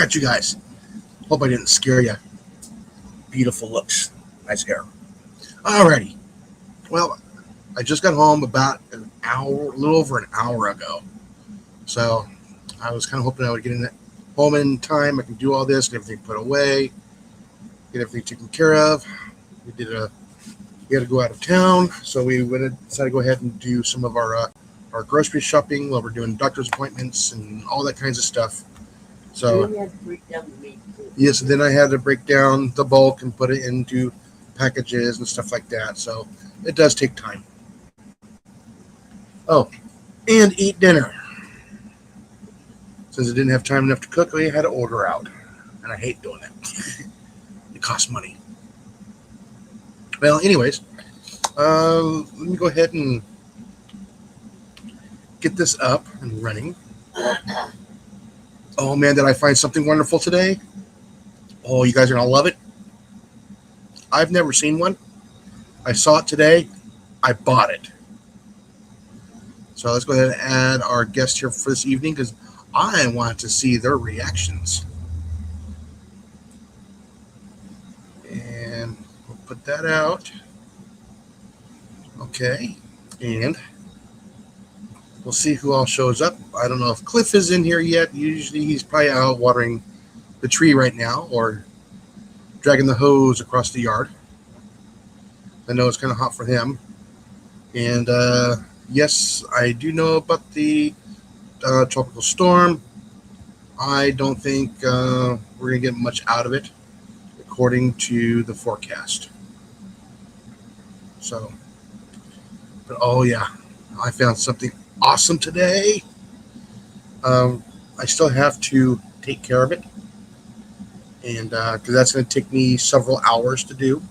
at you guys. Hope I didn't scare you. Beautiful looks. Nice hair. Alrighty. Well, I just got home about an hour, a little over an hour ago. So I was kind of hoping I would get in home in time. I can do all this, get everything put away, get everything taken care of. We had to go out of town, so we decided to go ahead and do some of our grocery shopping while we're doing doctor's appointments and all that kinds of stuff. So You have to break down the meat too. yes, then I had to break down the bulk and put it into packages and stuff like that. So it does take time. Oh, and eat dinner. Since I didn't have time enough to cook, I had to order out. And I hate doing that. It costs money. Well, anyways, let me go ahead and get this up and running. Oh, man, did I find something wonderful today? Oh, you guys are going to love it. I've never seen one. I saw it today. I bought it. So let's go ahead and add our guest here for this evening because I want to see their reactions. And we'll put that out. Okay. And we'll see who all shows up. I don't know if Cliff is in here yet. Usually he's probably out watering the tree right now or dragging the hose across the yard. I know it's kind of hot for him. And yes, I do know about the tropical storm. I don't think we're going to get much out of it according to the forecast. So, but oh yeah, I found something awesome today. I still have to take care of it, and because that's going to take me several hours to do.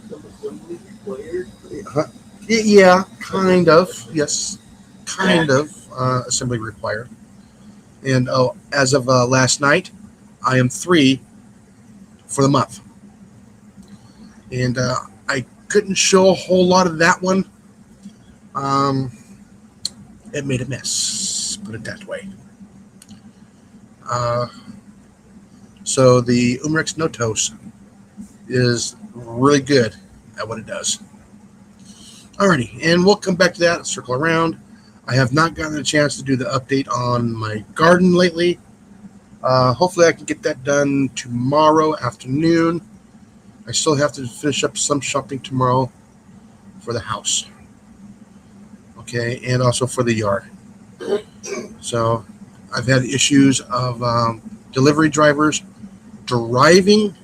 Some assembly required. Yeah, kind of. Yes, kind of assembly required. And as of last night, I am 3 for the month, and I couldn't show a whole lot of that one. It made a mess, put it that way. So the Umarex Notos is really good at what it does. Alrighty, and we'll come back to that, circle around. I have not gotten a chance to do the update on my garden lately. Hopefully I can get that done tomorrow afternoon. I still have to finish up some shopping tomorrow for the house. Okay, and also for the yard. So I've had issues of delivery drivers driving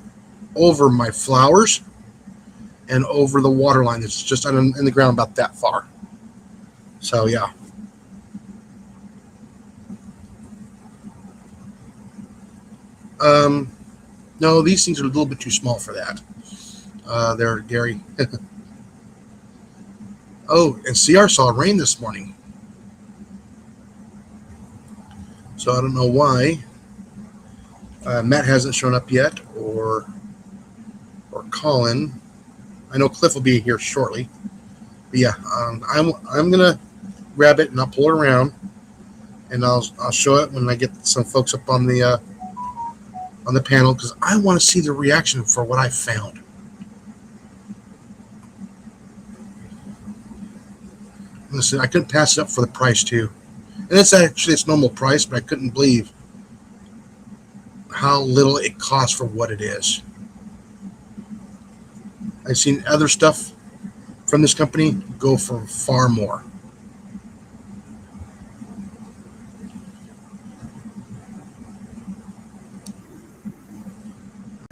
over my flowers and over the water line that's just in the ground about that far. So yeah. No, these things are a little bit too small for that. There, Gary. Oh, and CR saw rain this morning. So I don't know why Matt hasn't shown up yet, or Colin. I know Cliff will be here shortly. But yeah, I'm gonna grab it and I'll pull it around, and I'll show it when I get some folks up on the panel because I want to see the reaction for what I found. Listen, I couldn't pass it up for the price too, and it's actually its normal price, but I couldn't believe how little it costs for what it is. I've seen other stuff from this company go for far more.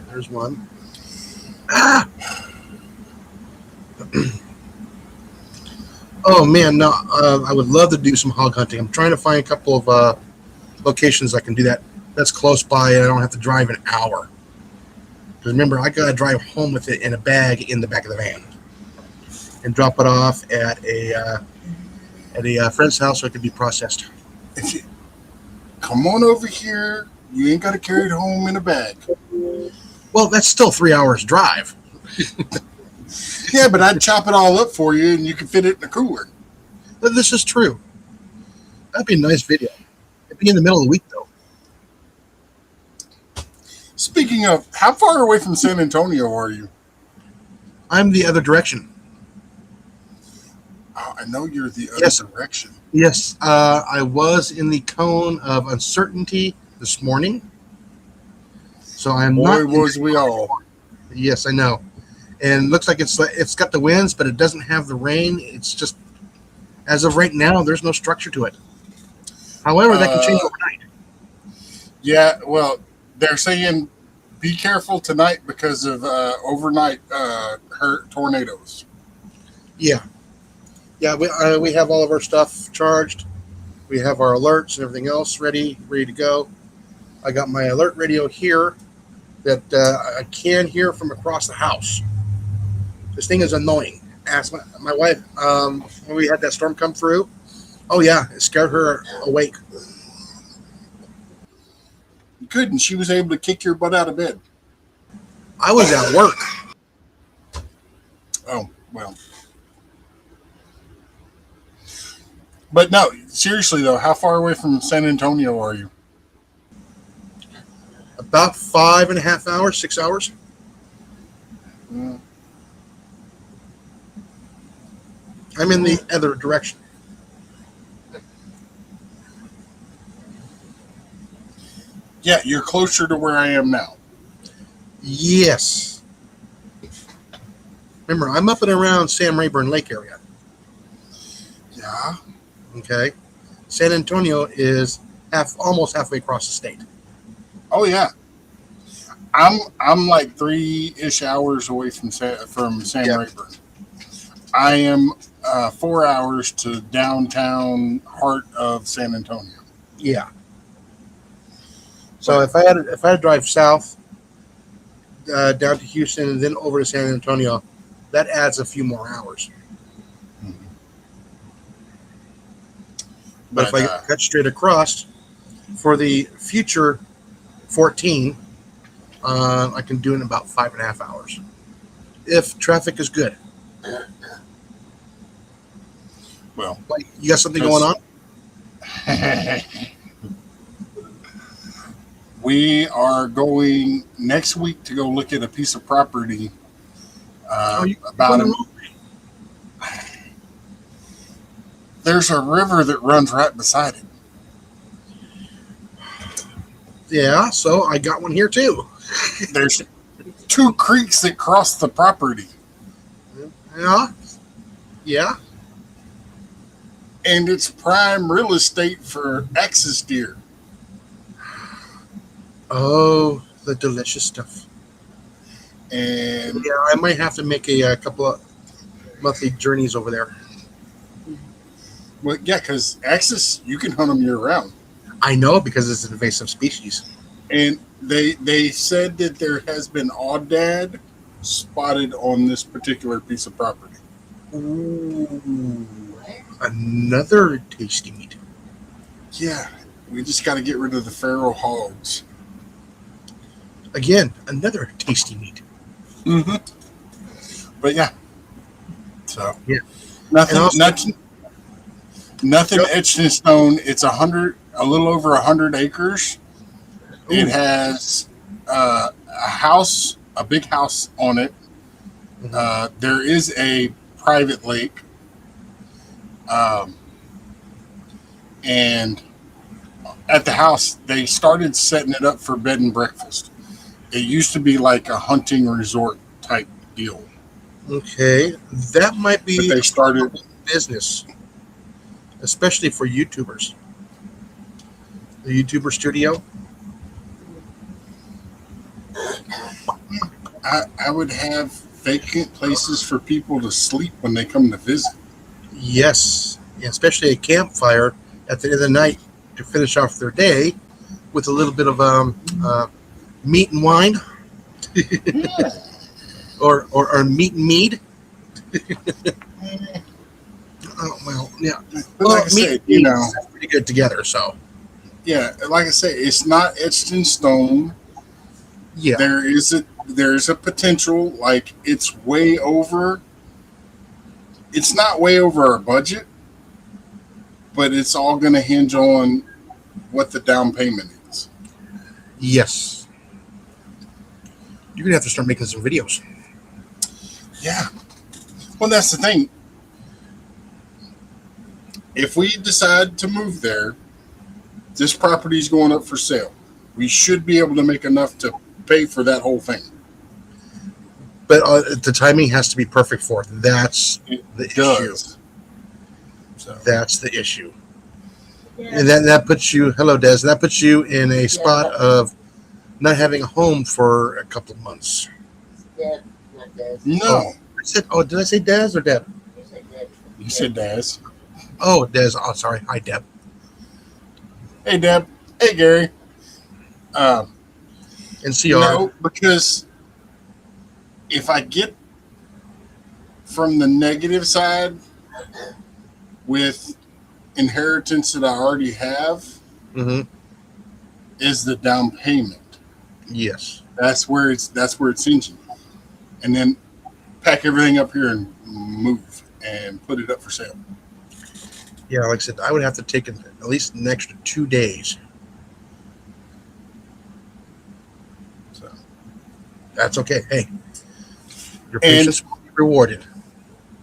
There's one. Ah! Oh man, no! I would love to do some hog hunting. I'm trying to find a couple of locations I can do that. That's close by, and I don't have to drive an hour. Because remember, I gotta drive home with it in a bag in the back of the van, and drop it off at a friend's house so it can be processed. If you come on over here, you ain't got to carry it home in a bag. Well, that's still 3 hours drive. Yeah, but I'd chop it all up for you, and you can fit it in a cooler. This is true. That'd be a nice video. It'd be in the middle of the week, though. Speaking of, how far away from San Antonio are you? I'm the other direction. Oh, I know you're the other Yes. direction. Yes, I was in the cone of uncertainty this morning. So I'm Boy, not. was we all. Yes, I know. And looks like it's got the winds, but it doesn't have the rain. It's just, as of right now, there's no structure to it. However, that can change overnight. Yeah, well, they're saying be careful tonight because of overnight tornadoes. Yeah. Yeah, we have all of our stuff charged. We have our alerts and everything else ready to go. I got my alert radio here that I can hear from across the house. This thing is annoying. Ask my wife when we had that storm come through. Oh yeah, it scared her awake. Good, and she was able to kick your butt out of bed. I was at work. Oh, well. But no, seriously though, how far away from San Antonio are you? About 5.5 hours, 6 hours. Mm. I'm in the other direction. Yeah, you're closer to where I am now. Yes. Remember, I'm up and around Sam Rayburn Lake area. Yeah. Okay. San Antonio is almost halfway across the state. Oh yeah. I'm like 3-ish hours away from Sam Yeah. Rayburn. I am 4 hours to downtown heart of San Antonio. Yeah. So if I had to drive south down to Houston and then over to San Antonio, that adds a few more hours. But if I cut straight across for the future 14, I can do it in about 5.5 hours if traffic is good. Well, Like, you got something going on? we are going next week to go look at a piece of property about it. There's a river that runs right beside it. Yeah, so I got one here too. There's 2 creeks that cross the property. Yeah. And it's prime real estate for axis deer. Oh, the delicious stuff. And Yeah, I might have to make a couple of monthly journeys over there. well, yeah, because axis, you can hunt them year round. I know, because it's an invasive species. And they said that there has been aoudad spotted on this particular piece of property. Ooh, another tasty meat. Yeah, we just got to get rid of the feral hogs. Again, another tasty meat. Mm-hmm. But yeah, so Yeah. nothing, And also- nothing Yep. etched in stone. It's a little over 100 acres. Ooh. It has a house, a big house on it. There is a private lake, and at the house they started setting it up for bed and breakfast. It used to be like a hunting resort type deal, Okay, that might be but they started. business, especially for YouTubers. The YouTuber studio. I would have vacant places for people to sleep when they come to visit. Yes, especially a campfire at the end of the night to finish off their day with a little bit of meat and wine, or meat and mead. Oh, well, yeah. But Well, like I meat said, and you mead know, is pretty good together. So yeah, like I say, it's not etched in stone. yeah, There's a potential, like it's way over. It's not way over our budget, but it's all going to hinge on what the down payment is. yes. You're gonna have to start making some videos. Yeah. Well, that's the thing. If we decide to move there, this property is going up for sale. We should be able to make enough to pay for that whole thing. But the timing has to be perfect for it. That's the issue. So That's the issue. Yeah. And that puts you, hello, Des, that puts you in a spot of not having a home for a couple of months. Deb, not Des. no, Did I say Des or Deb? You said Deb. you said Daz. Oh, Des. Oh, sorry. Hi, Deb. Hey, Deb. Hey, Gary. And CR. No, because if I get from the negative side with inheritance that I already have, Mm-hmm. is the down payment. Yes. That's where it's hinging, and then pack everything up here and move and put it up for sale. Yeah, like I said, I would have to take at least an extra 2 days. So That's okay. Hey, your patience will be rewarded.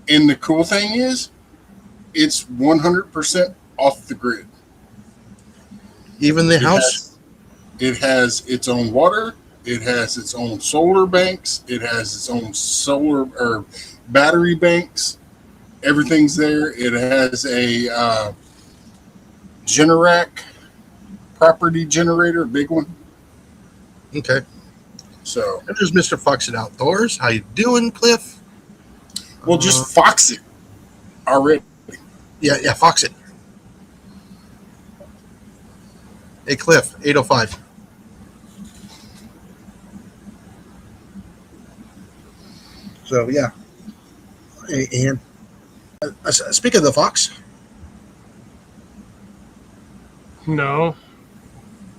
and the cool thing is, it's 100% off the grid. Even the house. It has its own water. It has its own solar banks. It has its own solar or battery banks. Everything's there. It has a Generac property generator, a big one. Okay. So And there's Mr. Fox at Outdoors. How you doing, Cliff? we'll just fox it already. Yeah, Fox it. Hey, Cliff, 805. So, yeah. Hey, and speaking of the Fox, No,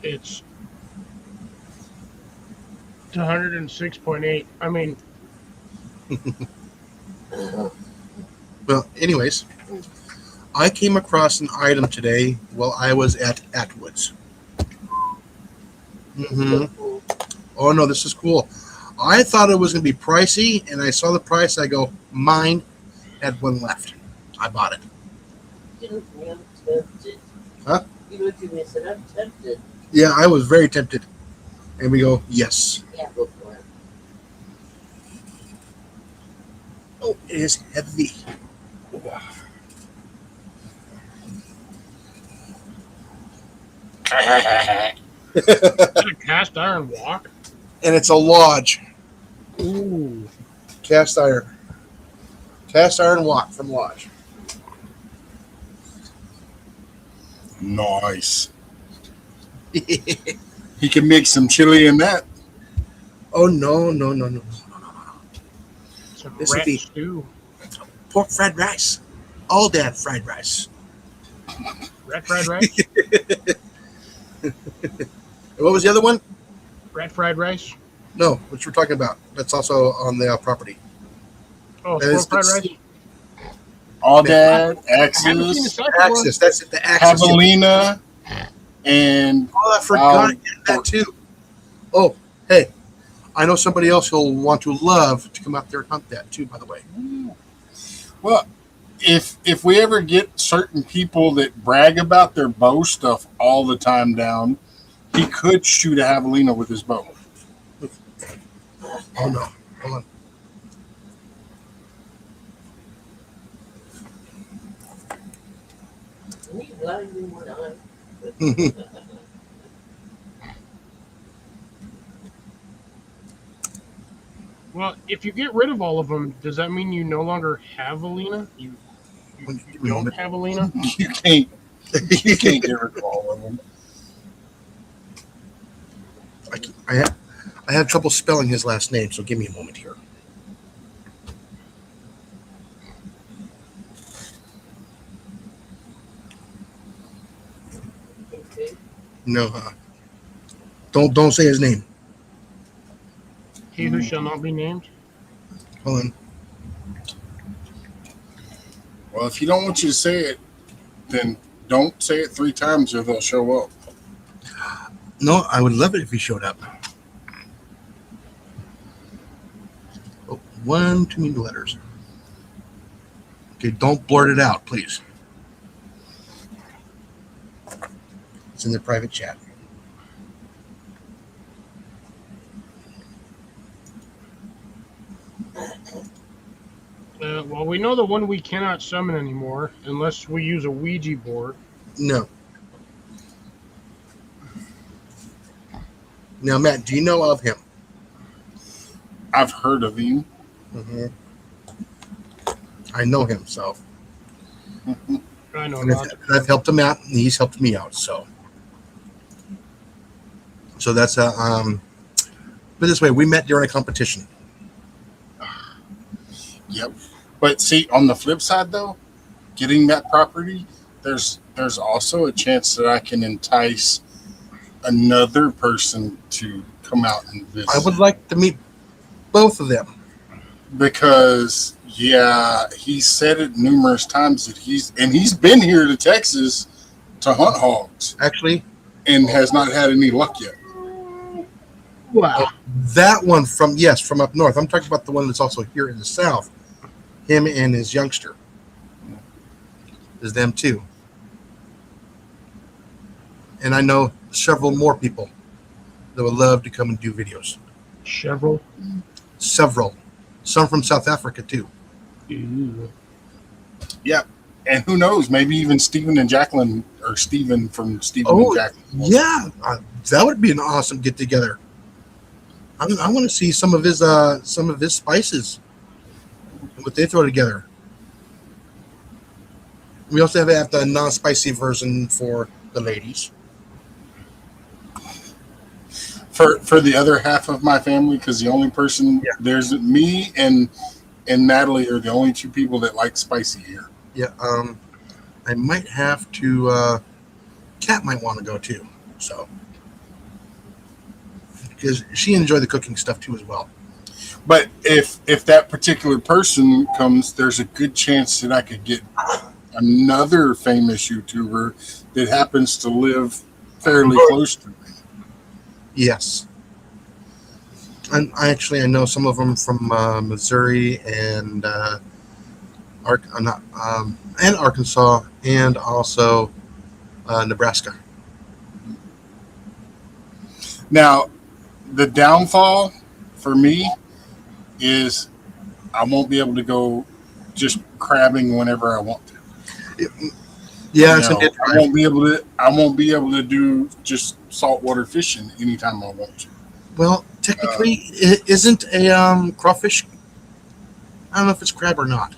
it's 106.8. I mean, well, anyways, I came across an item today while I was at Atwoods. Mm-hmm. Oh, no, this is cool. I thought it was going to be pricey, and I saw the price. I go, mine had one left. I bought it. You look at me, I'm tempted. Huh? You look at me and said, I'm tempted. Yeah, I was very tempted. And we go, yes. Yeah, go for it. Oh, it is heavy. is it a cast iron wok? And it's a Lodge. Ooh, Cast iron. Cast iron wok from Lodge. Nice. He can make some chili in that. Oh, no. some This would rat be- stew. Pork fried rice. All dad fried rice. Rat fried rice? And what was the other one? Rat fried rice? No, what you're talking about. That's also on the property. Oh, That is pork fried the- rice? All that, I haven't seen the Axis, second one. Axis. That's it. The Axis. Javelina, and Oh, I forgot that too. Oh, hey. I know somebody else who'll want to love to come out there and hunt that too, by the way. well, if we ever get certain people that brag about their bow stuff all the time down, he could shoot a javelina with his bow. Oh, no. Hold on. And he's lying in one eye. Well, if you get rid of all of them, does that mean you no longer have Alina? You don't have Alina? You can't get rid of all of them. I had trouble spelling his last name, so give me a moment here. Okay. No, don't say his name. He who shall not be named? Hold on. Well, if you don't want you to say it, then don't say it 3 times or they'll show up. No, I would love it if he showed up. One too many letters. Okay, don't blurt it out, please. It's in the private chat. Well, we know the one we cannot summon anymore unless we use a Ouija board. No. Now, Matt, do you know of him? I've heard of him. Mm-hmm. I know him, so. I know And not. I've helped him out, and he's helped me out, so. So that's a, put it this way, we met during a competition. Yep. But see, on the flip side, though, getting that property, there's also a chance that I can entice another person to come out and visit. I would like to meet both of them. Because he said it numerous times that he's been here to Texas to hunt hogs Actually, and has not had any luck yet. Wow. that one from up north. I'm talking about the one that's also here in the south. Him and his youngster. Is them too. And I know several more people that would love to come and do videos. Chevrolet. Several. Some from South Africa too. Ooh. And who knows, maybe even Stephen and Jacqueline, or Stephen from Stephen Oh, and Jacqueline. Yeah, that would be an awesome get together. I want to see some of his spices, and what they throw together. We also have the non-spicy version for the ladies. For the other half of my family, because the only person, there's me and Natalie are the only two people that like spicy here. Yeah, I might have to. Kat might want to go too, so because she enjoyed the cooking stuff too as well. But if that particular person comes, there's a good chance that I could get another famous YouTuber that happens to live fairly close to me. Yes, and I know some of them from Missouri and and Arkansas, and also Nebraska. Now, the downfall for me is I won't be able to go just crabbing whenever I want to. Yeah, You know, I won't be able to do just saltwater fishing anytime I want to. Well, technically, it isn't a crawfish. I don't know if it's crab or not.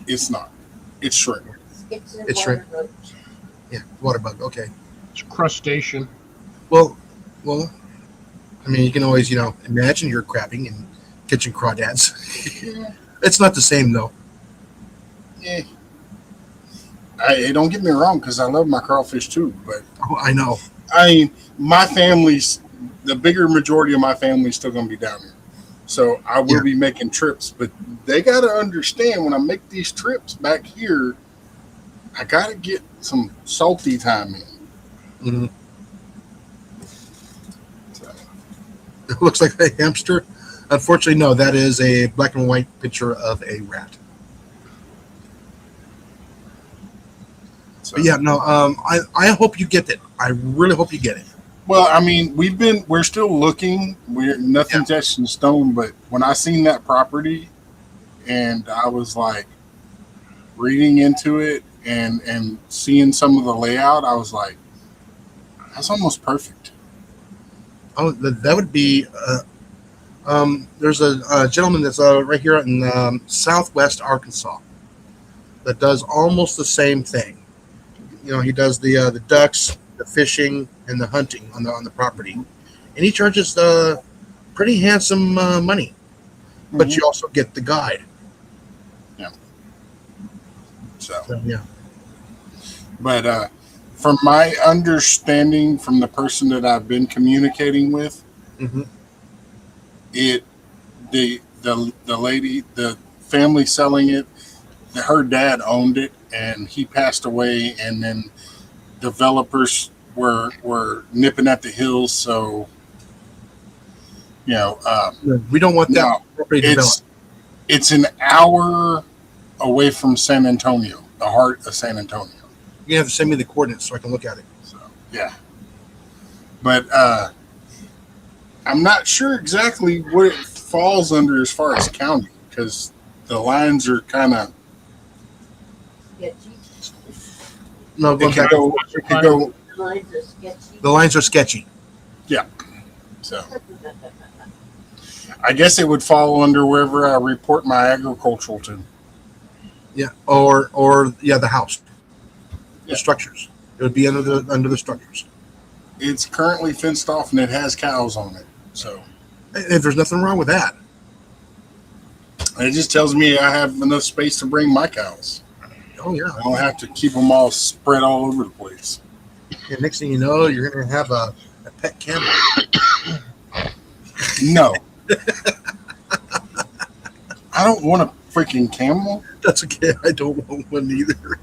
It's not. It's shrimp. It's shrimp. Yeah, water bug. Okay. It's crustacean. Well. I mean, you can always, imagine you're crabbing and catching crawdads. Yeah. It's not the same though. Yeah. Don't get me wrong, because I love my crawfish too, but Oh, I know. my family's, the bigger majority of my family's still going to be down here. So I will be making trips, but they got to understand when I make these trips back here, I got to get some salty time in. Mm-hmm. So, It looks like a hamster. Unfortunately, no. That is a black and white picture of a rat. so. But yeah, no. I hope you get it. I really hope you get it. Well, I mean, we're still looking. Nothing's etched in stone, but when I seen that property and I was like reading into it and seeing some of the layout, I was like, that's almost perfect. Oh, that would be. There's a gentleman that's right here in Southwest Arkansas that does almost the same thing. He does the ducks, the fishing, and the hunting on the property, and he charges pretty handsome money. But you also get the guide. So yeah. But from my understanding, from the person that I've been communicating with, Mm-hmm. the lady, the family selling it, her dad owned it, and he passed away, and then developers were nipping at the heels. So, We don't want that No, property developed. it's an hour away from San Antonio, the heart of San Antonio. You have to send me the coordinates so I can look at it. So yeah, but I'm not sure exactly what it falls under as far as county, because the lines are kind of Sketchy. No, it going could back. go it could go The lines are sketchy. The lines are sketchy. so. I guess it would fall under wherever I report my agricultural to. Yeah, or the house, Yeah. the structures. It would be under the structures. It's currently fenced off and it has cows on it. So If there's nothing wrong with that. it just tells me I have enough space to bring my cows. Oh yeah. I don't have to keep them all spread all over the place. And next thing you know, you're gonna have a pet camel. No. I don't want a freaking camel. That's okay. I don't want one either.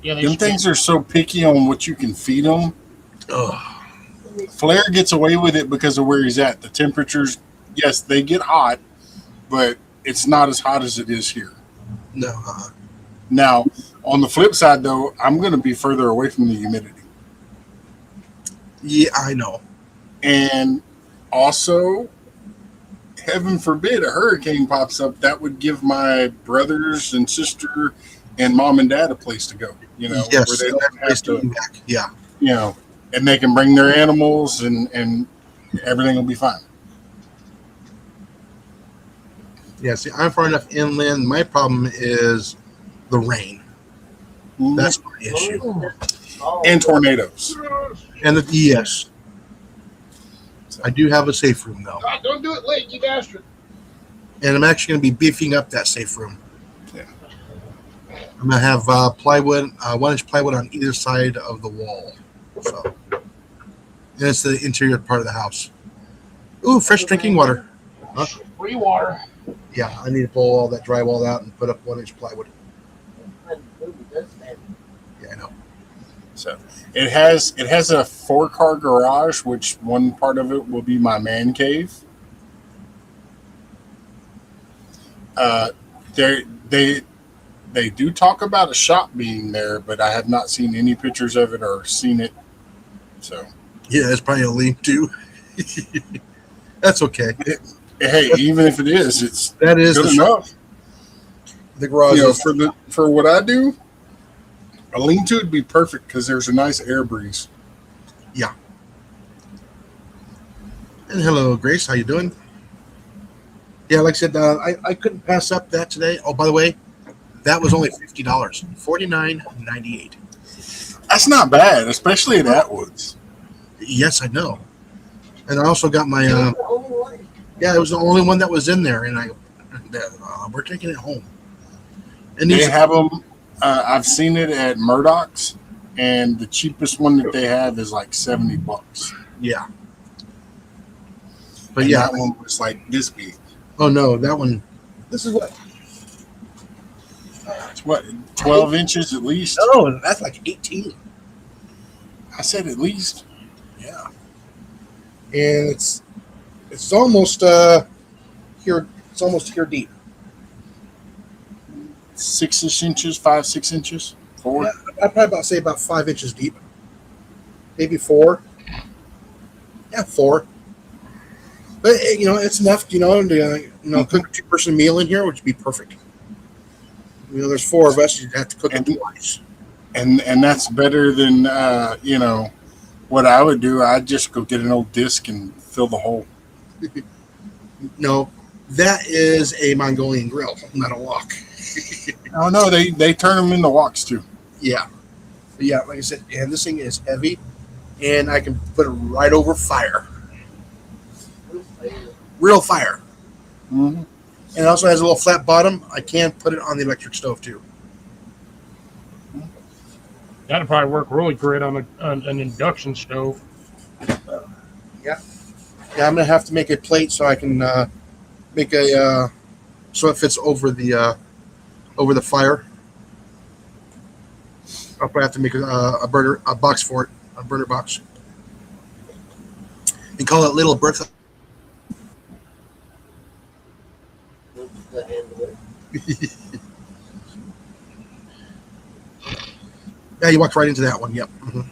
Yeah, they Them should- things are so picky on what you can feed them. Oh, Flair gets away with it because of where he's at. The temperatures, yes, they get hot, but it's not as hot as it is here. no. Now, on the flip side, though, I'm going to be further away from the humidity. Yeah, I know. And also, heaven forbid a hurricane pops up, that would give my brothers and sister and mom and dad a place to go, Yes. where they don't have to, Back. Yeah. and they can bring their animals and everything will be fine. Yeah. See, I'm far enough inland. My problem is the rain. That's my issue. Oh, And tornadoes. And yes, I do have a safe room though, God, don't do it late, you bastard. and I'm actually going to be beefing up that safe room. Yeah. I'm going to have plywood, 1-inch plywood on either side of the wall. So, and it's the interior part of the house. Ooh, fresh drinking water. Huh? Free water. Yeah, I need to pull all that drywall out and put up 1-inch plywood. Yeah, I know. So it has a 4-car garage, which one part of it will be my man cave. They do talk about a shop being there, but I have not seen any pictures of it or seen it. So Yeah, it's probably a lean-to. That's okay. hey, even if it is, it's That is good enough. the garage. Is, For what I do, a lean-to would be perfect because there's a nice air breeze. and hello, Grace. How you doing? Yeah, like I said, I couldn't pass up that today. Oh, by the way, that was only $50, $49.98. That's not bad, especially at Atwoods. Yes, I know. And I also got my The only one. yeah, it was the only one that was in there, and we're taking it home. And They these, have them. I've seen it at Murdoch's, and the cheapest one that they have is like $70. yeah, but And yeah, that one was like this big. oh no, that one. This is what? It's what 12 inches at least. Oh, that's like 18. I said at least. Yeah, and it's almost here. It's almost here deep. 6 inches, 5-6 inches, 4. Yeah, I'd probably about say about 5 inches deep, maybe 4. Yeah, 4. But it's enough. To cook a 2-person meal in here, which would be perfect. There's 4 of us. You'd have to cook it twice. And that's better than what I would do. I'd just go get an old disc and fill the hole. No, that is a Mongolian grill, not a wok. Oh no, they turn them into woks too. Yeah. But yeah, like I said, and this thing is heavy, and I can put it right over fire. Real fire. Mm-hmm. And it also has a little flat bottom. I can put it on the electric stove too. That'd probably work really great on an induction stove. Yeah, I'm gonna have to make a plate so I can make a so it fits over the fire. I'll probably have to make a burner box for it, a burner box. We call it Little Bertha. The handler. Yeah, you walked right into that one. Yep. But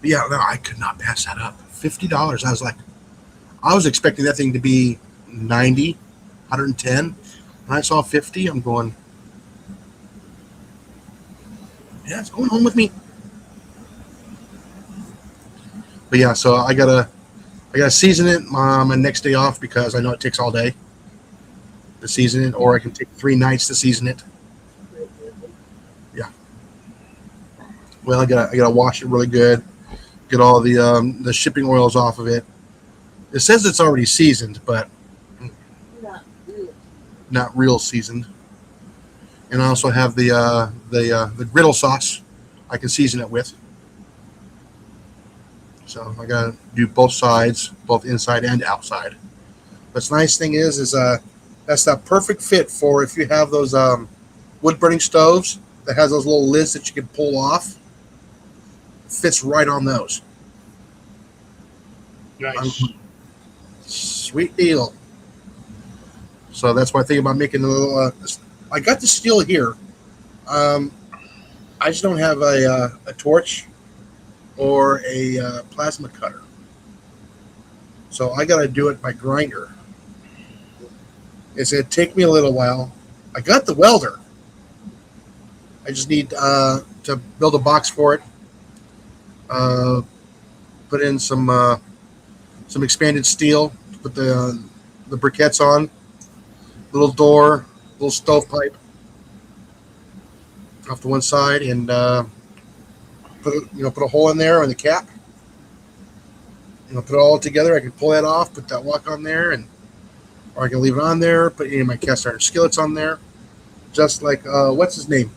yeah, no, I could not pass that up. $50. I was expecting that thing to be 90, 110. When I saw 50, I'm going, yeah, it's going home with me. But yeah, so I gotta season it my next day off because I know it takes all day to season it, or I can take 3 nights to season it. Well, I gotta wash it really good, get all the shipping oils off of it. It says it's already seasoned, but Not really. not real seasoned. And I also have the griddle sauce I can season it with. So I gotta do both sides, both inside and outside. But the nice thing is that's that perfect fit for if you have those wood burning stoves that has those little lids that you can pull off. Fits right on those. Nice. Sweet deal. So that's why I think about making a little. I got the steel here. I just don't have a torch or a plasma cutter. So I got to do it by grinder. It's going to take me a little while. I got the welder. I just need to build a box for it. Put in some expanded steel, put the briquettes on, little door, little stovepipe off to one side, and put a hole in there on the cap. Put it all together. I can pull that off, put that wok on there, or I can leave it on there. Put any of my cast iron skillets on there, just like what's his name?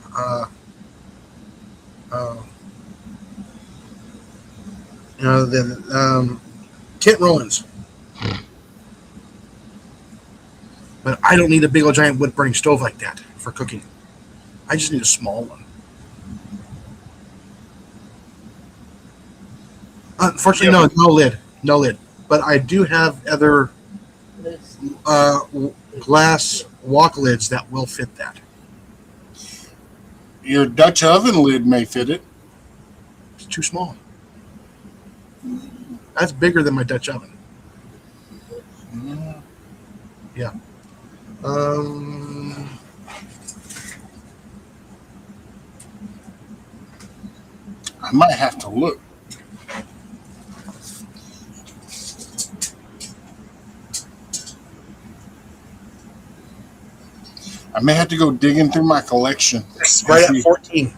Kent Rowan's. But I don't need a big old giant wood burning stove like that for cooking. I just need a small one. Unfortunately, no lid. But I do have other Lids. glass wok lids that will fit that. Your Dutch oven lid may fit it. It's too small. That's bigger than my Dutch oven. Yeah. I might have to look. I may have to go digging through my collection. It's right at 14.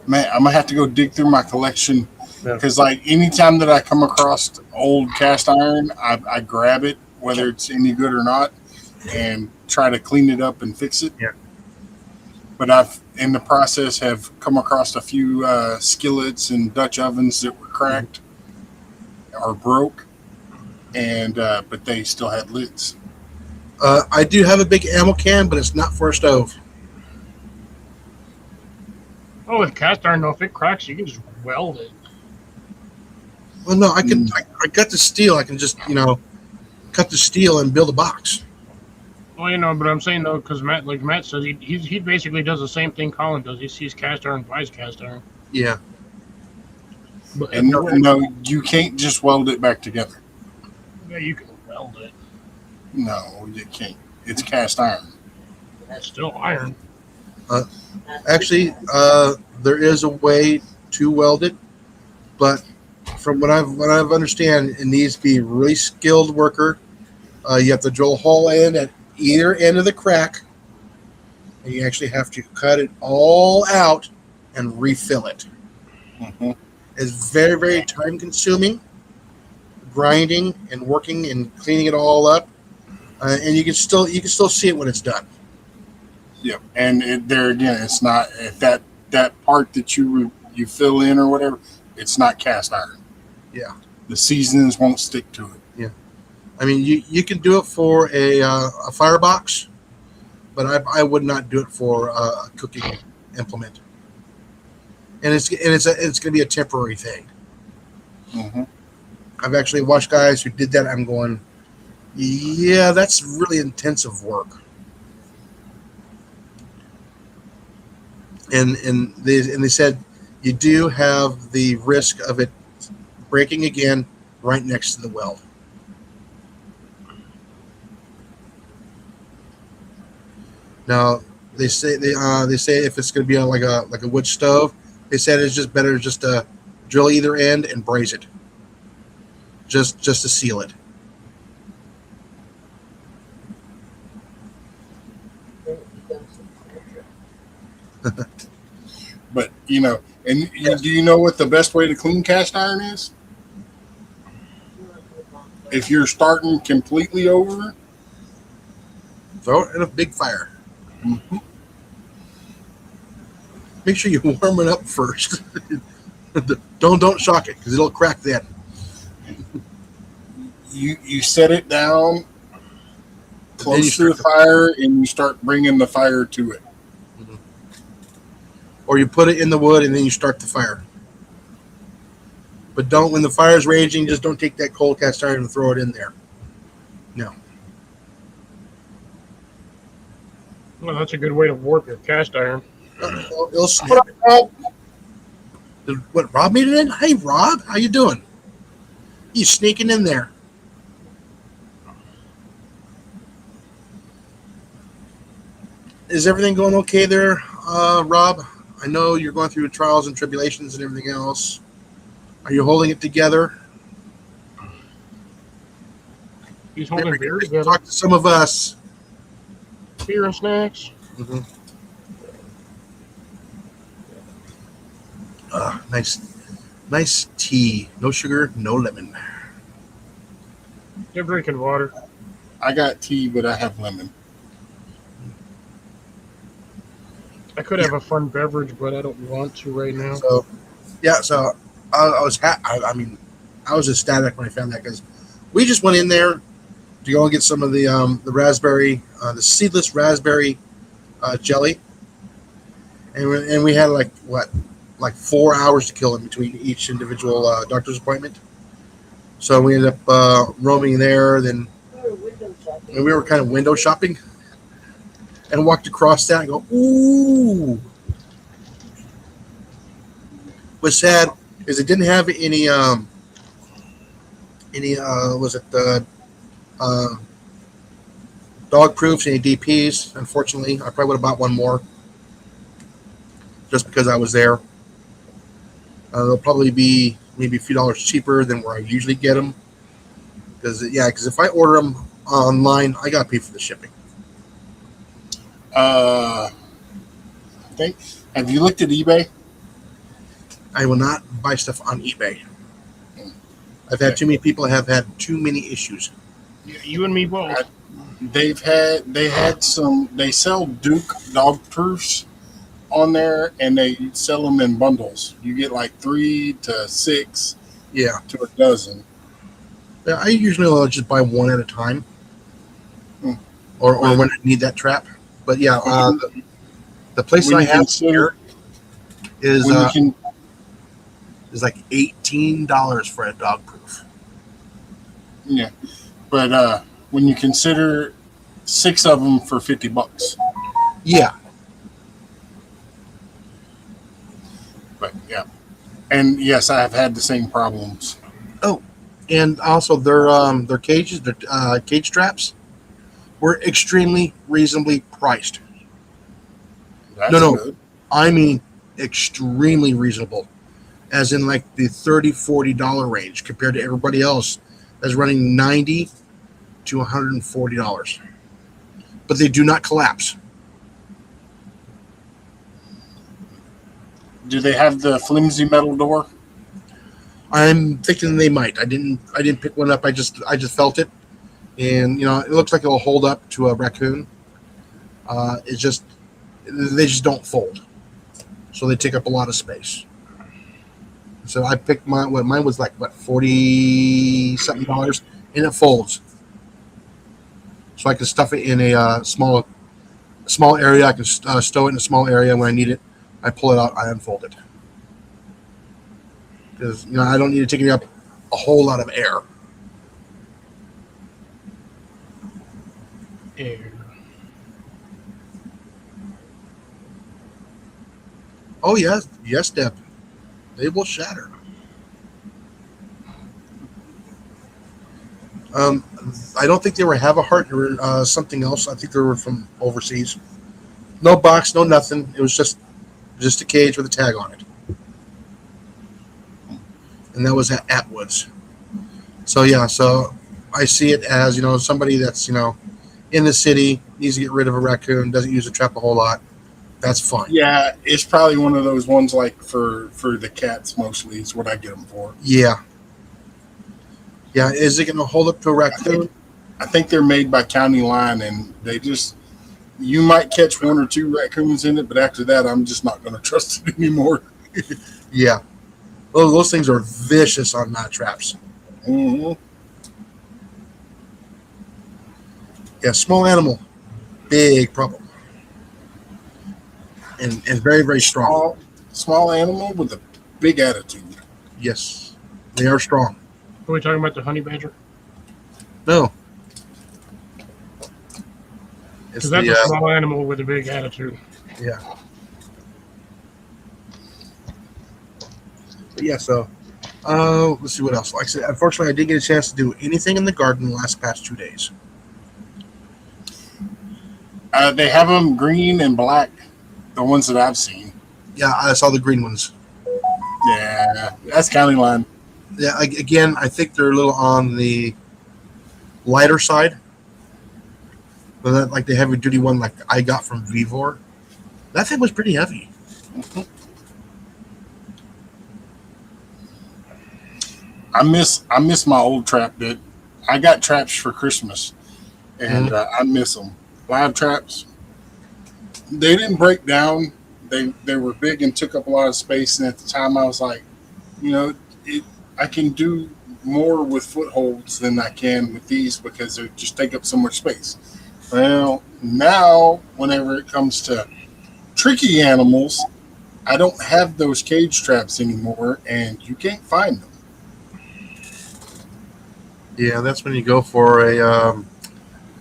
Man, I'm gonna have to go dig through my collection Yeah. because, like, anytime that I come across old cast iron, I grab it, whether it's any good or not, and try to clean it up and fix it. Yeah. But I've, in the process, have come across a few skillets and Dutch ovens that were cracked or broke, and but they still had lids. I do have a big ammo can, but it's not for a stove. Oh, with cast iron, though, if it cracks, you can just weld it. Well, no, I can. I got the steel. I can just cut the steel and build a box. Well, but I'm saying though, because Matt says, he basically does the same thing Colin does. He sees cast iron, buys cast iron. Yeah. But And no, you can't just weld it back together. yeah, you can weld it. No, you can't. It's cast iron. It's still iron. Actually, there is a way to weld it, but from what I've understand, it needs to be a really skilled worker. You have to drill a hole in at either end of the crack, and you actually have to cut it all out and refill it. Mm-hmm. It's very, very time consuming, grinding and working and cleaning it all up, and you can still see it when it's done. Yep, and there again, it's not that part that you fill in or whatever. It's not cast iron. Yeah. The seasonings won't stick to it. I mean, you can do it for a firebox, but I would not do it for a cooking implement. And it's going to be a temporary thing. Mhm. I've actually watched guys who did that. I'm going, yeah, that's really intensive work. And they said you do have the risk of it breaking again right next to the weld. Now they say if it's going to be on like a wood stove, they said it's just better just to drill either end and braze it, just to seal it. Then it becomes a torture. But do you know what the best way to clean cast iron is? If you're starting completely over, Throw it in a big fire. mhm, Make sure you warm it up first. Don't shock it because it'll crack then. you set it down Then you close to the start fire, and you start bringing the fire to it. Or you put it in the wood and then you start the fire. But don't, when the fire's raging, just don't take that cold cast iron and throw it in there. No. Well, that's a good way to warp your cast iron. It'll snap. What, Rob made it in? Hey, Rob, how you doing? You sneaking in there. Is everything going okay there, Rob? I know you're going through trials and tribulations and everything else. Are you holding it together? He's holding Maybe beer we can together. talk to some of us. Beer and snacks. Nice tea. No sugar, no lemon. They're drinking water. I got tea, but I have lemon. I could have a fun beverage, but I don't want to right now. So, yeah. So I was ecstatic when I found that because we just went in there to go and get some of the raspberry, the seedless raspberry jelly, and we had like 4 hours to kill in between each individual doctor's appointment. So we ended up roaming there. Then We were window shopping. and we were kind of window shopping, and walked across that and go, ooh. What's sad is it didn't have any was it the dog proofs, any DPs. Unfortunately, I probably would have bought one more just because I was there. They'll probably be maybe a few dollars cheaper than where I usually get them. Because if I order them online, I gotta pay for the shipping. I think. Have you looked at eBay? I will not buy stuff on eBay. I've had too many people have had too many issues. Yeah, you and me both. They sell Duke dog proofs on there, and they sell them in bundles. You get like 3 to 6 Yeah. to a dozen. Yeah, I usually will just buy one at a time, Hmm. or when I need that trap. But yeah, the place When I you have consider- here is When you can, is like $18 for a dog proof. yeah, but when you consider 6 of them for $50, Yeah, but yeah, and yes, I have had the same problems. and also their cages, their cage traps, were extremely reasonably priced. That's No. good. I mean, extremely reasonable, as in like the $30-$40 range compared to everybody else that's running $90 to $140. But they do not collapse. Do they have the flimsy metal door? I'm thinking they might. I didn't pick one up. I just felt it, and it looks like it'll hold up to a raccoon. They just don't fold, so they take up a lot of space. So I picked mine. Mine was like $40 something, and it folds. So I can stuff it in a small area. I can stow it in a small area. When I need it, I pull it out. I unfold it because I don't need to take it up a whole lot of air. Air. Oh yes, yes, Deb. They will shatter. I don't think they were Have a Heart. They were something else. I think they were from overseas. No box, no nothing. It was just a cage with a tag on it, and that was at Atwoods. So yeah, so I see it as somebody that's in the city needs to get rid of a raccoon, doesn't use the trap a whole lot. That's fine. Yeah, it's probably one of those ones like for the cats mostly is what I get them for. Yeah. Yeah, is it going to hold up to a raccoon? I think they're made by County Line, and you might catch one or two raccoons in it, but after that, I'm just not going to trust it anymore. Yeah. Well, those things are vicious on mat traps. Mm-hmm. Yeah, small animal, big problem. And very, very strong. Small animal with a big attitude. Yes, they are strong. Are we talking about the honey badger? No. It's Because that's the, a small animal with a big attitude. yeah. But yeah, so let's see what else. Like I said, unfortunately, I didn't get a chance to do anything in the garden the past 2 days. They have them green and black, the ones that I've seen. Yeah, I saw the green ones. Yeah, that's County Line. Yeah, again, I think they're a little on the lighter side. But that, like the heavy duty one, like I got from Vivor, that thing was pretty heavy. I miss my old trap bit. I got traps for Christmas, and I miss them. Live traps. They didn't break down. They were big and took up a lot of space. And at the time, I was like, I can do more with footholds than I can with these because they just take up so much space. Well, now whenever it comes to tricky animals, I don't have those cage traps anymore, and you can't find them. Yeah, that's when you go for a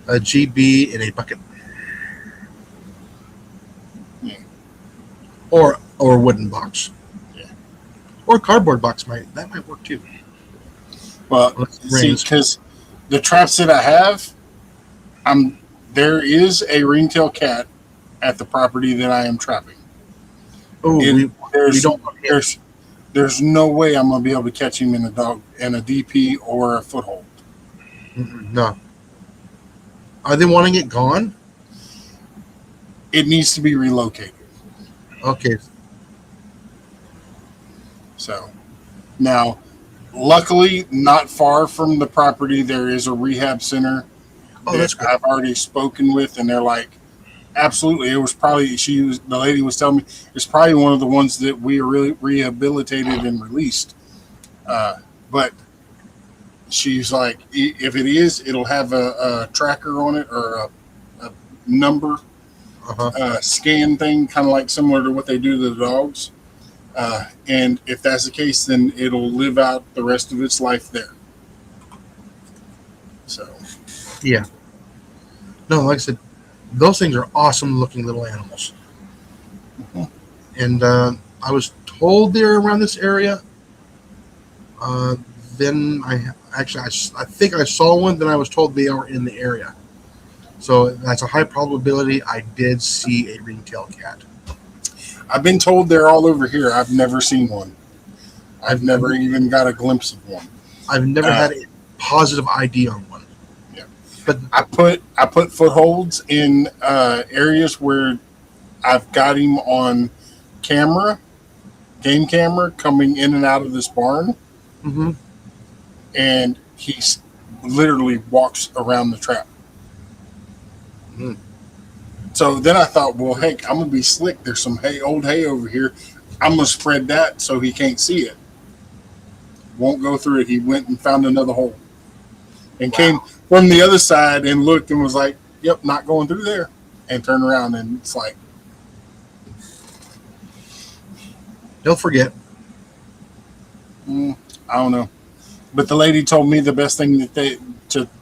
GB in a bucket, Yeah. or a wooden box, Yeah. or cardboard box might work too. But Unless it see, rains. because the traps that I have, there is a ringtail cat at the property that I am trapping. Oh, we There's don't. there's no way I'm gonna be able to catch him in a DP or a foothold. No. Are they wanting it gone? It needs to be relocated. Okay. So now, luckily, not far from the property, there is a rehab center Oh, that's that good. I've already spoken with, and they're like, absolutely. It was probably the lady was telling me it's probably one of the ones that we really rehabilitated and released. But she's like, if it is, it'll have a tracker on it or a number scan thing, kind of like similar to what they do to the dogs. And if that's the case, then it'll live out the rest of its life there. So, Yeah. No, like I said, those things are awesome looking little animals. Mhm. And I was told they're around this area. Then I think I saw one. Then I was told they are in the area. So that's a high probability I did see a ringtail cat. I've been told they're all over here. I've never seen one. I've never even got a glimpse of one. I've never had a positive ID on one. Yeah. But I put footholds in areas where I've got him on camera, game camera, coming in and out of this barn, mhm. and he literally walks around the trap. Mm. So then I thought, well, heck, I'm gonna be slick. There's some old hay over here. I'm gonna spread that so he can't see it. Won't go through it. He went and found another hole, and came from the other side and looked and was like, "Yep, not going through there," and turned around and it's like, Don't forget. I don't know. But the lady told me the best thing that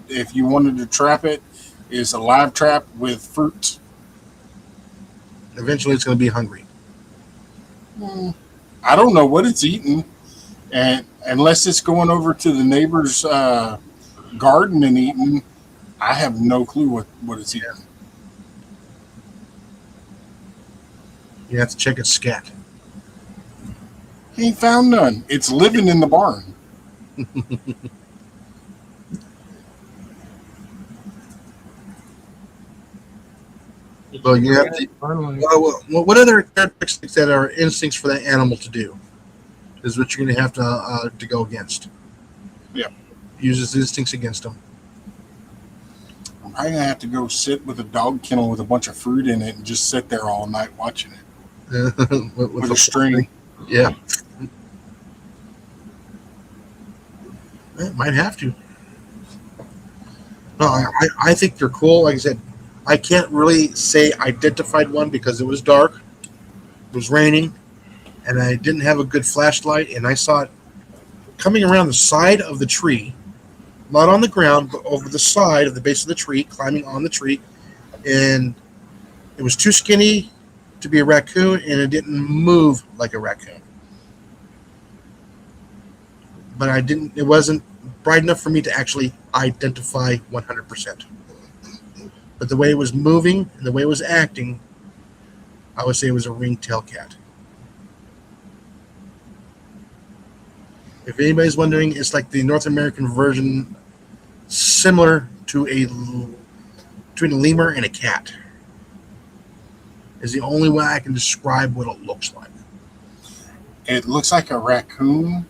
if you wanted to trap it, is a live trap with fruit. Eventually, it's going to be hungry. I don't know what it's eating, and unless it's going over to the neighbor's garden and eating, I have no clue what it's eating. You have to check its scat. Ain't found none. It's living in the barn. Well, you have to. Finally. What other characteristics that are instincts for that animal to do is what you're going to have to go against. Yeah. Uses instincts against them. I'm probably gonna have to go sit with a dog kennel with a bunch of fruit in it and just sit there all night watching it with a string. Yeah. Might have to. No, I think they're cool. Like I said, I can't really say identified one because it was dark, it was raining, and I didn't have a good flashlight, and I saw it coming around the side of the tree, not on the ground, but over the side of the base of the tree, climbing on the tree, and it was too skinny to be a raccoon, and it didn't move like a raccoon. But it wasn't bright enough for me to actually identify 100%. But the way it was moving and the way it was acting, I would say it was a ringtail cat. If anybody's wondering, it's like the North American version, similar to between a lemur and a cat. Is the only way I can describe what it looks like. It looks like a raccoon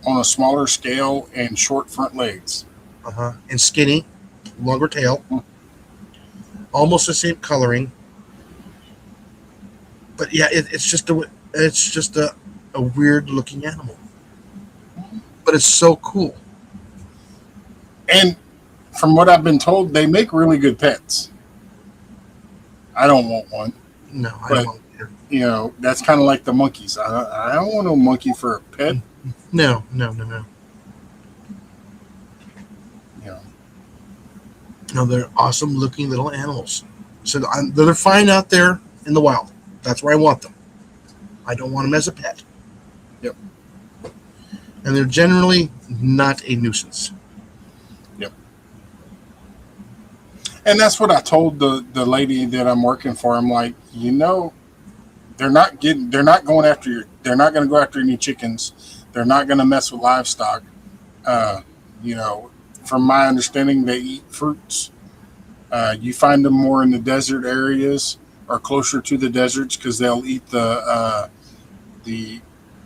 on a smaller scale and short front legs. And skinny, longer tail, almost the same coloring. But yeah, it's just a weird looking animal. But it's so cool. And from what I've been told, they make really good pets. I don't want one. No, I But- don't want it. You know, that's kind of like the monkeys. I don't want no monkey for a pet. No. You know, No, they're awesome looking little animals. So they're fine out there in the wild. That's where I want them. I don't want them as a pet. Yep. And they're generally not a nuisance. and that's what I told the lady that I'm working for. I'm like, they're not going to go after any chickens. They're not going to mess with livestock. From my understanding, they eat fruits. You find them more in the desert areas or closer to the deserts because they'll eat the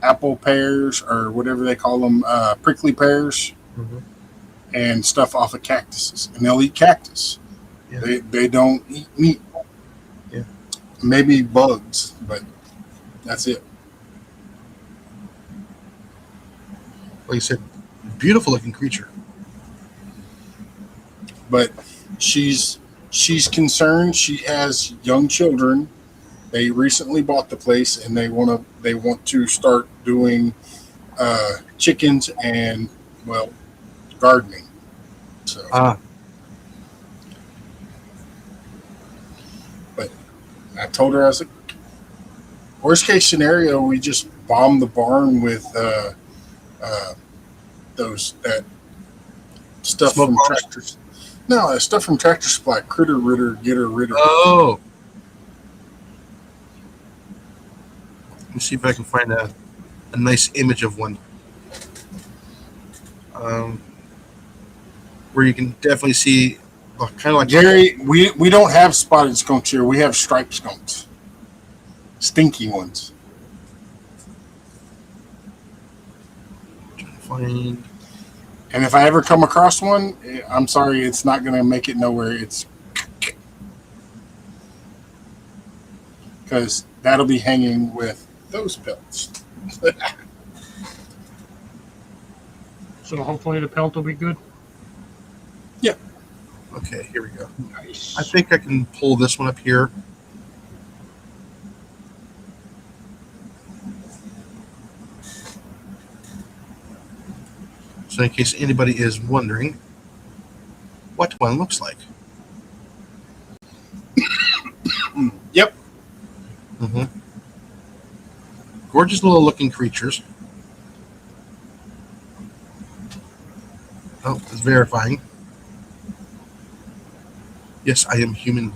apple pears or whatever they call them, prickly pears, and stuff off of cactuses. And they'll eat cactus. Yeah. They don't eat meat. Yeah. Maybe bugs, but that's it. Like you said, beautiful looking creature. But she's concerned. She has young children. They recently bought the place, and they want to start doing chickens and gardening. So, but I told her, I was like, worst case scenario, we just bomb the barn with that stuff Smoke from bombs? tractors. No, that stuff from Tractor Supply, Critter Ritter, Getter Ritter. Oh. Let me see if I can find a nice image of one. Where you can definitely see kind of like Jerry, we don't have spotted skunks here. We have striped skunks. Stinky ones. find. And if I ever come across one, I'm sorry, it's not going to make it nowhere. It's because that'll be hanging with those pelts. So hopefully the pelt will be good. Okay, here we go. Nice. I think I can pull this one up here. So in case anybody is wondering what one looks like. Yep. hmm Gorgeous little looking creatures. Oh, it's verifying. Yes, I am human.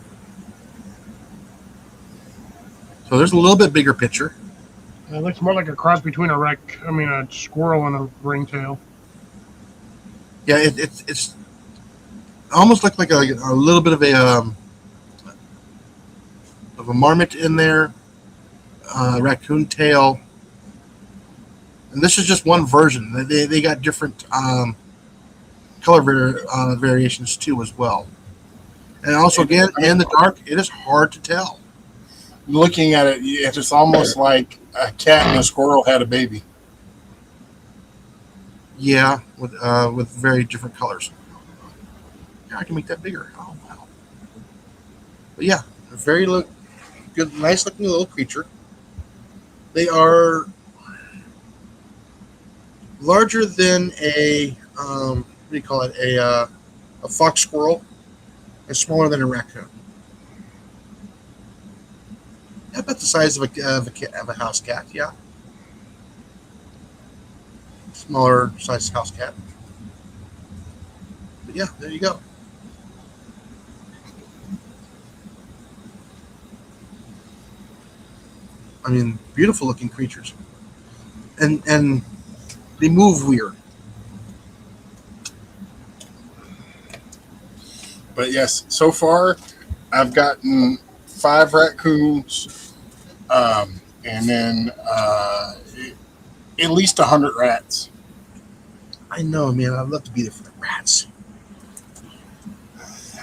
So there's a little bit bigger picture. It looks more like a cross between a squirrel and a ringtail. Yeah, it's almost like a little bit of a marmot in there, raccoon tail, and this is just one version. They got different color variations too as well. And also, again, in the dark, it is hard to tell. Looking at it, it's almost like a cat and a squirrel had a baby. Yeah, with very different colors. Yeah, I can make that bigger. Oh wow! But yeah, a very good, nice looking little creature. They are larger than a what do you call it? A fox squirrel, and smaller than a raccoon. About the size of a house cat. Yeah, smaller size house cat. But yeah, there you go. I mean, beautiful looking creatures, and they move weird. But yes, so far I've gotten 5 raccoons, and then at least 100 rats. I know, man. I'd love to be there for the rats.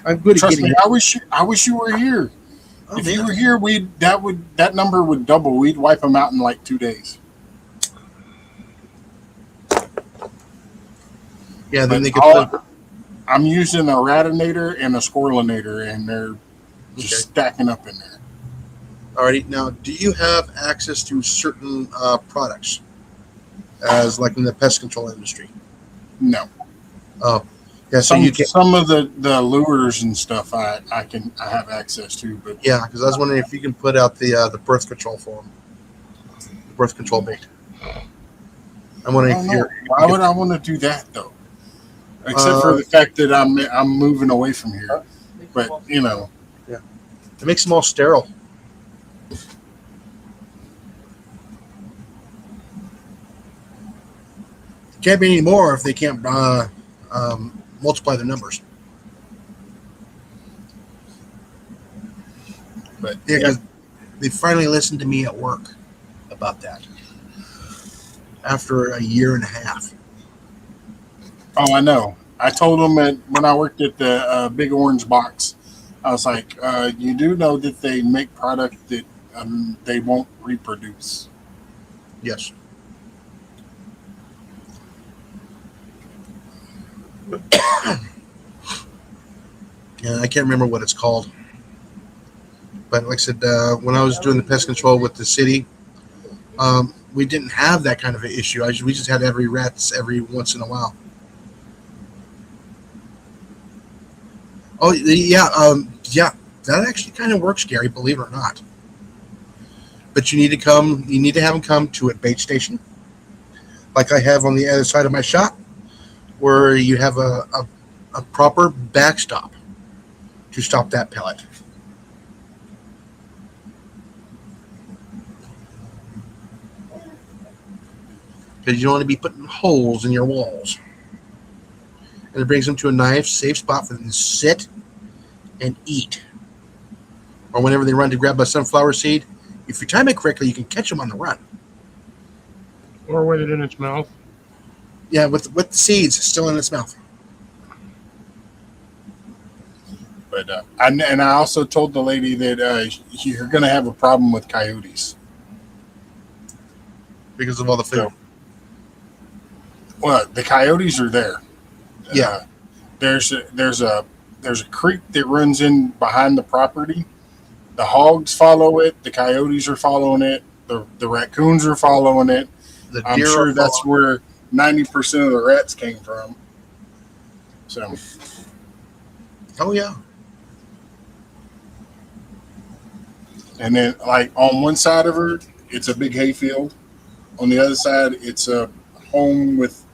I'm good at Trust getting. me, I wish you were here. Oh, If man. you were here, that number would double. We'd wipe them out in like 2 days. Yeah, then But they could. I'm using a ratinator and a squirrelinator, and they're just stacking up in there. Alrighty. Now, do you have access to certain products, as like in the pest control industry? No, Oh, yeah. So you can. some of the lures and stuff I have access to, but Yeah, because I was wondering if you can put out the birth control for them, the birth control bait. I'm I wondering don't if know. you're. Why would I want to do that though? Except for the fact that I'm moving away from here. But you know, It makes them all sterile. Can't be any more if they can't multiply the numbers. but Yeah, 'cause they finally listened to me at work about that after a year and a half. oh, I know. I told them that when I worked at the Big Orange Box, I was like, you do know that they make product that they won't reproduce. Yes. Yeah, I can't remember what it's called. But like I said, when I was doing the pest control with the city, we didn't have that kind of an issue. We just had every rats every once in a while. Oh yeah, yeah, that actually kind of works, Gary. Believe it or not. But you need to come. You need to have them come to a bait station, like I have on the other side of my shop, where you have a proper backstop to stop that pellet. Because you don't want to be putting holes in your walls. And it brings them to a nice, safe spot for them to sit and eat. Or whenever they run to grab a sunflower seed, if you time it correctly, you can catch them on the run. Or with it in its mouth. Yeah, with the seeds still in its mouth. But and I also told the lady that you're going to have a problem with coyotes. Because of all the food. So, well, the coyotes are there. Yeah. There's a creek that runs in behind the property. The hogs follow it. The coyotes are following it. The raccoons are following it. The I'm deer sure are that's following- 90% of the rats came from. So, Oh yeah. and then like on one side of her, it's a big hayfield. On the other side, it's a home with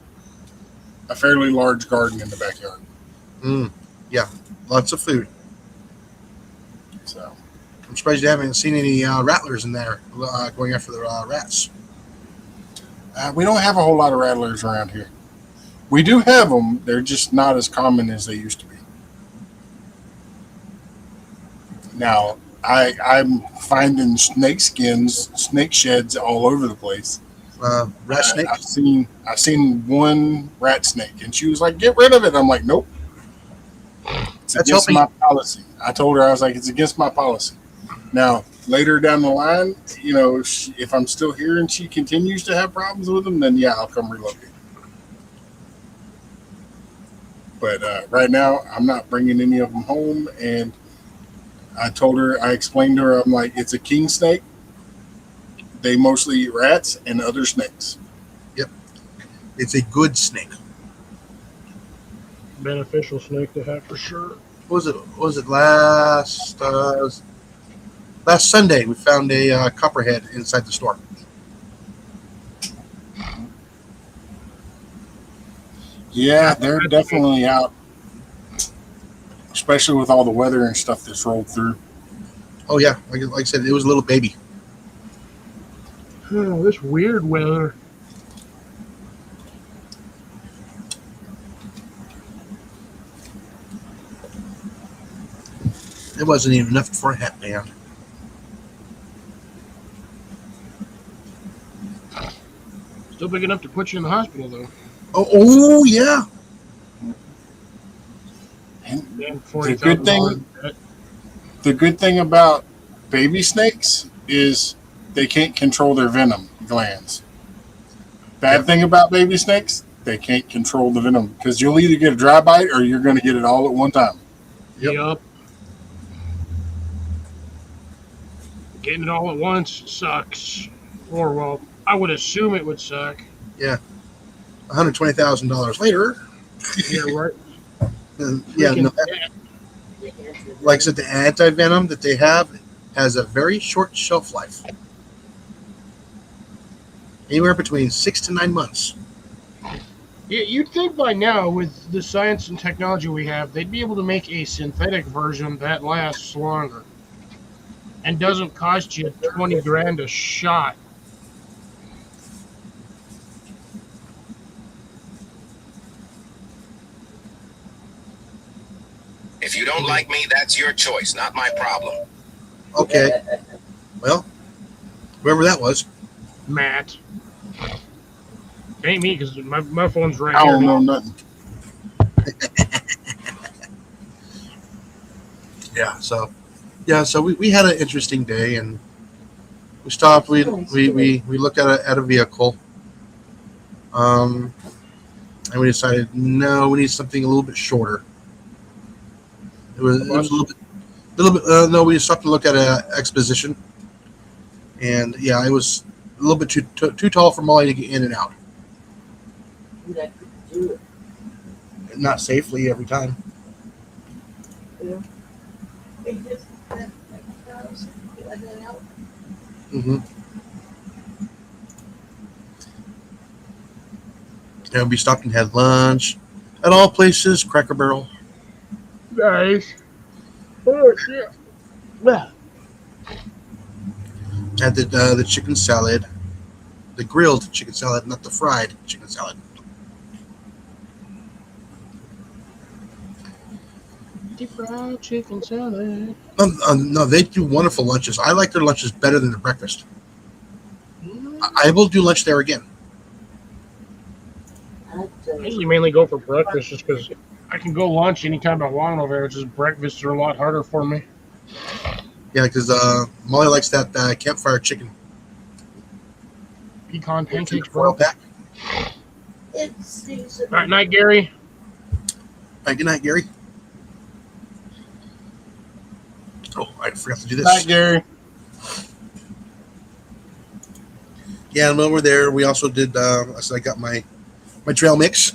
a fairly large garden in the backyard. Yeah. Lots of food. So, I'm surprised you haven't seen any rattlers in there going after the rats. we don't have a whole lot of rattlers around here. We do have them. They're just not as common as they used to be. Now, I'm finding snake skins, snake sheds all over the place. Rat snake. I've seen one rat snake, and she was like, "Get rid of it." I'm like, "Nope, it's That's against helping. my policy." I told her, I was like, "It's against my policy." Now, later down the line, if I'm still here and she continues to have problems with them, then yeah, I'll come relocate. But right now, I'm not bringing any of them home, and I explained to her, I'm like, it's a king snake. They mostly eat rats and other snakes. It's a good snake. Beneficial snake to have for sure. What was it last Sunday? We found a copperhead inside the store. Yeah, they're definitely out, especially with all the weather and stuff that's rolled through. Oh yeah, like I said, it was a little baby. Oh, this weird weather. It wasn't even enough for a hat band. Still big enough to put you in the hospital, though. Oh yeah. And And the good thing about baby snakes is they can't control their venom glands. Bad thing about baby snakes, they can't control the venom because you'll either get a dry bite or you're going to get it all at one time. Yep. Yup. Getting it all at once sucks. Or, well, I would assume it would suck. $120,000 later. Yeah, right. Yeah, no, The answer is like I said, the anti-venom that they have has a very short shelf life. Anywhere between 6 to 9 months. Yeah, you'd think by now, with the science and technology we have, they'd be able to make a synthetic version that lasts longer and doesn't cost you 20 grand a shot. If you don't like me, that's your choice, not my problem. Okay, well, whoever that was. Matt. It ain't me, because my phone's right I here. don't know nothing. So we had an interesting day, and we stopped. We looked at a vehicle, and we decided no, we need something a little bit shorter. It was a little bit. No, we stopped to look at an Exposition, and yeah, it was a little bit too tall for Molly to get in and out. that could do it. Not safely every time. It just, that house, let it out. Mm-hmm. And we stopped and had lunch at all places. Cracker Barrel. Nice. Oh, shit. Well, Had the chicken salad, the grilled chicken salad, not the fried chicken salad. Deep fried chicken salad. No, they do wonderful lunches. I like their lunches better than their breakfast. I will do lunch there again. I'd I usually mainly go for breakfast just because I can go lunch anytime I want over there. It's just breakfasts are a lot harder for me. Yeah, because Molly likes that campfire chicken. Pecan pancakes, Foil bro. pack. it's season. All right, night, Gary. All right, good night, Gary. Oh, I forgot to do this. Hi, Gary. Yeah, and when we're there, we also did. I got my my trail mix.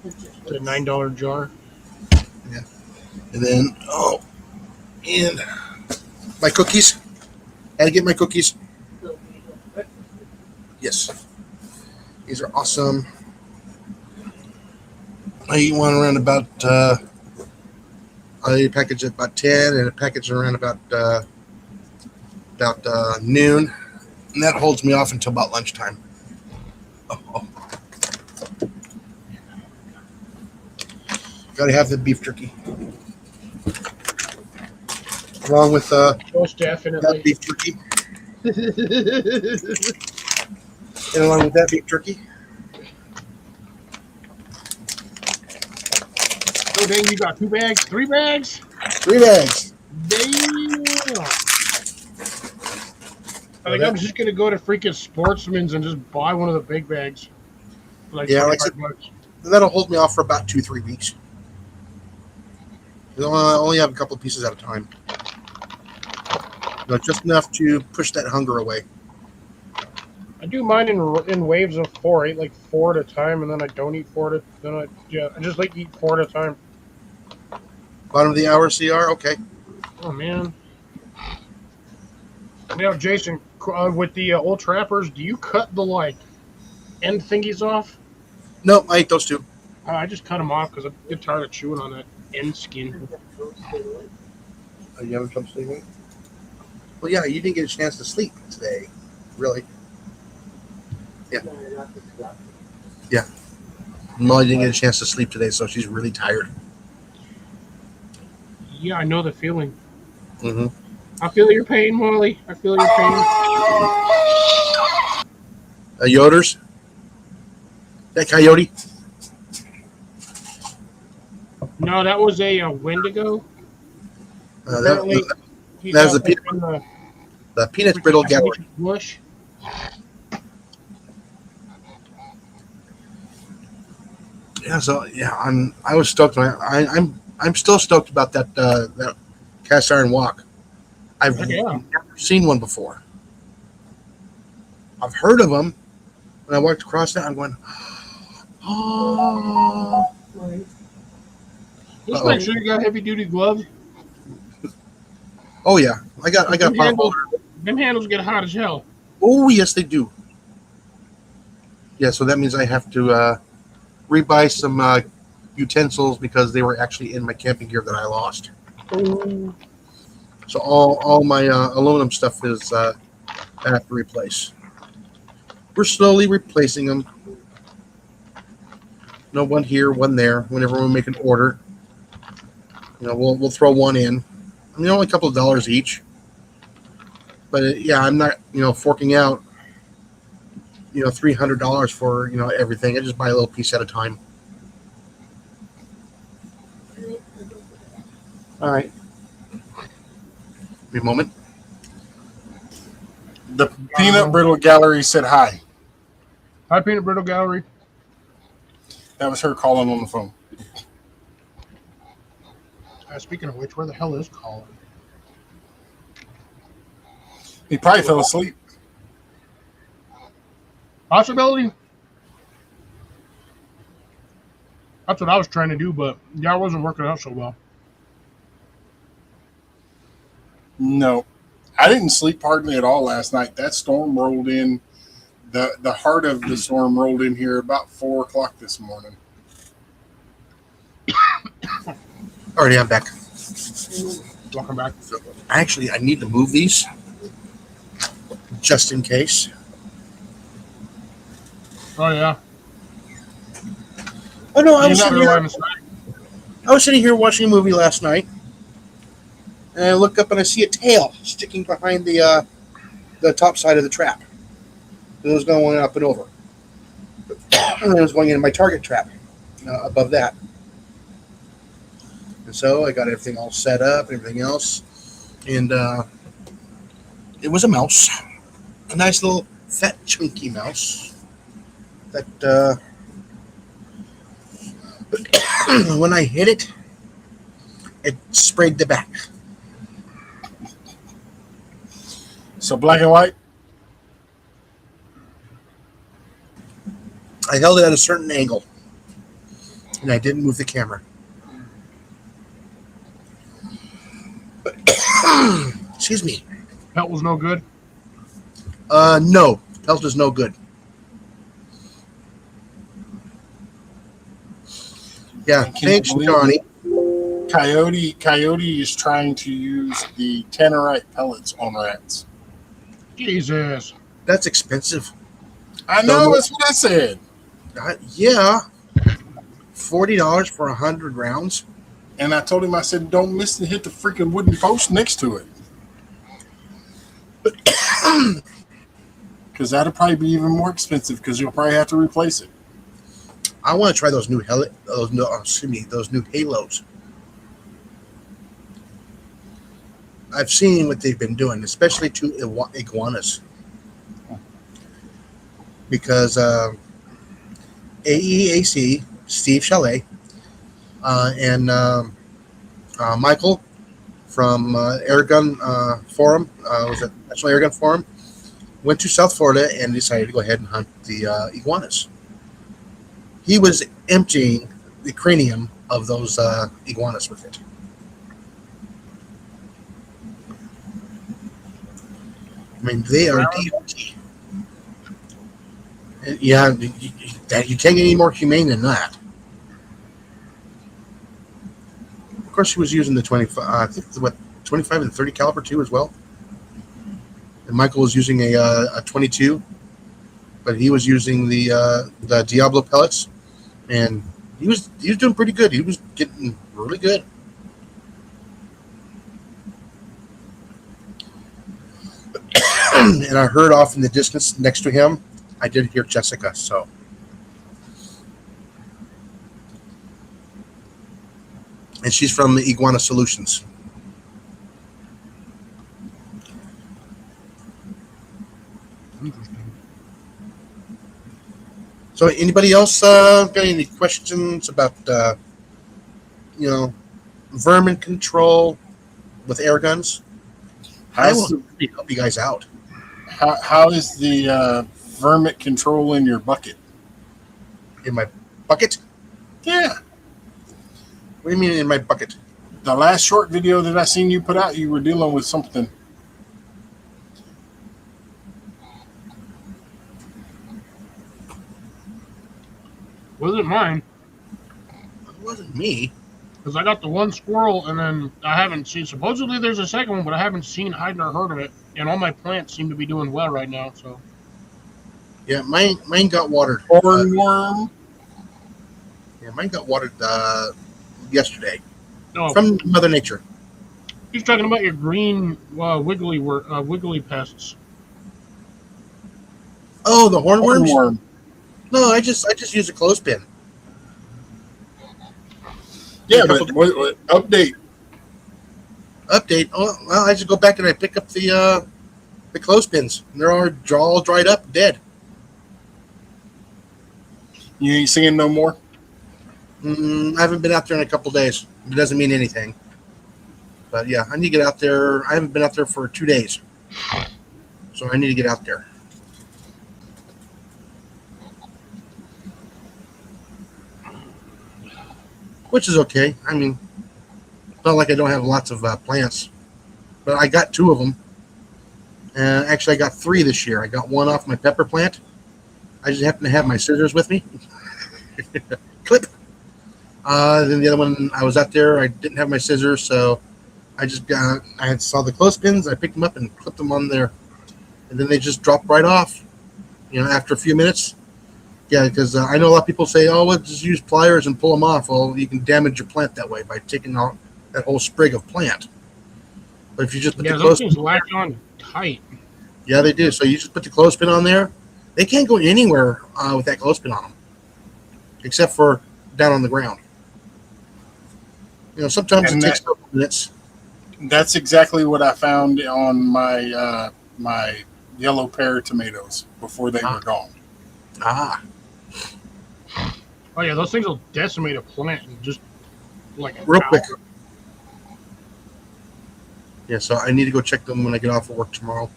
It's a $9 jar. And then, and my cookies. Had to get my cookies. Yes. These are awesome. I eat one around about, I eat a package at about 10 and a package around about noon. And that holds me off until about lunchtime. Oh. Gotta have the beef jerky. Along with Most that definitely. beef jerky. And along with that beef jerky. Oh, dang, you got 2 bags? 3 bags? 3 bags. Damn. I think I'm just going to go to freaking Sportsman's and just buy one of the big bags. For like Yeah, like I 25 bucks. That'll hold me off for about 2-3 weeks. I only have a couple of pieces at a time. Just enough to push that hunger away. I do mine in waves of 4. I eat like 4 at a time, and then I don't eat 4 at I just like eat 4 at a time. Bottom of the hour, CR. Okay. Oh man. Now, Jason, with the old trappers, do you cut the like end thingies off? No, I ate those 2. I just cut them off because I get tired of chewing on that end skin. Are you having trouble sleeping? Well, yeah, you didn't get a chance to sleep today, really. Yeah. Molly didn't get a chance to sleep today, so she's really tired. Yeah, I know the feeling. Mm-hmm. I feel your pain, Molly. I feel your pain. Yoders? That coyote? No, that was a Wendigo. That He's was out the there in the peanut brittle gallery. bush. Yeah, so yeah, I was stoked. I'm still stoked about that cast iron walk. I've never seen one before. I've heard of them. When I walked across that, I'm going, oh. Just make sure you got heavy duty gloves. Oh yeah, I got Them pop handles, holder. them handles get hot as hell. Oh yes, they do. Yeah, so that means I have to rebuy some utensils because they were actually in my camping gear that I lost. Ooh. So all my aluminum stuff is I have to replace. We're slowly replacing them. No, one here, one there. Whenever we make an order, we'll throw one in. I mean, only a couple of dollars each. But yeah, I'm not forking out $300 for everything. I just buy a little piece at a time. All right. Give me a moment. The Peanut Brittle Gallery said hi. Hi, Peanut Brittle Gallery. That was her calling on the phone. Speaking of which, where the hell is Colin? He probably fell asleep. Possibility. That's what I was trying to do, but yeah, I wasn't working out so well. No, I didn't sleep hardly at all last night. That storm rolled in. The heart of the storm rolled in here about 4 o'clock this morning. Alrighty, I'm back. Welcome back. Actually, I need to move these just in case. Oh yeah. Oh no, I You're not relying on was sitting here watching a movie last night, and I look up and I see a tail sticking behind the top side of the trap. It was going up and over, and it was going into my target trap above that. And so I got everything all set up and everything else, and it was a mouse, a nice little fat chunky mouse that when I hit it, it sprayed the back. So black and white? I held it at a certain angle, and I didn't move the camera. Excuse me. Pelt was no good. No, pelt is no good. Yeah, And can you thanks, believe Johnny. Coyote is trying to use the tannerite pellets on rats. Jesus. That's expensive. I know, that's what I said. Yeah, $40 for 100 rounds. And I told him, I said, don't miss and hit the freaking wooden post next to it. Because that'll probably be even more expensive because you'll probably have to replace it. I want to try those new those new halos. I've seen what they've been doing, especially to iguanas, because AEAC, Steve Chalet, and Michael from Airgun Forum, was it National Airgun Forum, went to South Florida and decided to go ahead and hunt the iguanas. He was emptying the cranium of those iguanas with it. I mean, they are DOT. Yeah, you can't get any more humane than that. Of course, she was using the 25. I think 25 and 30 caliber too as well. And Michael was using a 22, but he was using the Diablo pellets, and he was doing pretty good. He was getting really good. And I heard off in the distance next to him, I did hear Jessica. So, and she's from the Iguana Solutions. So, anybody else got any questions about vermin control with air guns? I will help you guys out. How is the vermin control in your bucket? In my bucket? Yeah. What do you mean in my bucket? The last short video that I seen you put out, you were dealing with something. Wasn't mine. It wasn't me. Because I got the one squirrel, and then I haven't seen. Supposedly there's a second one, but I haven't seen, hide, nor heard of it. And all my plants seem to be doing well right now. So. Yeah, mine got watered. Hornworm. Yeah, mine got watered yesterday No, from Mother Nature. he's talking about your green wiggly pests. Oh, the hornworms? Hornworm. No, I just use a clothespin. Yeah, but what update? Update. Oh, well, I just go back and I pick up the clothespins. And they're all dried up, dead. You ain't seeing no more? I haven't been out there in a couple days. It doesn't mean anything. But yeah, I need to get out there. I haven't been out there for 2 days. So I need to get out there. Which is okay. I mean, it's not like I don't have lots of plants. But I got 2 of them. And actually, I got 3 this year. I got one off my pepper plant. I just happen to have my scissors with me. Clip. Then the other one, I was out there. I didn't have my scissors, so I saw the clothespins. I picked them up and clipped them on there. And then they just dropped right off, after a few minutes. Yeah, because I know a lot of people say, oh, let's just use pliers and pull them off. Well, you can damage your plant that way by taking out that whole sprig of plant. But if you just put the Those clothespin, things latch on tight. yeah, they do. So you just put the clothespin on there. They can't go anywhere with that clothespin on them, except for down on the ground. Sometimes And it takes a couple minutes. That's exactly what I found on my my yellow pear tomatoes before they were gone. Ah, Oh yeah, those things will decimate a plant and just like an real hour. quick. Yeah, so I need to go check them when I get off of work tomorrow.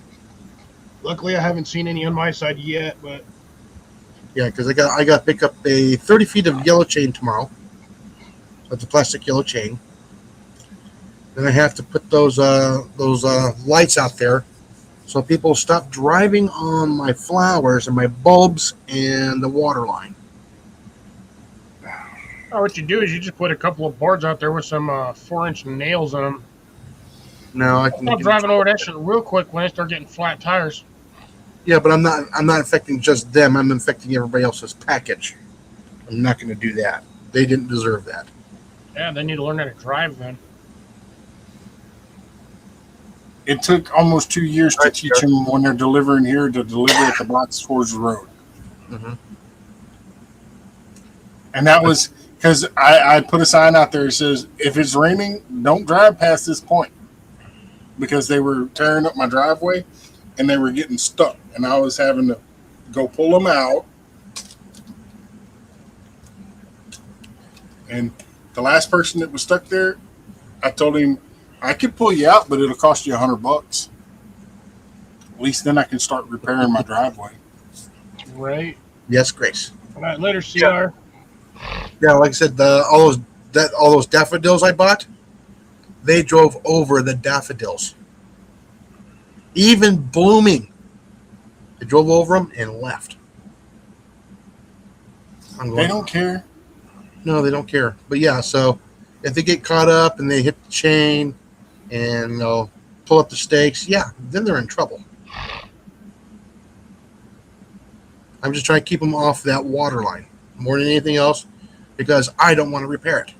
Luckily, I haven't seen any on my side yet, but Yeah, because I got to pick up a 30 feet of yellow chain tomorrow. That's a plastic yellow chain. Then I have to put those lights out there so people stop driving on my flowers and my bulbs and the water line. Oh, what you do is you just put a couple of boards out there with some 4-inch nails in them. Now I I'll can stop driving over that shit real quick when I start getting flat tires. Yeah, but I'm not affecting just them. I'm infecting everybody else's package. I'm not going to do that. They didn't deserve that. Yeah, they need to learn how to drive then. It took almost 2 years to teach them when they're delivering here to deliver at the box towards the road. Mm-hmm. And that was because I put a sign out there that says, if it's raining, don't drive past this point. Because they were tearing up my driveway and they were getting stuck. And I was having to go pull them out. And the last person that was stuck there, I told him, I could pull you out, but it'll cost you $100. At least then I can start repairing my driveway. Right. Yes, Grace. All right, later, CR. Yeah, like I said, all those daffodils I bought, they drove over the daffodils, even blooming. They drove over them and left. I'm going, They don't care. No, they don't care. But yeah, so if they get caught up and they hit the chain and they'll pull up the stakes, yeah, then they're in trouble. I'm just trying to keep them off that water line more than anything else because I don't want to repair it.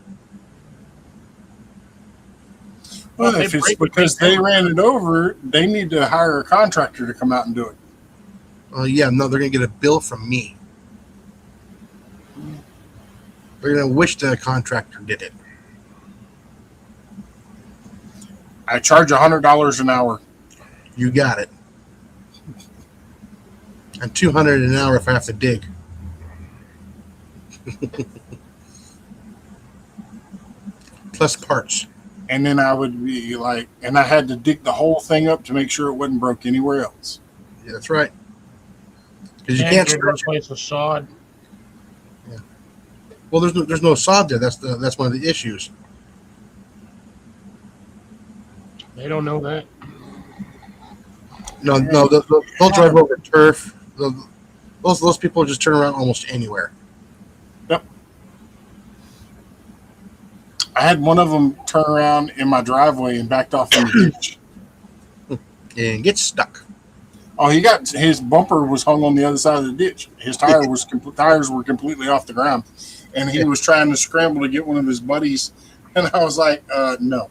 Well, if it's because they ran it over, they need to hire a contractor to come out and do it. Yeah, no, they're going to get a bill from me. They're going to wish the contractor did it. I charge $100 an hour. You got it. And $200 an hour if I have to dig. Plus parts. And then I would be like, and I had to dig the whole thing up to make sure it wasn't broke anywhere else. Yeah, that's right. Because you And can't get stretch it. replace the sod. Well, there's no sod there. That's one of the issues. They don't know that. No, they'll drive over turf. Those people just turn around almost anywhere. Yep. I had one of them turn around in my driveway and backed off in the ditch. And get stuck. Oh, his bumper was hung on the other side of the ditch. His tires were completely off the ground, and he was trying to scramble to get one of his buddies. And I was like, no,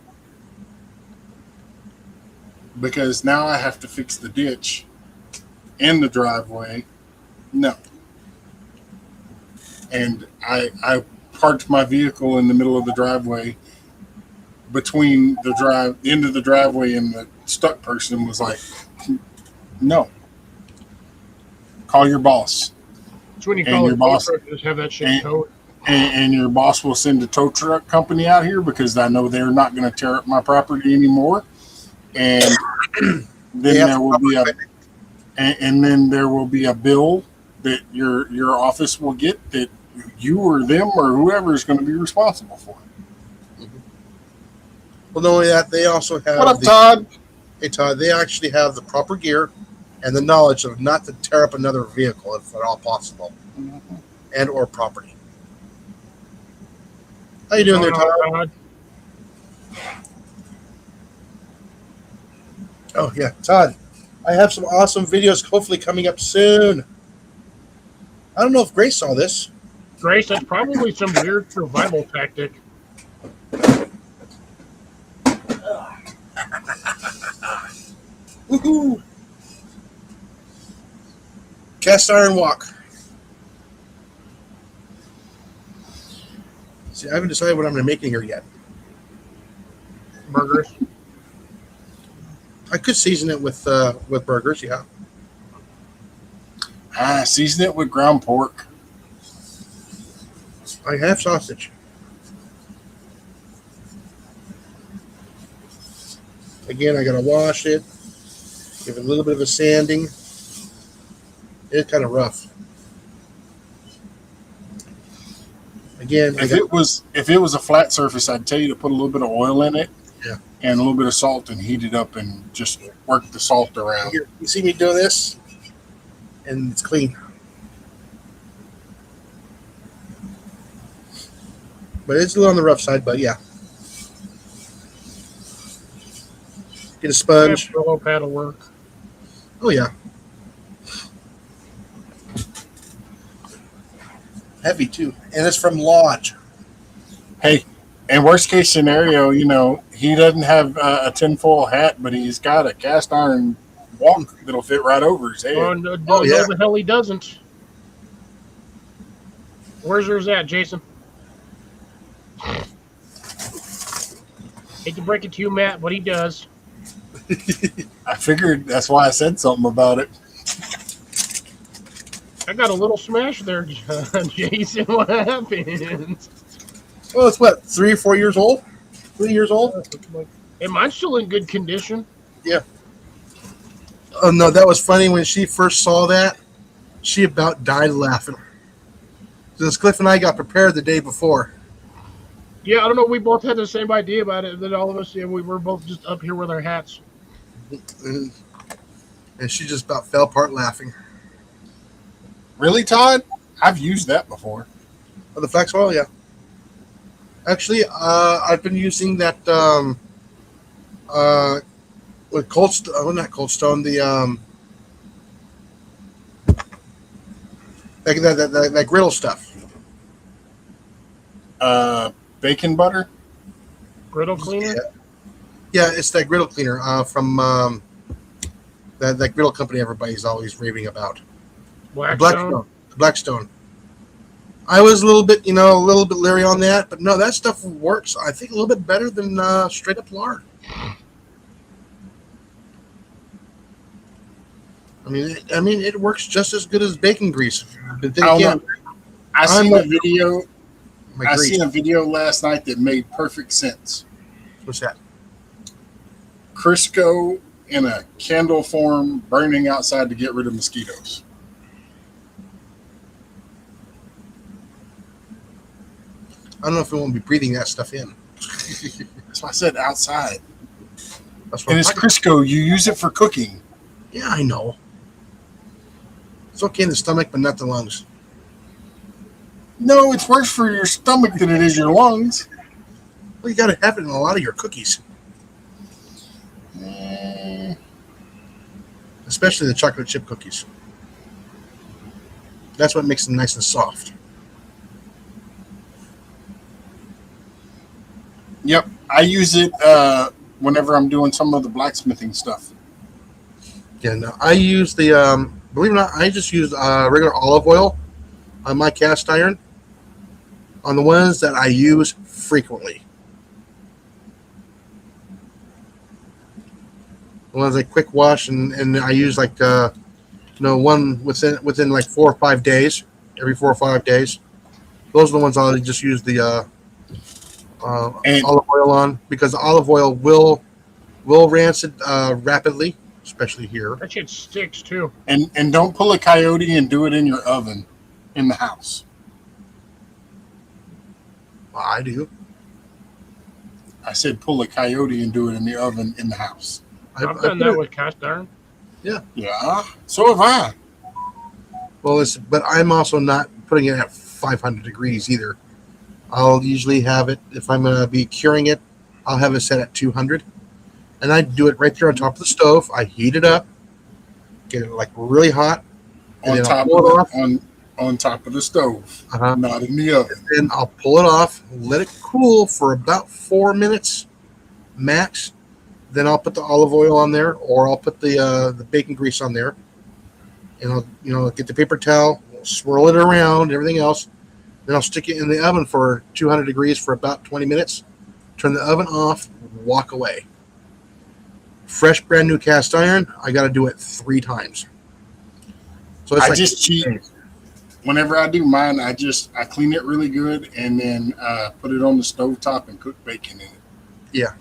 because now I have to fix the ditch in the driveway. No, and I parked my vehicle in the middle of the driveway between the end of the driveway and the stuck person. Was like, no. Call your boss. That's when you And call your it boss- just have that shit and- towed. And your boss will send a tow truck company out here because I know they're not going to tear up my property anymore. And then there will be then there will be a bill that your office will get that you or them or whoever is going to be responsible for. Well, not only that, they also have. What up, Todd? Hey, Todd, they actually have the proper gear and the knowledge of not to tear up another vehicle if at all possible, and or property. How you doing there, Todd? Oh, yeah, Todd. I have some awesome videos hopefully coming up soon. I don't know if Grace saw this. Grace, that's probably some weird survival tactic. Woohoo! Cast iron walk. See, I haven't decided what I'm going to make in here yet. Burgers. I could season it with burgers, yeah. Season it with ground pork. I have sausage. Again, I got to wash it, give it a little bit of a sanding. It's kind of rough. Again, If it was a flat surface, I'd tell you to put a little bit of oil in it, Yeah. and a little bit of salt, and heat it up, and just work the salt around. here, you see me doing this, and it's clean. But it's a little on the rough side, but yeah. Get a sponge. Brillo pad will work. Oh yeah. Heavy too, and it's from Lodge. Hey, and worst case scenario, he doesn't have a tinfoil hat, but he's got a cast iron wok that'll fit right over his head. Oh, no, Oh, yeah. no, the hell he doesn't. Where's yours at, Jason? Hate to break it to you, Matt, but he does. I figured that's why I said something about it. I got a little smash there, Jason. What happened? Well, it's what, 3 or 4 years old? 3 years old? Hey, mine's still in good condition. Oh no, that was funny when she first saw that. She about died laughing. Since Cliff and I got prepared the day before. Yeah, I don't know. We both had the same idea about it. Then all of us, we were both just up here with our hats. And she just about fell apart laughing. Really, Todd? I've used that before. Oh, the flax oil, yeah. Actually, I've been using that with Cold Stone. Well, not Cold Stone. The that griddle stuff. Bacon butter? Griddle cleaner? Yeah, it's that griddle cleaner from that griddle company everybody's always raving about. Blackstone? Blackstone. I was a little bit leery on that, but no, that stuff works. I think a little bit better than straight up lard. I mean, it works just as good as bacon grease. But then I don't again, know. I my grease. seen a video last night that made perfect sense. What's that? Crisco in a candle form burning outside to get rid of mosquitoes. I don't know if we won't be breathing that stuff in. That's why I said outside. That's what And I'm it's talking Crisco. You use it for cooking. about. Yeah, I know. It's okay in the stomach, but not the lungs. No, it's worse for your stomach than it is your lungs. Well, you got to have it in a lot of your cookies, especially the chocolate chip cookies. That's what makes them nice and soft. Yep, I use it whenever I'm doing some of the blacksmithing stuff. Yeah, no, I use the believe it or not, I just use regular olive oil on my cast iron on the ones that I use frequently. The ones I quick wash and I use like one within like 4 or 5 days, every 4 or 5 days. Those are the ones I'll just use the olive oil on, because the olive oil will rancid rapidly, especially here. That shit sticks, too. And don't pull a coyote and do it in your oven in the house. I do. I said pull a coyote and do it in the oven in the house. I've done that with cast iron. Yeah, so have I. Well, but I'm also not putting it at 500 degrees either. I'll usually have it, if I'm going to be curing it, I'll have it set at 200. And I do it right there on top of the stove. I heat it up, get it like really hot. And On then I'll top pull it off. on top of the stove, Uh-huh. not in the oven. Then I'll pull it off, let it cool for about 4 minutes max. Then I'll put the olive oil on there, or I'll put the bacon grease on there. And I'll get the paper towel, swirl it around, and everything else. Then I'll stick it in the oven for 200 degrees for about 20 minutes. Turn the oven off, walk away. Fresh, brand new cast iron, I got to do it 3 times. So it's I like just cheat. Whenever I do mine, I clean it really good and then put it on the stovetop and cook bacon in it. Yeah.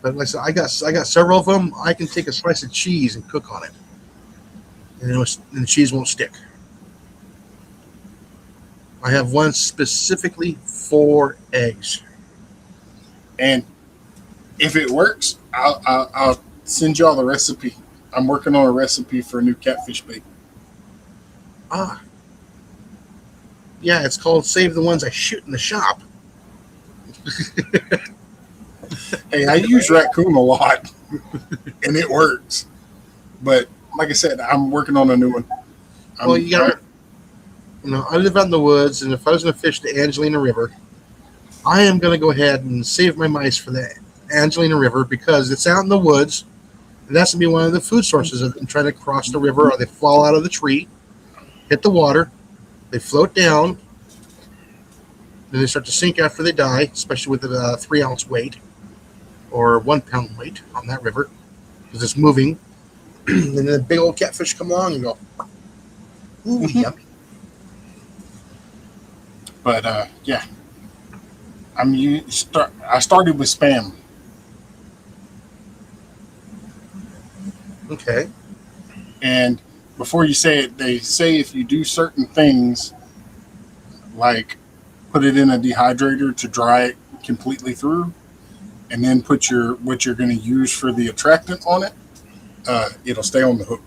But like I said, I got several of them. I can take a slice of cheese and cook on it, and the cheese won't stick. I have one specifically for eggs. And if it works, I'll send y'all the recipe. I'm working on a recipe for a new catfish bait. Ah, yeah, it's called Save the Ones I Shoot in the Shop. Hey, I use raccoon a lot, and it works. But like I said, I'm working on a new one. Well, you gotta, I live out in the woods, and if I was going to fish the Angelina River, I am going to go ahead and save my mice for the Angelina River because it's out in the woods, and that's going to be one of the food sources of them trying to cross the river, or they fall out of the tree, hit the water, they float down, then they start to sink after they die, especially with a 3-ounce weight or 1 pound weight on that river because it's moving. And then a big old catfish come along and go, ooh, yummy. But yeah, I started with Spam, Okay. and before you say it, they say if you do certain things, like put it in a dehydrator to dry it completely through, and then put what you're going to use for the attractant on it, it'll stay on the hook.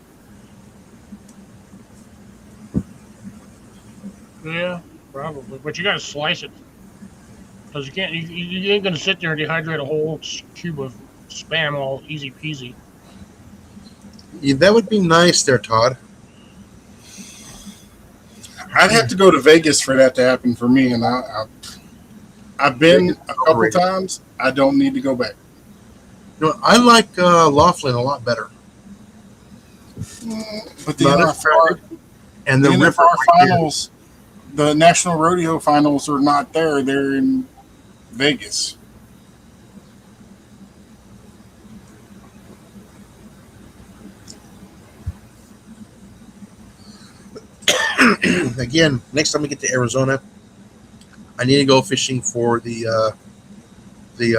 Yeah, probably. But you got to slice it. Because you can't, you ain't going to sit there and dehydrate a whole cube of Spam all easy peasy. Yeah, that would be nice there, Todd. I'd have to go to Vegas for that to happen for me, and I've been a couple times. I don't need to go back. I like Laughlin a lot better. But the Not as crowded, and the river NFR right there. finals, the National Rodeo finals are not there. They're in Vegas. Again, next time we get to Arizona, I need to go fishing for the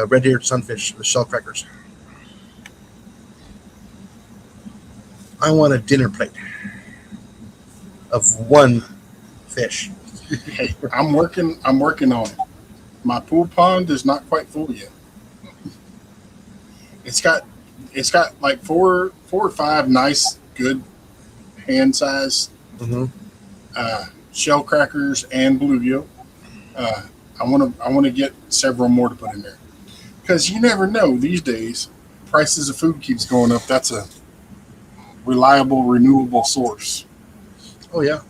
red-eared sunfish, the shell crackers. I want a dinner plate of one fish. Hey, I'm working on it. My pool pond is not quite full yet. It's got like four or five nice, good hand size Mm-hmm. shell crackers and bluegill. I want to get several more to put in there because you never know these days. Prices of food keeps going up. That's a reliable, renewable source. Oh yeah.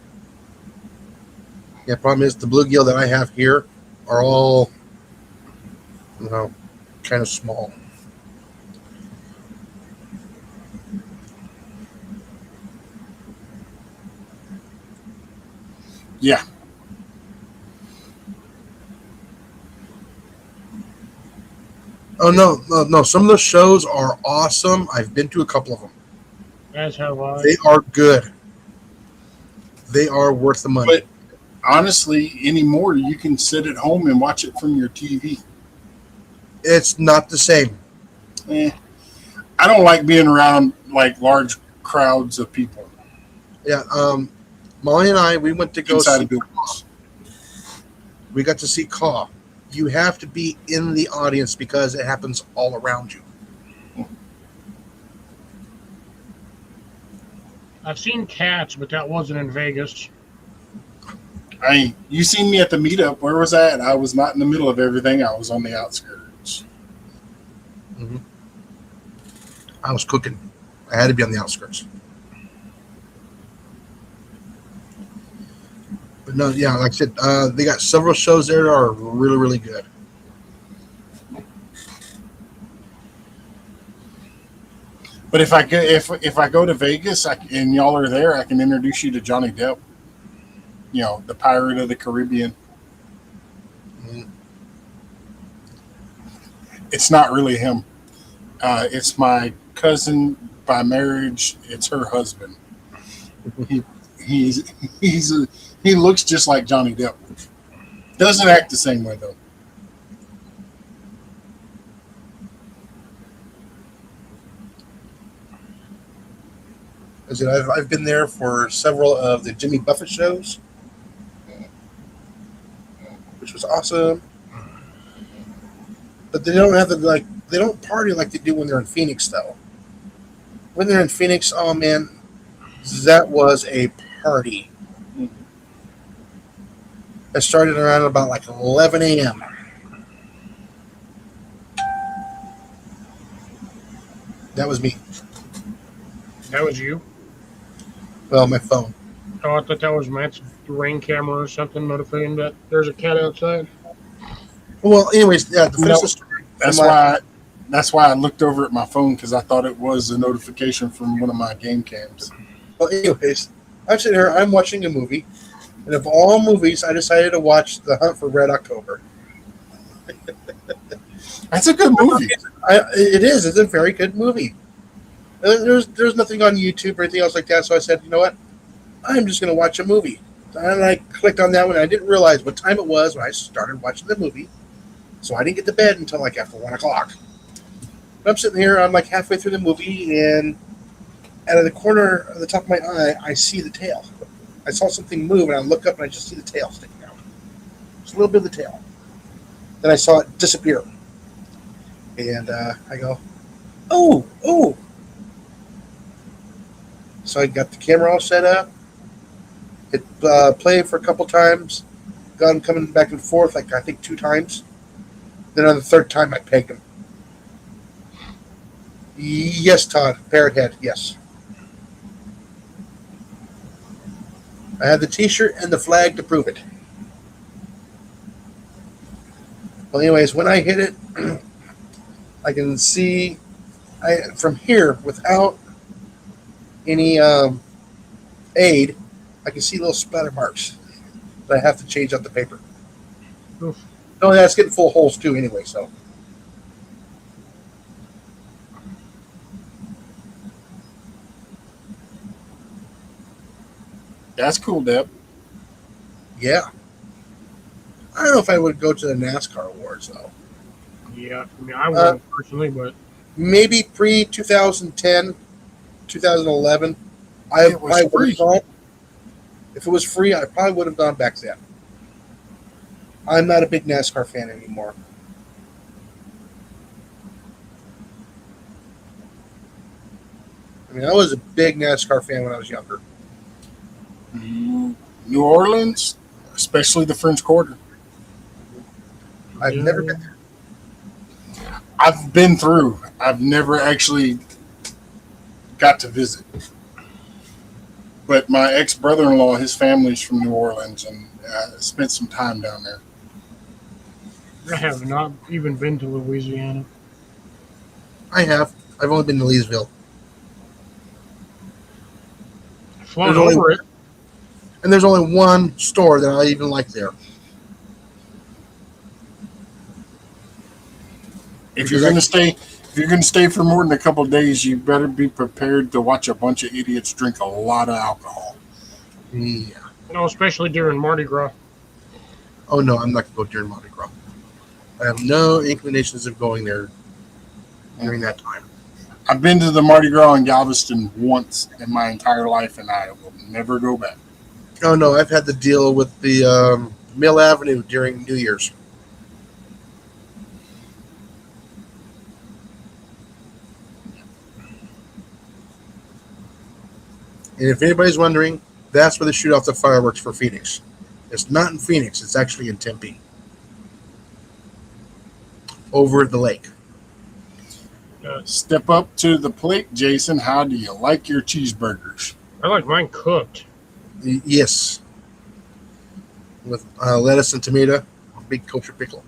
Yeah. Problem is the bluegill that I have here are all, kind of small. Yeah. Oh no! Some of those shows are awesome. I've been to a couple of them. That's how I. They are good. They are worth the money. But honestly, anymore, you can sit at home and watch it from your TV. It's not the same. I don't like being around like large crowds of people Yeah. Molly and I, we went to go inside see. of buildings. We got to see Caw. You have to be in the audience because it happens all around you. I've seen Cats, but that wasn't in Vegas. You seen me at the meetup. Where was I at? I was not in the middle of everything. I was on the outskirts. Mm-hmm. I was cooking. I had to be on the outskirts. But no, yeah, like I said, they got several shows there that are really, really good. But if I go to Vegas and y'all are there, I can introduce you to Johnny Depp. You know, the Pirate of the Caribbean. Mm. It's Not really him. It's my cousin by marriage. It's her husband. He looks just like Johnny Depp. Doesn't act the same way though. I said, I've been there for several of the Jimmy Buffett shows. which was awesome. But they don't have they don't party like they do when they're in Phoenix though. When they're in Phoenix, oh man, that was a party. It started around about like 11 a.m. That was me. That was you? Well, my phone. Oh, I thought that was Matt's rain camera or something notifying that there's a cat outside. Well, anyways, yeah, to finish No, the story. That's why I looked over at my phone because I thought it was a notification from one of my game cams. Well, anyways, I'm sitting here, I'm watching a movie, and of all movies, I decided to watch The Hunt for Red October. That's a good movie. It is. It's a very good movie. There's nothing on YouTube or anything else like that, so I said, you know what? I'm just going to watch a movie. And I clicked on that one. And I didn't realize what time it was when I started watching the movie, so I didn't get to bed until like after 1 o'clock. But I'm sitting here, I'm like halfway through the movie, and out of the corner of the top of my eye, I see the tail. I saw something move, and I look up, and I just see the tail sticking out. Just a little bit of the tail. Then I saw it disappear. And I go, oh. So I got the camera all set up. It played for a couple times. Got him coming back and forth, like I think 2 times. Then on the 3rd time, I pegged him. Yes, Todd. Parrot head, yes. I had the t-shirt and the flag to prove it. Well, anyways, when I hit it, I can see from here without any aid, I can see little splatter marks that I have to change out the paper. Oof. No, that's getting full holes too anyway, so. That's cool, Deb. Yeah. I don't know if I would go to the NASCAR awards though. Yeah, I mean, I wouldn't personally, but Maybe pre 2010, 2011. It was I would free. have gone. If it was free, I probably would have gone back then. I'm not a big NASCAR fan anymore. I mean, I was a big NASCAR fan when I was younger. New Orleans, especially the French Quarter. I've never been there. I've been through. I've never actually got to visit. But my ex-brother-in-law, his family's from New Orleans, and spent some time down there. I have not even been to Louisiana. I have. I've only been to Leesville. I've flown There's only- over it. And there's only one store that I even like there. If you're gonna stay for more than a couple of days, you better be prepared to watch a bunch of idiots drink a lot of alcohol. Yeah. No, especially during Mardi Gras. Oh, no, I'm not going to go during Mardi Gras. I have no inclinations of going there during that time. I've been to the Mardi Gras in Galveston once in my entire life, and I will never go back. Oh, no, I've had to deal with the Mill Avenue during New Year's. And if anybody's wondering, that's where they shoot off the fireworks for Phoenix. It's not in Phoenix. It's actually in Tempe. Over at the lake. Step up to the plate, Jason. How do you like your cheeseburgers? I like mine cooked. Yes. With lettuce and tomato. A big kosher pickle.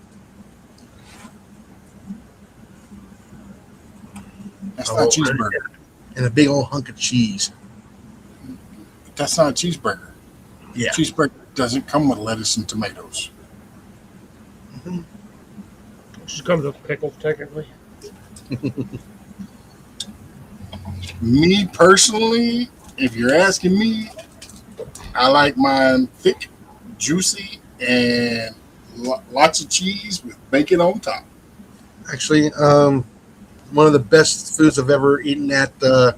That's Oh, not a cheeseburger. And a big old hunk of cheese. That's not a cheeseburger. Yeah. Cheeseburger doesn't come with lettuce and tomatoes. Mm-hmm. It just comes with pickles, technically. Me personally, if you're asking me, I like mine thick, juicy, and lots of cheese with bacon on top. Actually, one of the best foods I've ever eaten at the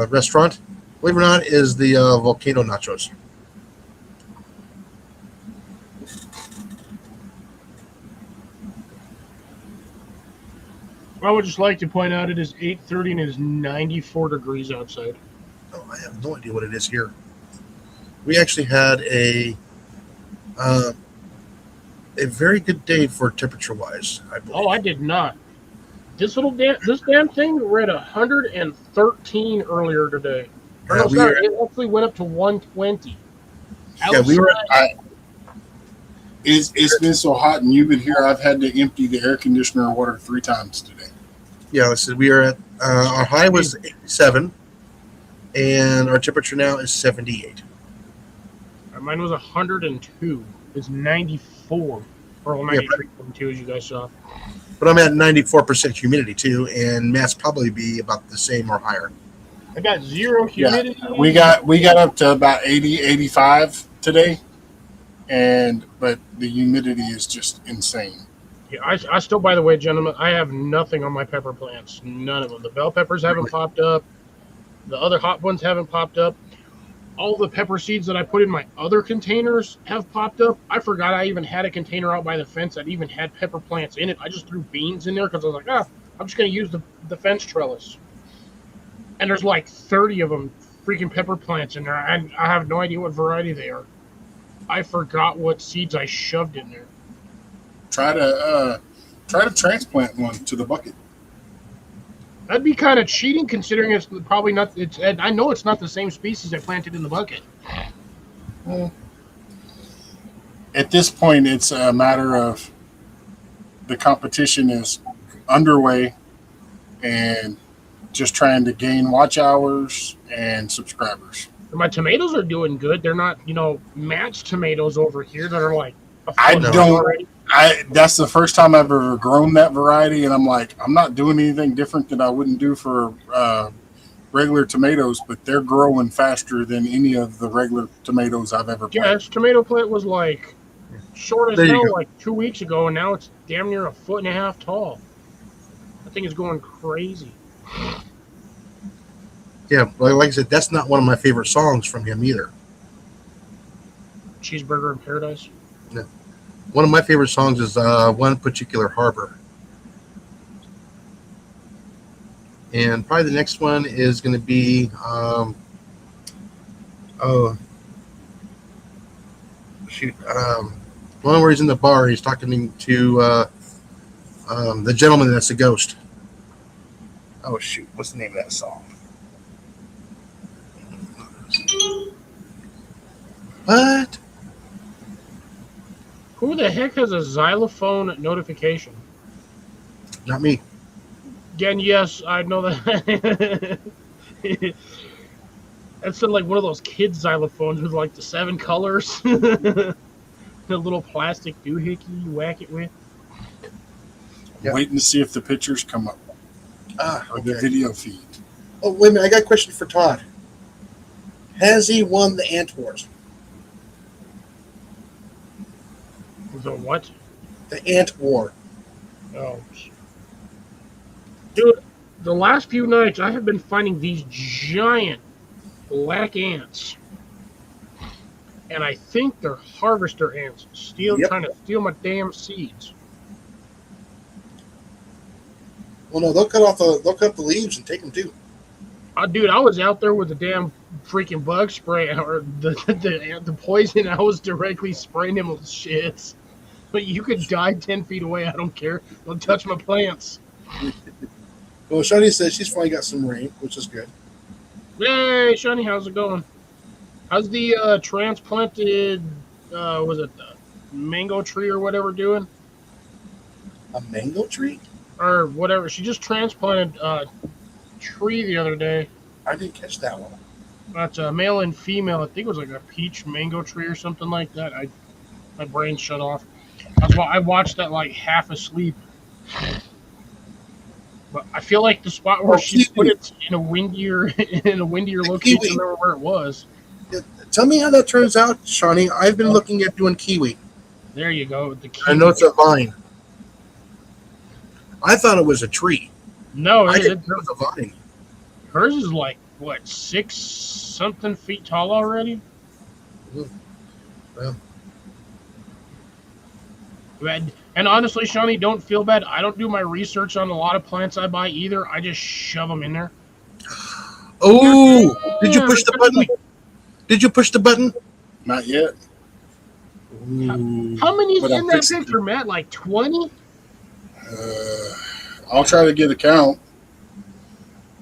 restaurant, believe it or not, is the volcano nachos. I would just like to point out it is 8:30 and it is 94 degrees outside. Oh, I have no idea what it is here. We actually had a very good day for temperature wise, I believe. Oh, I did not. This damn thing, we're at 113 earlier today. Or Yeah, no, we sorry, are- it actually went up to 120. Yeah, we were- Outside- It's been so hot, and you've been here. I've had to empty the air conditioner and water 3 times today. Yeah, so we are at our high was 87, and our temperature now is 78. Mine was 102. It's 94. Or 93.2 as you guys saw. But I'm at 94% humidity too, and mass probably be about the same or higher. I got zero Yeah, humidity. we got up to about 80, 85 today, but the humidity is just insane. Yeah, I still, by the way, gentlemen, I have nothing on my pepper plants. None of them. The bell peppers haven't popped up. The other hot ones haven't popped up. All the pepper seeds that I put in my other containers have popped up. I forgot I even had a container out by the fence that even had pepper plants in it. I just threw beans in there because I was like, I'm just going to use the fence trellis. And there's like 30 of them freaking pepper plants in there, and I have no idea what variety they are. I forgot what seeds I shoved in there. Try to transplant one to the bucket. That'd be kind of cheating, considering it's probably not. And I know it's not the same species I planted in the bucket. At this point, it's a matter of the competition is underway, and just trying to gain watch hours and subscribers. My tomatoes are doing good. They're not, matched tomatoes over here that are like. I foot don't- already. That's the first time I've ever grown that variety, and I'm like, I'm not doing anything different than I wouldn't do for regular tomatoes, but they're growing faster than any of the regular tomatoes I've ever Yeah, planted. this tomato plant was like short as There you hell go. like 2 weeks ago, and now it's damn near 1.5 feet tall. That thing is going crazy. Yeah, like I said, that's not one of my favorite songs from him either. Cheeseburger in Paradise. One of my favorite songs is One Particular Harbor. And probably the next one is going to be, one where he's in the bar, he's talking to the gentleman that's a ghost. Oh, shoot. What's the name of that song? What? Who the heck has a xylophone notification? Not me. Again, yes, I know that. That's like one of those kids' xylophones with like the 7 colors. The little plastic doohickey you whack it with. Yeah. Waiting to see if the pictures come up or the Okay. video feed. Oh, wait a minute. I got a question for Todd. Has he won the Ant Wars? The what? The Ant War. Oh. Dude, the last few nights I have been finding these giant black ants. And I think they're harvester ants Yep. trying to steal my damn seeds. Well, no, they'll cut the leaves and take them too. Dude, I was out there with the damn freaking bug spray or the poison. I was directly spraying them with shits. But you could die 10 feet away. I don't care. Don't touch my plants. Well, Shani says she's finally got some rain, which is good. Hey, Shani, how's it going? How's the transplanted, was it the mango tree or whatever doing? A mango tree? Or whatever. She just transplanted a tree the other day. I didn't catch that one. That's a male and female. I think it was like a peach mango tree or something like that. My brain shut off. That's why I watched that like half asleep. But I feel like the spot where she put it in a windier location kiwi. than where it was. Tell me how that turns out, Shawnee. I've been looking at doing kiwi. There you go. The I know it's a vine. I thought it was a tree. No, I didn't know it was a vine. hers is like what 6-something feet tall already. Well. And And honestly, Shawnee, don't feel bad. I don't do my research on a lot of plants I buy either. I just shove them in there. Oh, did you push the button? Did you push the button? Not yet. Ooh. How many is But in I'm that fixing picture, Matt? Like 20? I'll try to get a count.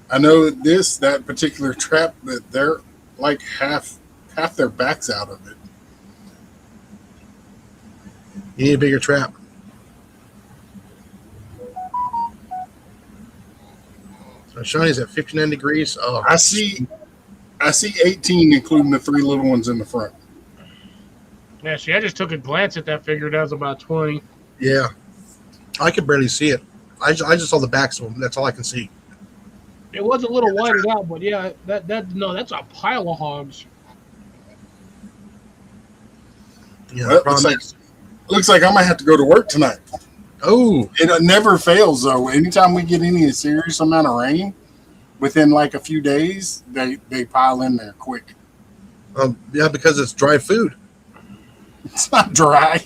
I know that particular trap, that they're like half their backs out of it. You need a bigger trap. So Shawnee's at 59 degrees. Oh, I see 18, including the 3 little ones in the front. Yeah, see, I just took a glance at that figure. That was about 20. yeah. I could barely see it. I just saw the backs of them. That's all I can see. It was a little whited out, but yeah, that's a pile of hogs. Yeah. Well, the problem looks like I might have to go to work tonight. oh, It never fails, though. Anytime we get any serious amount of rain, within like a few days, they pile in there quick. yeah, because it's dry food. It's not dry.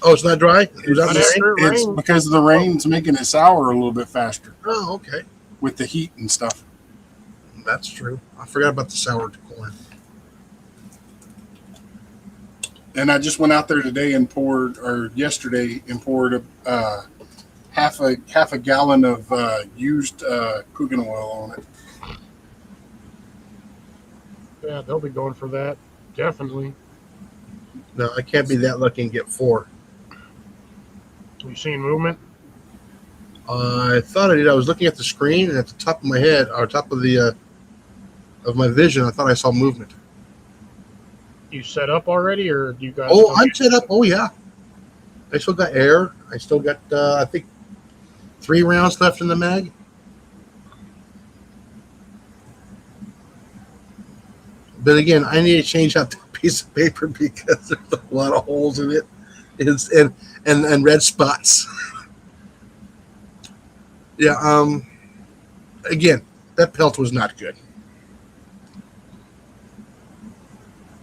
Oh, it's not dry? It was out in the It's rain? It's rain. because the rain's making it sour a little bit faster Oh, okay. with the heat and stuff. That's true. I forgot about the sour corn. And I just went out there today and yesterday and poured half a gallon of used cooking oil on it. Yeah, they'll be going for that. Definitely. No, I can't be that lucky and get 4. You seen movement? I thought I did. I was looking at the screen, and at the top of my head, or top of the of my vision, I thought I saw movement. You set up already, or you guys? Oh, I'm set up. Oh, yeah. I still got air. I still got, I think, 3 rounds left in the mag. But again, I need to change out the piece of paper because there's a lot of holes in it, and red spots. Yeah. Again, that pelt was not good.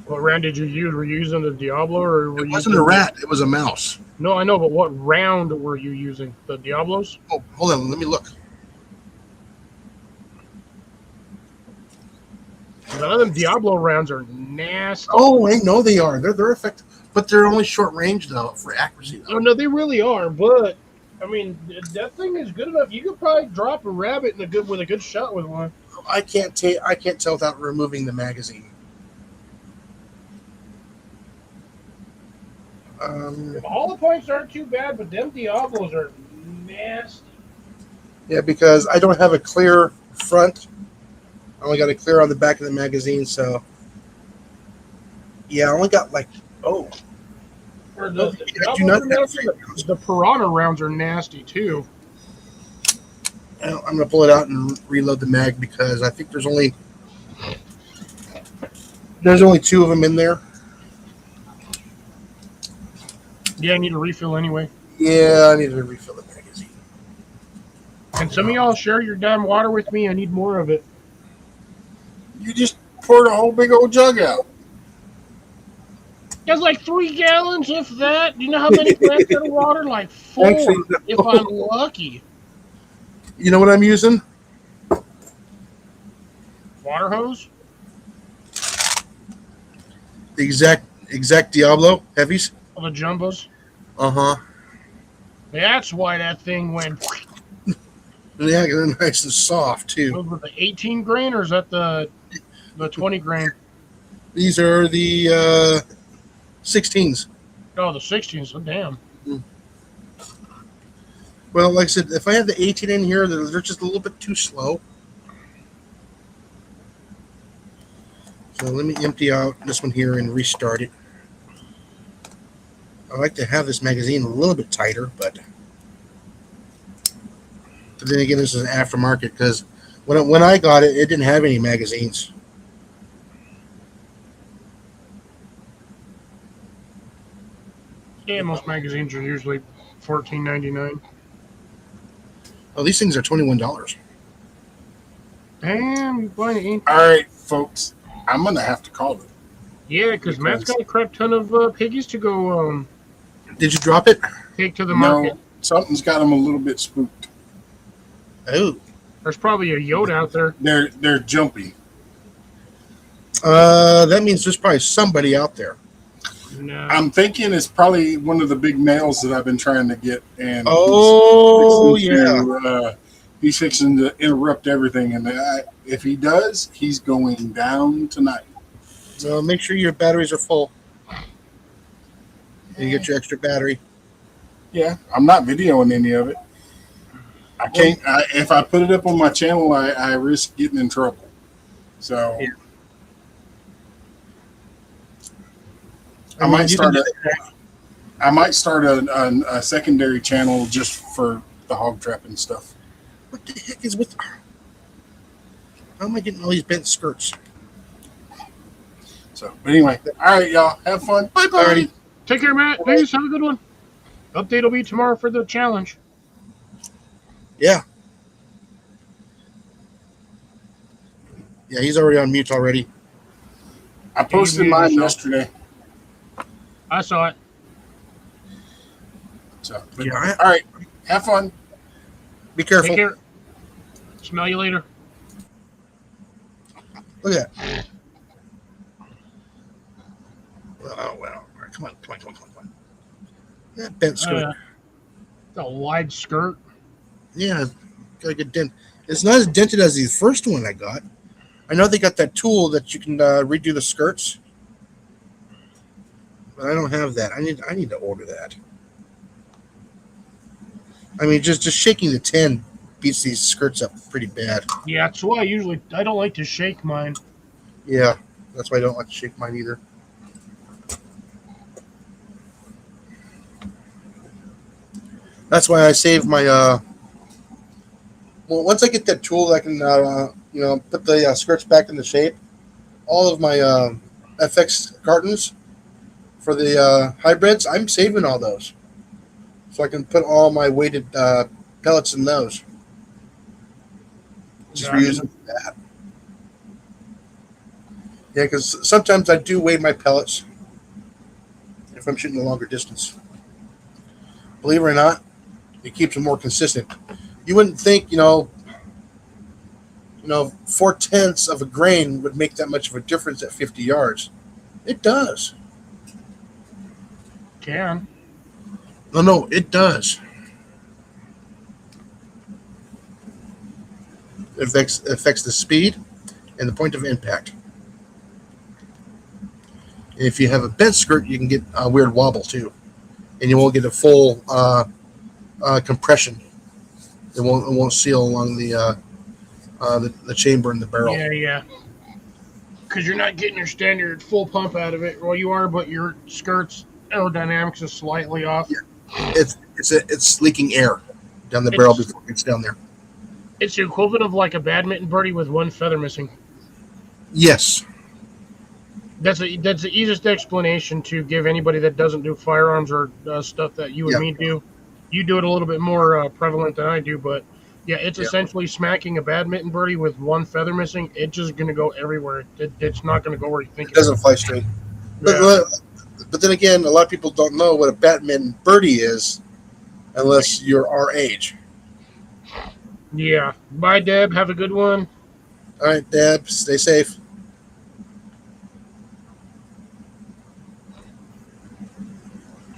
What round did you use? Were you using the Diablo, or were It you wasn't using a rat. It was a mouse. No, I know, but what round were you using? The Diablos? Oh, hold on. Let me look. None of them Diablo rounds are nasty. Oh, I know they are. They're effective, but they're only short range though for accuracy. No, Though. no, they really are. But I mean, that thing is good enough. You could probably drop a rabbit with a good shot with one. I can't tell without removing the magazine. All the points aren't too bad, but them Diablos are nasty. Yeah, because I don't have a clear front. I only got a clear on the back of the magazine, so yeah, I only got like Or I do not have the Piranha rounds are nasty too. I'm gonna pull it out and reload the mag because I think there's only 2 of them in there. Yeah, I need a refill anyway. Yeah, I need to refill the magazine. And some of y'all share your damn water with me. I need more of it. You just poured a whole big old jug out. That's like 3 gallons, if that. Do you know how many plants out of water? Like 4, Actually, no. if I'm lucky. You know what I'm using? Water hose? The exact Diablo heavies. Or the jumbos? Uh-huh. That's why that thing went. Yeah, they're nice and soft too. Those were the 18 grain, or is that the 20 grain? These are the 16s. Oh, the 16s. Oh, damn. Well, like I said, if I have the 18 in here, they're just a little bit too slow. So let me empty out this one here and restart it. I like to have this magazine a little bit tighter, but then again, this is an aftermarket because when I got it, it didn't have any magazines. Yeah, most magazines are usually $14.99. Oh, these things are $21. Damn, you buying ink? All right, folks, I'm gonna have to call it. Yeah, because Matt's got a crap ton of piggies to go. Did you drop it? take to the No, market. something's got them a little bit spooked. Oh, There's probably a Yoda out there. They're jumpy. that means there's probably somebody out there. No. I'm thinking it's probably one of the big males that I've been trying to get, and Oh, he's fixing to interrupt everything. And if he does, he's going down tonight. So make sure your batteries are full. And you get your extra battery. Yeah, I'm not videoing any of it. I can't. If I put it up on my channel, I risk getting in trouble. So Yeah. I might start a secondary channel just for the hog trapping stuff. What the heck is with? How am I getting all these bent skirts? So, but anyway, all right, y'all, have fun. Bye bye. Alrighty. Take care, Matt. Thanks. Have a good one. Update will be tomorrow for the challenge. Yeah. Yeah, he's already on mute already. I posted muted mine yourself? yesterday. I saw it. So, Yeah. all right, have fun. Be careful. Take care. Smell you later. Look at that. Oh, well. All right, come on. That bent skirt. A wide skirt. Yeah, got a good dent. It's not as dented as the first one I got. I know they got that tool that you can redo the skirts, but I don't have that. I need to order that. I mean, just shaking the tin beats these skirts up pretty bad. Yeah, that's why I don't like to shake mine. Yeah, that's why I don't like to shake mine either. That's why I save my well, once I get that tool, I can put the skirts back into shape. All of my FX cartons for the hybrids, I'm saving all those, so I can put all my weighted pellets in those. Just Yeah. reusing that. Yeah, because sometimes I do weigh my pellets if I'm shooting a longer distance. Believe it or not, it keeps them more consistent. You wouldn't think, 4/10 of a grain would make that much of a difference at 50 yards. It does. Can. No, it does. It affects the speed and the point of impact. And if you have a bent skirt, you can get a weird wobble too, and you won't get a full compression. It won't seal along the chamber in the barrel. Yeah. Because you're not getting your standard full pump out of it. Well, you are, but your skirt's aerodynamics is slightly off. Yeah. It's leaking air down the barrel before it gets down there. It's the equivalent of like a badminton birdie with one feather missing. Yes. That's the easiest explanation to give anybody that doesn't do firearms or stuff that you and me do. You do it a little bit more prevalent than I do, but yeah, it's essentially smacking a badminton birdie with one feather missing. It's just going to go everywhere. It's not going to go where you think It doesn't fly straight. Yeah. But then again, a lot of people don't know what a badminton birdie is unless you're our age. Yeah. Bye, Deb. Have a good one. All right, Deb, stay safe.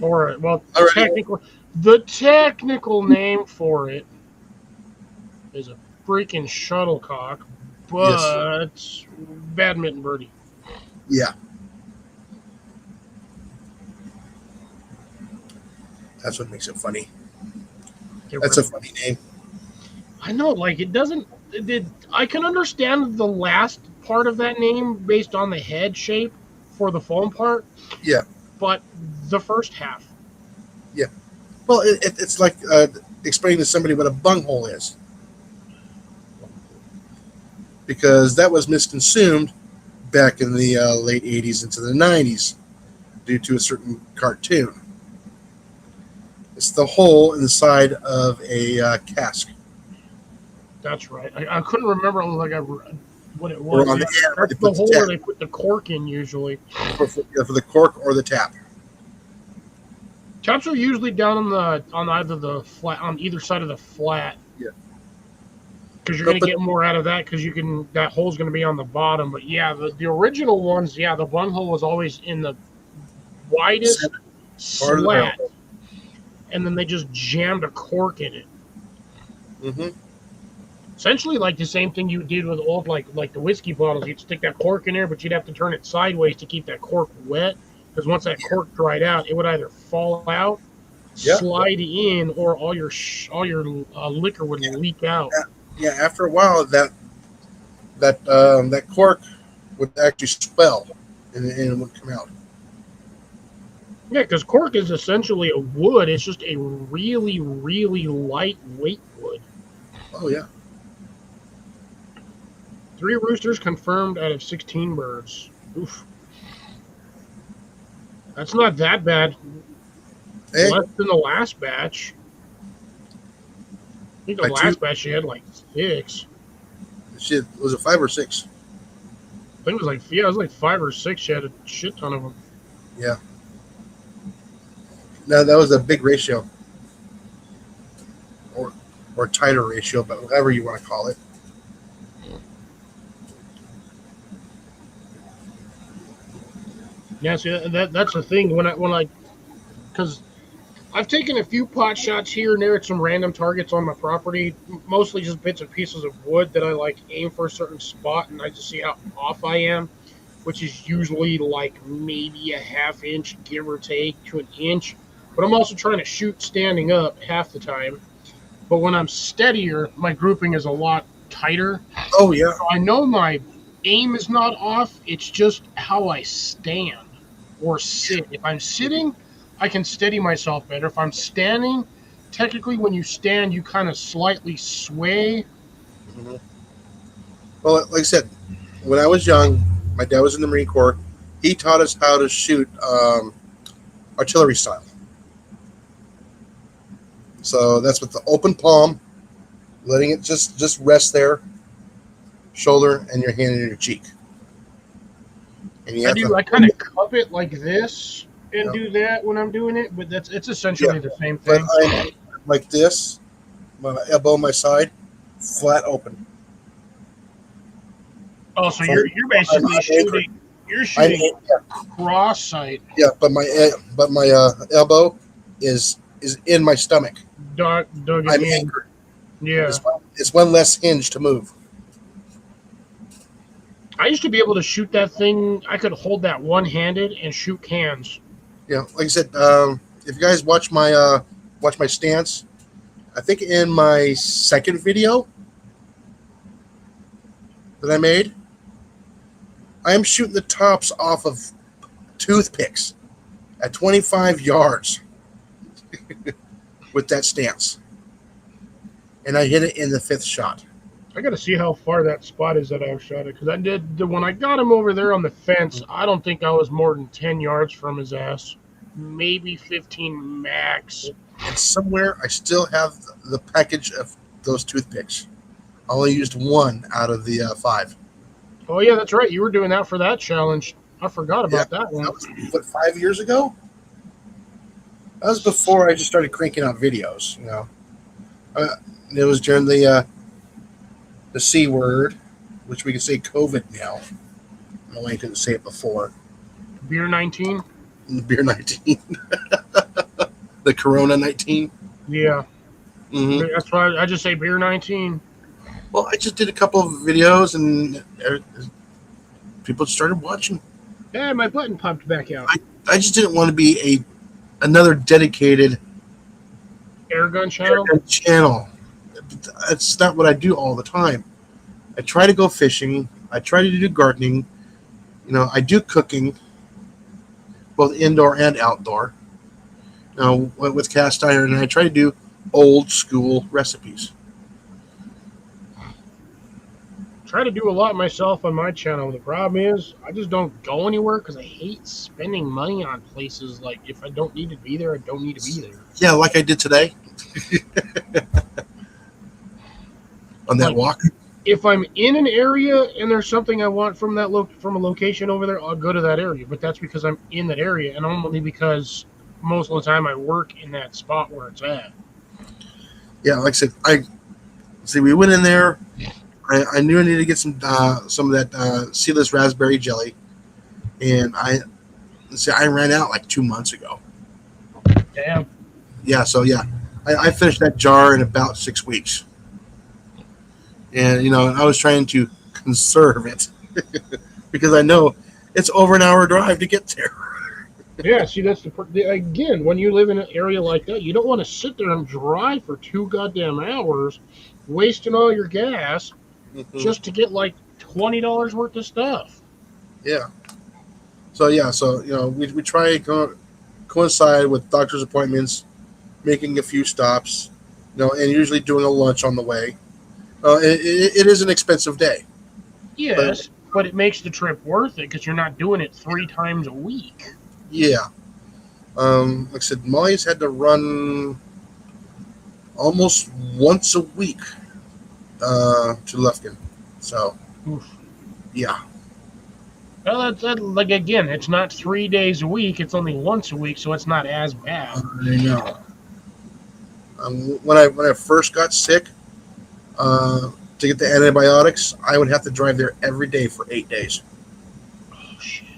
All right. Well, All right. the technical name for it is a freaking shuttlecock, but badminton birdie. Yeah. That's what makes it funny. That's a funny name. I know, like it doesn't. I can understand the last part of that name based on the head shape for the foam part. Yeah. But the first half. Yeah. Well, it's like explaining to somebody what a bunghole is, because that was misconsumed back in the late 80s into the 90s due to a certain cartoon. It's the hole in the side of a cask. That's right. I couldn't remember what it Or was. on the end where That's they the put hole the where tap. they put the cork in usually. For the cork or the tap. Taps are usually down on either the flat on either side of the flat. Yeah. Because you're No, going to but- get more out of that because that hole's going to be on the bottom. But yeah, the original ones, yeah, the bunghole was always in the widest part of the slat, barrel. and then they just jammed a cork in it. Mm-hmm. Essentially, like the same thing you did with old like the whiskey bottles. You'd stick that cork in there, but you'd have to turn it sideways to keep that cork wet. Because once that cork dried out, it would either fall out, Yeah. slide in, or all your liquor would leak out. Yeah, after a while, that cork would actually swell and it would come out. Yeah, because cork is essentially a wood. It's just a really, really lightweight wood. Oh yeah. 3 roosters confirmed out of 16 birds. Oof. That's not that bad. Hey, Less than the last batch. I think the By two? last batch she had like 6. shit, was it 5 or 6? I think it was like 5 or 6. She had a shit ton of them. Yeah. No, that was a big ratio, or tighter ratio, but whatever you want to call it. Yeah, see that's the thing because I've taken a few pot shots here and there at some random targets on my property, mostly just bits and pieces of wood that I like aim for a certain spot, and I just see how off I am, which is usually like maybe a half inch, give or take, to an inch. But I'm also trying to shoot standing up half the time. But when I'm steadier, my grouping is a lot tighter. Oh yeah. I know my aim is not off. It's just how I stand or sit. If I'm sitting, I can steady myself better. If I'm standing, technically when you stand, you kind of slightly sway. Mm-hmm. Well, like I said, when I was young, my dad was in the Marine Corps. He taught us how to shoot artillery style. So that's with the open palm, letting it just rest there, shoulder, and your hand in your cheek. And you have to, I kind of cup it like this and Yeah. do that when I'm doing it, but it's essentially Yeah. the same but thing. I'm like this, my elbow on my side, flat open. Oh, so you're basically I'm shooting. You're shooting cross sight. Yeah, but my elbow is in my stomach. Dug I'm it in. anchored. Yeah. It's one less hinge to move. I used to be able to shoot that thing. I could hold that one-handed and shoot cans. Yeah, like I said, if you guys watch my stance, I think in my second video that I made, I am shooting the tops off of toothpicks at 25 yards with that stance, and I hit it in the 5th shot. I got to see how far that spot is that I shot it, because I did when I got him over there on the fence. I don't think I was more than 10 yards from his ass, maybe 15 max. And somewhere I still have the package of those toothpicks. I only used 1 out of the 5. Oh yeah, that's right. You were doing that for that challenge. I forgot about that one. That was, what, 5 years ago? That was before I just started cranking out videos. You know, it was during the C word, which we can say COVID now. I only couldn't say it before. Beer 19. The beer 19, the Corona 19. Yeah, Mm-hmm. that's why I just say beer 19. Well, I just did a couple of videos, and people started watching. Yeah, my button popped back out. I just didn't want to be another dedicated Airgun channel. channel. That's not what I do all the time. I try to go fishing. I try to do gardening. You know, I do cooking, both indoor and outdoor. You know, with cast iron, and I try to do old school recipes. Try to do a lot myself on my channel. The problem is I just don't go anywhere because I hate spending money on places. Like if I don't need to be there, I don't need to be there. Yeah, like I did today on that Like, walk. If I'm in an area and there's something I want from that from a location over there, I'll go to that area. But that's because I'm in that area, and only because most of the time I work in that spot where it's at. Yeah, like I said, we went in there. I knew I needed to get some of that seedless raspberry jelly, and I ran out like 2 months ago. Damn. Yeah, so yeah, I finished that jar in about 6 weeks, and I was trying to conserve it because I know it's over an hour drive to get there. Yeah, see, that's again, when you live in an area like that, you don't want to sit there and drive for 2 goddamn hours, wasting all your gas just to get like $20 worth of stuff. Yeah. So we try to coincide with doctor's appointments, making a few stops, and usually doing a lunch on the way. It is an expensive day. Yes, but it makes the trip worth it because you're not doing it 3 times a week. Yeah. Like I said, Molly's had to run almost once a week to Lufkin. So, Oof. yeah. Well, that's like, again, it's not 3 days a week. It's only once a week, so it's not as bad. I know. When I first got sick, to get the antibiotics, I would have to drive there every day for 8 days. Oh, shit.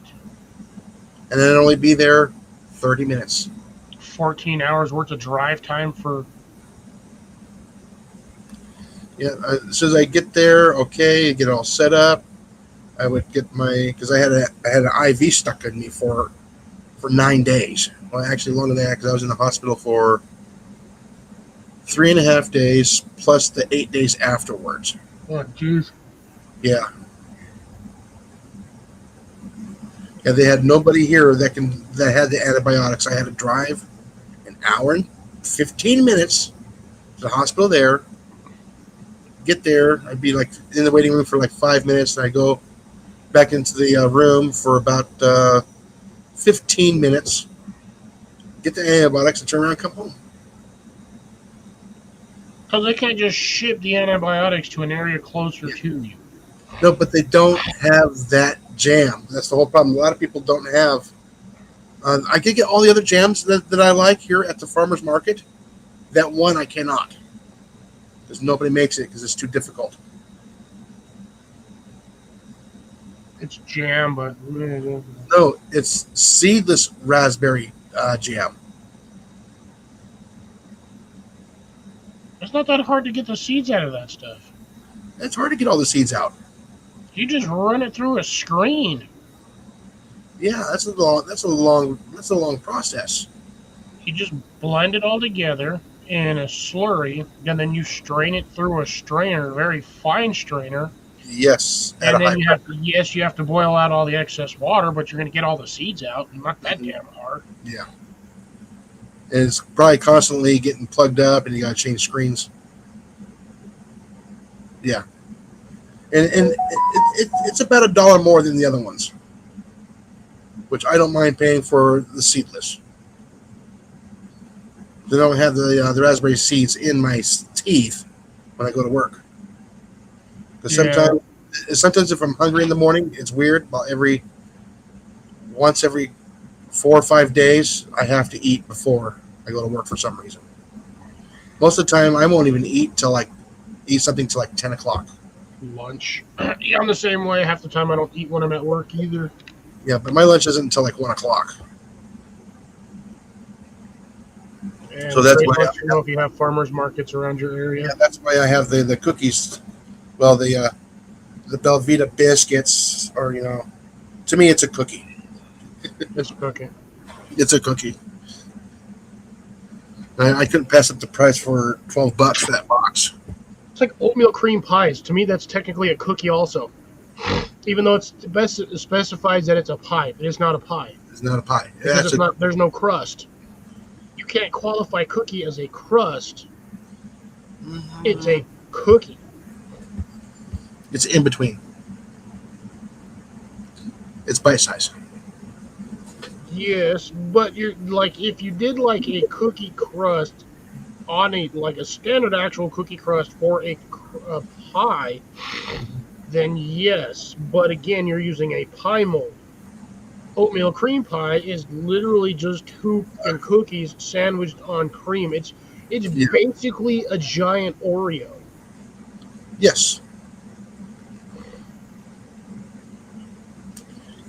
And then I'd only be there 30 minutes. 14 hours worth of drive time for... Yeah, as soon as I get there, okay, get it all set up. I would get because I had an IV stuck in me for 9 days. Well, actually longer than that because I was in the hospital for 3.5 days plus the 8 days afterwards. Oh, jeez. Yeah. Yeah, they had nobody here that had the antibiotics. I had to drive an hour and 15 minutes to the hospital there. Get there, I'd be like in the waiting room for like 5 minutes, and I go back into the room for about 15 minutes. Get the antibiotics and turn around and come home. Because they can't just ship the antibiotics to an area closer to you. No, but they don't have that jam. That's the whole problem. A lot of people don't have. I can get all the other jams that I like here at the farmer's market. That one I cannot. Because nobody makes it because it's too difficult. It's jam, but... No, it's seedless raspberry jam. It's not that hard to get the seeds out of that stuff. It's hard to get all the seeds out. You just run it through a screen. Yeah, that's a long process. You just blend it all together in a slurry, and then you strain it through a strainer, a very fine strainer. Yes, at And a then high you have to boil out all the excess water, but you're going to get all the seeds out. Not that damn hard. Yeah. And it's probably constantly getting plugged up, and you got to change screens. Yeah. And it's about $1 more than the other ones, which I don't mind paying for the seedless. They don't have the raspberry seeds in my teeth when I go to work. Because sometimes if I'm hungry in the morning, it's weird. About once every 4 or 5 days, I have to eat before I go to work for some reason. Most of the time, I won't even eat something till like 10 o'clock. Lunch. Yeah, I'm the same way. Half the time I don't eat when I'm at work either. Yeah, but my lunch isn't until like 1 o'clock. And So that's why let you know if you have farmers markets around your area. Yeah, that's why I have the cookies. Well, the Belvita biscuits, or to me, it's a cookie. It's cooking. It's a cookie. I couldn't pass up the price for $12 for that box. It's like oatmeal cream pies. To me, that's technically a cookie also. Even though it specifies that it's a pie, it is not a pie. It's not a pie. Because there's no crust. You can't qualify cookie as a crust. It's a cookie. It's in between. It's bite size. Yes, but you're like, if you did like a cookie crust on a standard actual cookie crust for a pie, then yes. But again, you're using a pie mold. Oatmeal cream pie is literally just hoop and cookies sandwiched on cream. It's Yeah. basically a giant Oreo. Yes.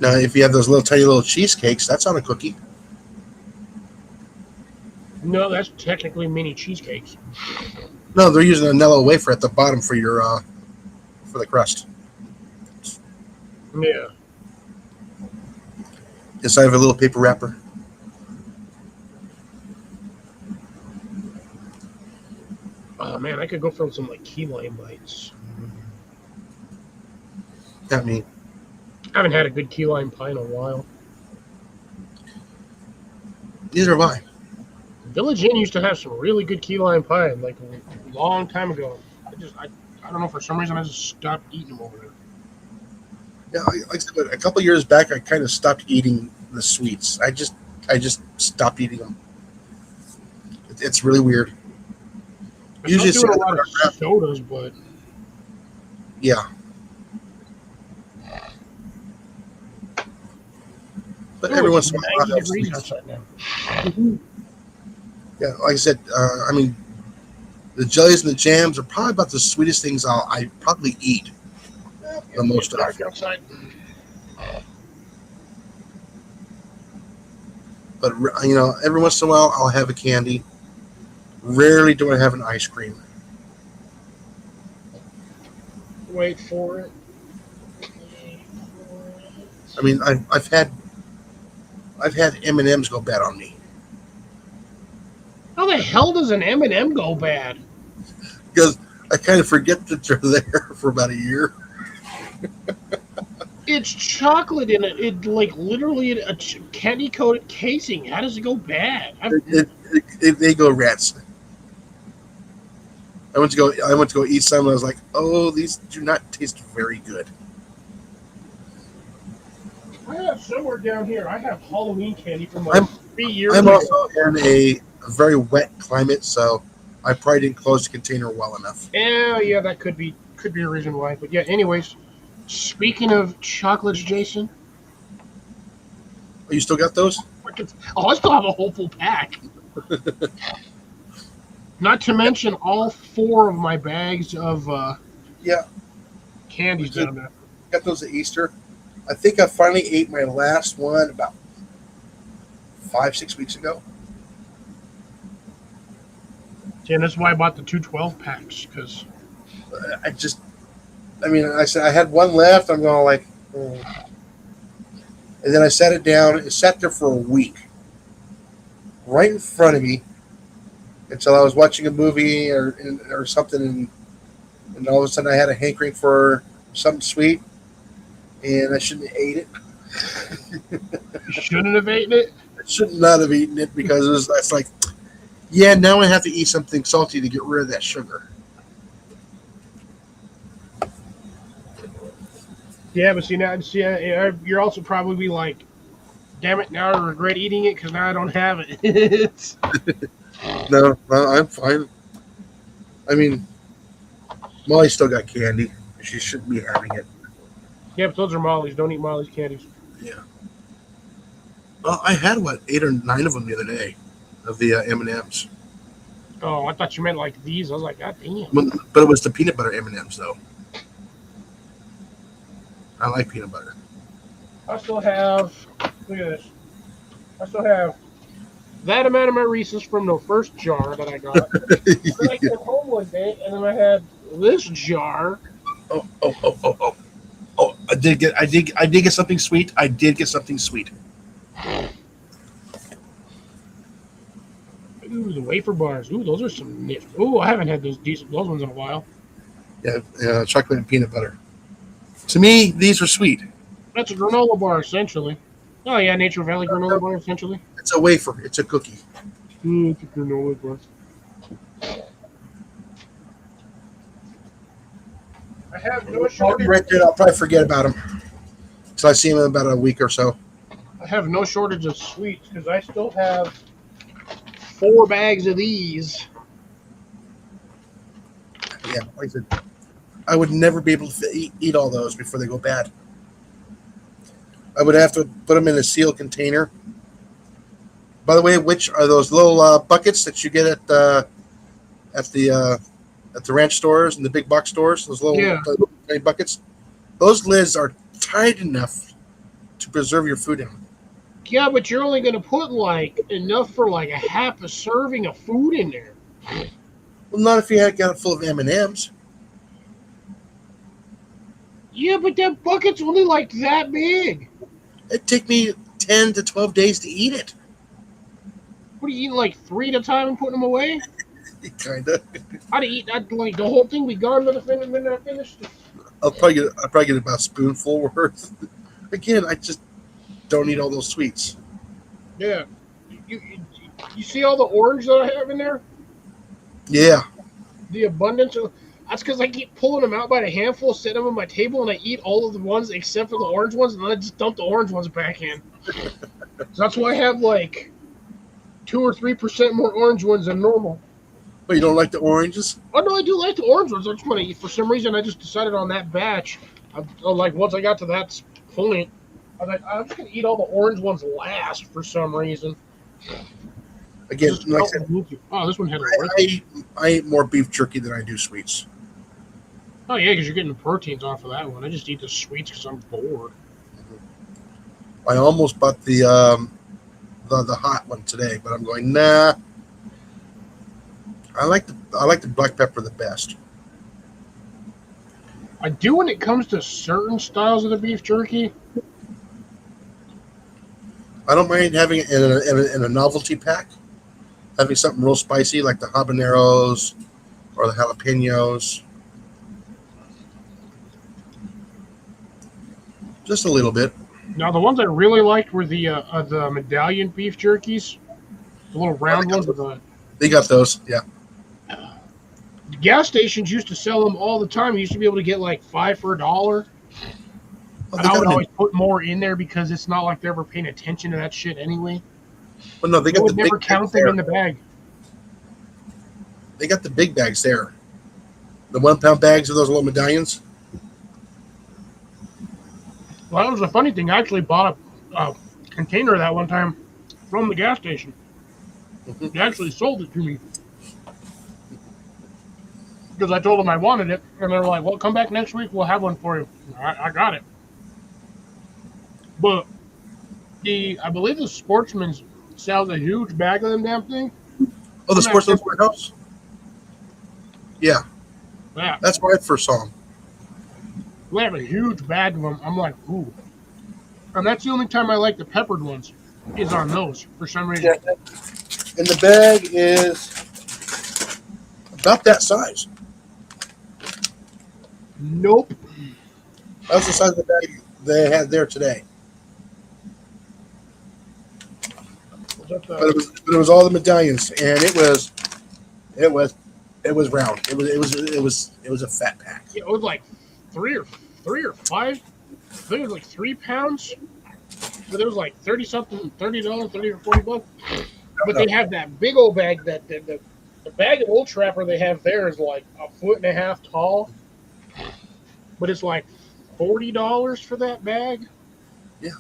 Now, if you have those little tiny little cheesecakes, that's on a cookie. No, that's technically mini cheesecakes. No, they're using a Nello wafer at the bottom for your for the crust. Yeah. Inside of a little paper wrapper. Oh man, I could go for some like key lime bites. Got me. I haven't had a good key lime pie in a while. Neither have I. Village Inn used to have some really good key lime pie like a long time ago. I don't know, for some reason I just stopped eating them over there. Yeah, like I said, a couple years back, I kind of stopped eating the sweets. I just stopped eating them. It's really weird. I'm Usually not doing a it's- lot of sodas, but Yeah. But every once in a while, I'll 90 have degrees sweets. outside now. Yeah, like I said, I mean, the jellies and the jams are probably about the sweetest things I probably eat the most It's of. dark outside. But you know, every once in a while, I'll have a candy. Rarely do I have an ice cream. Wait for it. I mean, I've had M&Ms go bad on me How the hell does an M&M go bad? because I kind of forget that they're there for about a year. It's chocolate in it. It like literally a candy coated casing. How does it go bad? They go rats. I went to go eat some, and I was like, "Oh, these do not taste very good." I have somewhere down here. I have Halloween candy from I'm- 3 years I'm ago. also in a very wet climate, so I probably didn't close the container well enough. Yeah, that could be a reason why. But yeah, anyways, speaking of chocolates, Jason, Oh, you still got those? I still have a whole full pack. Not to mention all 4 of my bags of Yeah, candies down there. got those at Easter. I think I finally ate my last one about 5-6 weeks ago. Yeah, and that's why I bought the 212 packs, because I said I had one left. I'm going like, oh. And then I set it down. It sat there for a week, right in front of me, until I was watching a movie or something, and all of a sudden I had a hankering for something sweet, and I shouldn't have ate it. you shouldn't have eaten it. I should not have eaten it because that's like, yeah, now I have to eat something salty to get rid of that sugar. Yeah, but you're also probably like, damn it, now I regret eating it because now I don't have it. No, I'm fine. I mean, Molly still got candy. She shouldn't be having it. Yeah, but those are Molly's. Don't eat Molly's candies. Yeah. Well, I had 8 or 9 of them the other day, of the M&Ms. Oh, I thought you meant like these. I was like, God damn. But it was the peanut butter M&Ms though. I like peanut butter. I still have, look at this. I still have that amount of my Reese's from the first jar that I got. Then I came home one day, and then I had this jar. Oh! I did get something sweet. I did get something sweet. Ooh, the wafer bars. Ooh, those are some nifty. Ooh, I haven't had those ones in a while. Yeah, chocolate and peanut butter. To me, these are sweet. That's a granola bar, essentially. Oh, yeah, Nature Valley granola bar, essentially. It's a wafer. It's a cookie. Ooh, it's a granola bar. I have no I'll be shortage. right there. I'll probably forget about them until I see them in about a week or so. I have no shortage of sweets because I still have 4 bags of these. Yeah, like I said, I would never be able to eat all those before they go bad. I would have to put them in a sealed container. By the way, which are those little buckets that you get at the ranch stores and the big box stores? Those little tiny buckets. Those lids are tight enough to preserve your food in them. Yeah, but you're only going to put like enough for like a half a serving of food in there. Well, not if you had got it full of M&Ms. Yeah, but that bucket's only like that big. It'd take me 10 to 12 days to eat it. What are you eating, like 3 at a time and putting them away? Kind of. I'd eat that, like the whole thing be gone by the minute I finished. I'll probably get about a spoonful worth. Again, I just don't eat all those sweets. Yeah. You see all the orange that I have in there? Yeah. The abundance of... That's because I keep pulling them out by the handful, setting them on my table, and I eat all of the ones except for the orange ones, and then I just dump the orange ones back in. So that's why I have like 2 or 3% more orange ones than normal. But you don't like the oranges? Oh no, I do like the orange ones. I just want to eat. For some reason, I just decided on that batch. Like once I got to that point, I was like, I'm just gonna eat all the orange ones last for some reason. Again, Just like I felt said, the need to. Oh, this one had a I eat more beef jerky than I do sweets. Oh yeah, because you're getting the proteins off of that one. I just eat the sweets because I'm bored. I almost bought the hot one today, but I'm going, nah. I like the black pepper the best. I do when it comes to certain styles of the beef jerky. I don't mind having it in a novelty pack, having something real spicy like the habaneros or the jalapenos. Just a little bit. Now the ones I really liked were the medallion beef jerkies, the little round ones with the. They got those, yeah. The gas stations used to sell them all the time. You used to be able to get like 5 for $1. Oh, And they I got would them always put more in there because it's not like they're ever paying attention to that shit anyway. well, no, they I got the would big never bags count them there. in the bag. They got the big bags there. The 1 pound bags of those little medallions. Well, that was a funny thing. I actually bought a container of that one time from the gas station. Mhm. They actually sold it to me. Because I told them I wanted it, and they were like, well, come back next week, we'll have one for you. I got it. But I believe the Sportsman's sells a huge bag of them damn thing. Oh, the I'm Sportsman's actually- Warehouse? Yeah, Yeah, that's where I first saw them. they have a huge bag of them. I'm like, ooh. And that's the only time I like the peppered ones, is on those, for some reason. Yeah. And the bag is about that size. Nope. That's the size of the bag they had there today. Was that the- But it was all the medallions, and it was round. It was a fat pack. Yeah, it was like three or 5. I think it was like 3 pounds. But it was like $30 $30 or $40. But they have that big old bag that the bag of Old Trapper they have there is like 1.5 feet tall. But it's like $40 for that bag. Yeah.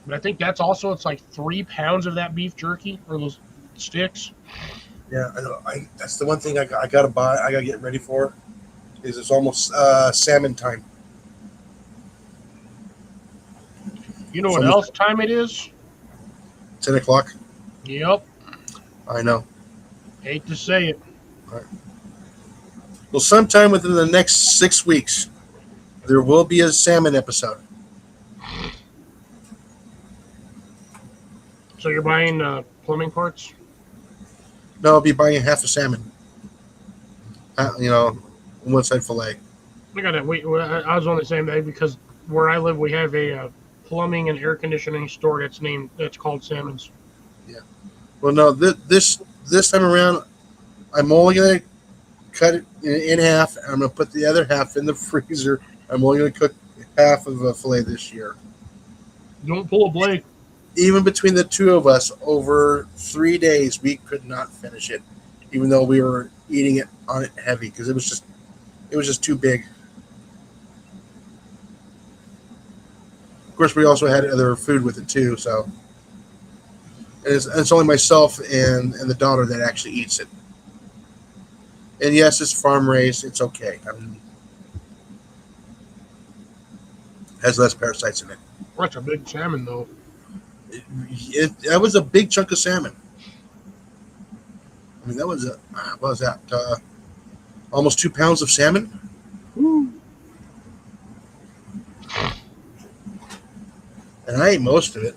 But I think that's also it's like 3 pounds of that beef jerky or those sticks. Yeah, I know. That's the one thing I gotta buy. I gotta get ready for. Is it's almost salmon time. You know what else time it is? 10 o'clock. Yep. I know. Hate to say it. Well, sometime within the next 6 weeks, there will be a salmon episode. So you're buying plumbing parts? No, I'll be buying half a salmon. One side fillet. I got to wait. I was on the same day because where I live, we have a plumbing and air conditioning store that's called Salmon's. Well, no, this time around, I'm only gonna cut it in half. And I'm gonna put the other half in the freezer. I'm only gonna cook half of a fillet this year. Don't pull a Blake. Even between the two of us, over 3 days, we could not finish it, even though we were eating it on it heavy because it was just too big. course, we also had other food with it too. So and it's only myself and the daughter that actually eats it. And yes, it's farm raised. It's okay. I mean, has less parasites in it. That's a big salmon, though. That was a big chunk of salmon. I mean, that was what was that? Almost 2 pounds of salmon. Woo. And I ate most of it.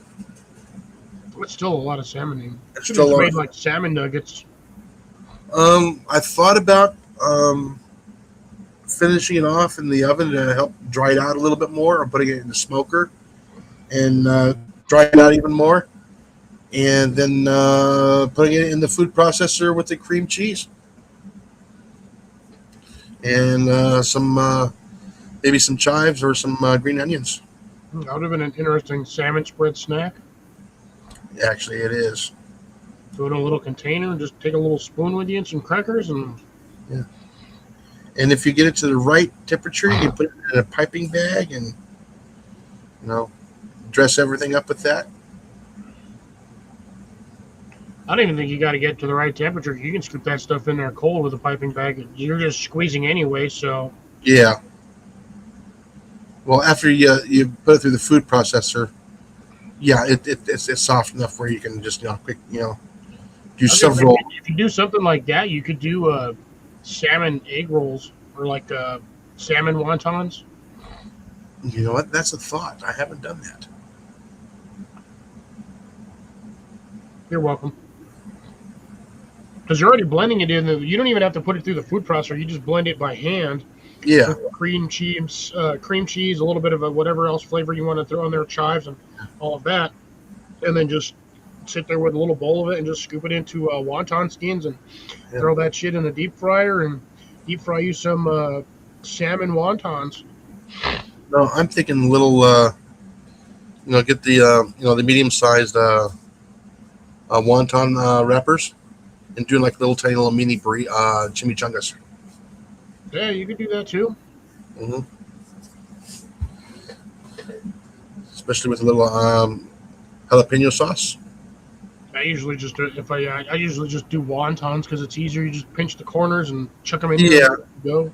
It's still a lot of salmon. It's Should still a have lot. made like salmon nuggets. I thought about finishing it off in the oven to help dry it out a little bit more, or putting it in the smoker and dry it out even more, and then putting it in the food processor with the cream cheese and some maybe some chives or some green onions. That would have been an interesting salmon spread snack. Actually, it is. Throw it in a little container and just take a little spoon with you and some crackers and And if you get it to the right temperature, you can put it in a piping bag and dress everything up with that. I don't even think you got to get to the right temperature. You can scoop that stuff in there cold with a piping bag. You're just squeezing anyway, so Yeah. Well, after you put it through the food processor, yeah, it's soft enough where you can just quick do I was gonna say, several. if you do something like that, you could do salmon egg rolls or like salmon wontons. You know what? That's a thought. I haven't done that. You're welcome. Because you're already blending it in. You don't even have to put it through the food processor. You just blend it by hand. Yeah. With cream cheese, a little bit of whatever else flavor you want to throw in there, chives and all of that, and then just sit there with a little bowl of it and just scoop it into wonton skins and throw that shit in the deep fryer and deep fry you some salmon wontons. No, I'm thinking little. Get the the medium sized wonton wrappers and doing like little tiny little mini chimichangas. Yeah, you could do that too. Mm-hmm. Especially with a little jalapeno sauce. I usually just do wontons because it's easier. You just pinch the corners and chuck them in there. Yeah. And go.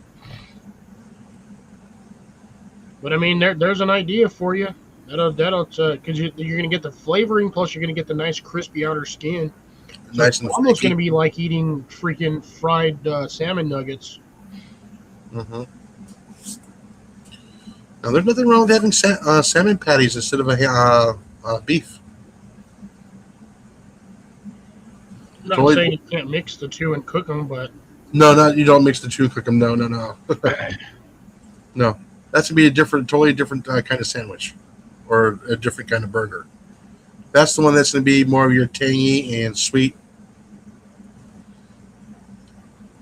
But I mean, there's an idea for you. That'll because you're gonna get the flavoring plus you're gonna get the nice crispy outer skin. So Nice it's and almost flaky. gonna be like eating freaking fried salmon nuggets. Mm-hmm. Now, there's nothing wrong with having salmon patties instead of a beef. I'm not Totally. saying you can't mix the two and cook them, but No, you don't mix the two, cook them. No. No, that's gonna be totally different kind of sandwich, or a different kind of burger. That's the one that's gonna be more of your tangy and sweet,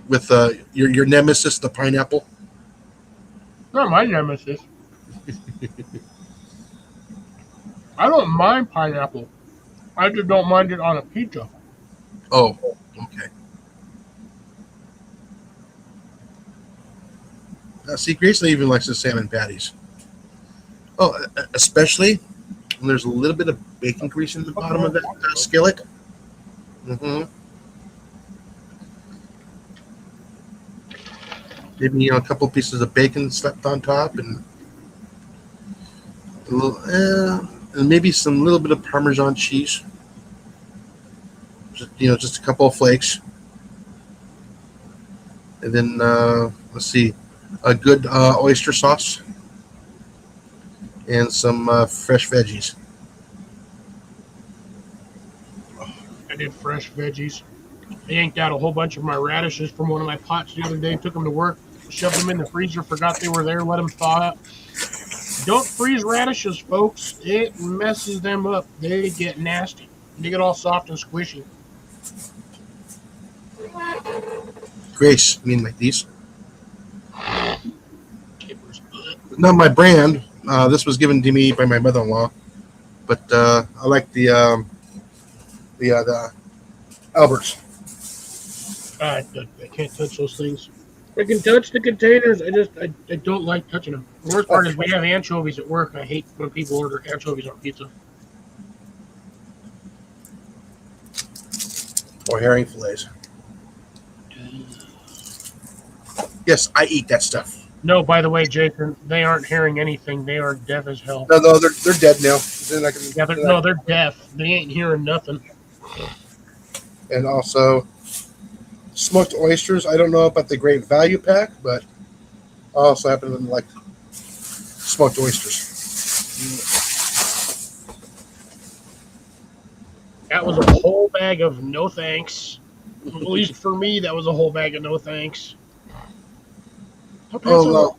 with your nemesis, the pineapple. not my nemesis. I don't mind pineapple. I just don't mind it on a pizza. Oh, okay. See, Grayson even likes the salmon patties. Oh, especially when there's a little bit of bacon grease in the bottom of that skillet. Mm-hmm. Maybe a couple pieces of bacon slapped on top, and a little, and maybe some little bit of Parmesan cheese. Just a couple of flakes, and then let's see, a good oyster sauce, and some fresh veggies. I did fresh veggies. I yanked out a whole bunch of my radishes from one of my pots the other day, took them to work, shoved them in the freezer, forgot they were there, let them thaw out. Don't freeze radishes, folks. It messes them up. They get nasty. They get all soft and squishy. Grace, I mean like these. Not my brand. This was given to me by my mother-in-law, but I like the Alberts. I can't touch those things. I can touch the containers. I don't like touching them. The worst part is we have anchovies at work. I hate when people order anchovies on pizza. Or herring fillets. Yes, I eat that stuff. No, by the way, Jason, they aren't hearing anything. They are deaf as hell. No, they're dead now. They're not gonna, Yeah, they're not- they're deaf. They ain't hearing nothing. And also, smoked oysters. I don't know about the Great Value Pack, but I also happen to like smoked oysters. That was a whole bag of no thanks. At least for me, that was a whole bag of no thanks. Oh no,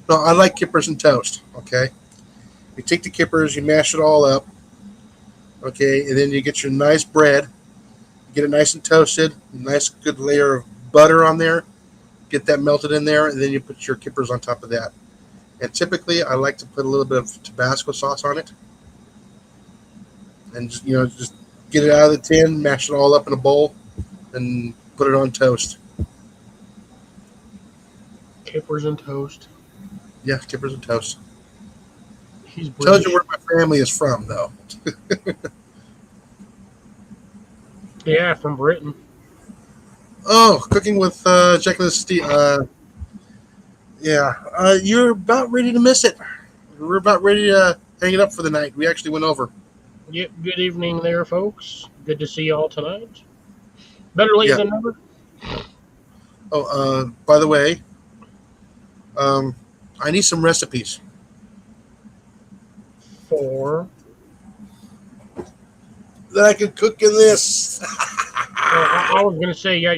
no, I like kippers and toast. Okay, you take the kippers, you mash it all up. Okay, and then you get your nice bread, get it nice and toasted, nice good layer of butter on there. Get that melted in there, and then you put your kippers on top of that. And typically, I like to put a little bit of Tabasco sauce on it, and just get it out of the tin, mash it all up in a bowl, and put it on toast. Kippers and toast. Yeah, kippers and toast. He's Tells British. you where my family is from, though. Yeah, from Britain. Oh, cooking with Jack and Steve. Yeah, you're about ready to miss it. We're about ready to hang it up for the night. We actually went over. Yep, good evening there, folks. Good to see you all tonight. Better late Yeah. than never. Oh, by the way, I need some recipes. For That I could cook in this. I was gonna say, yeah,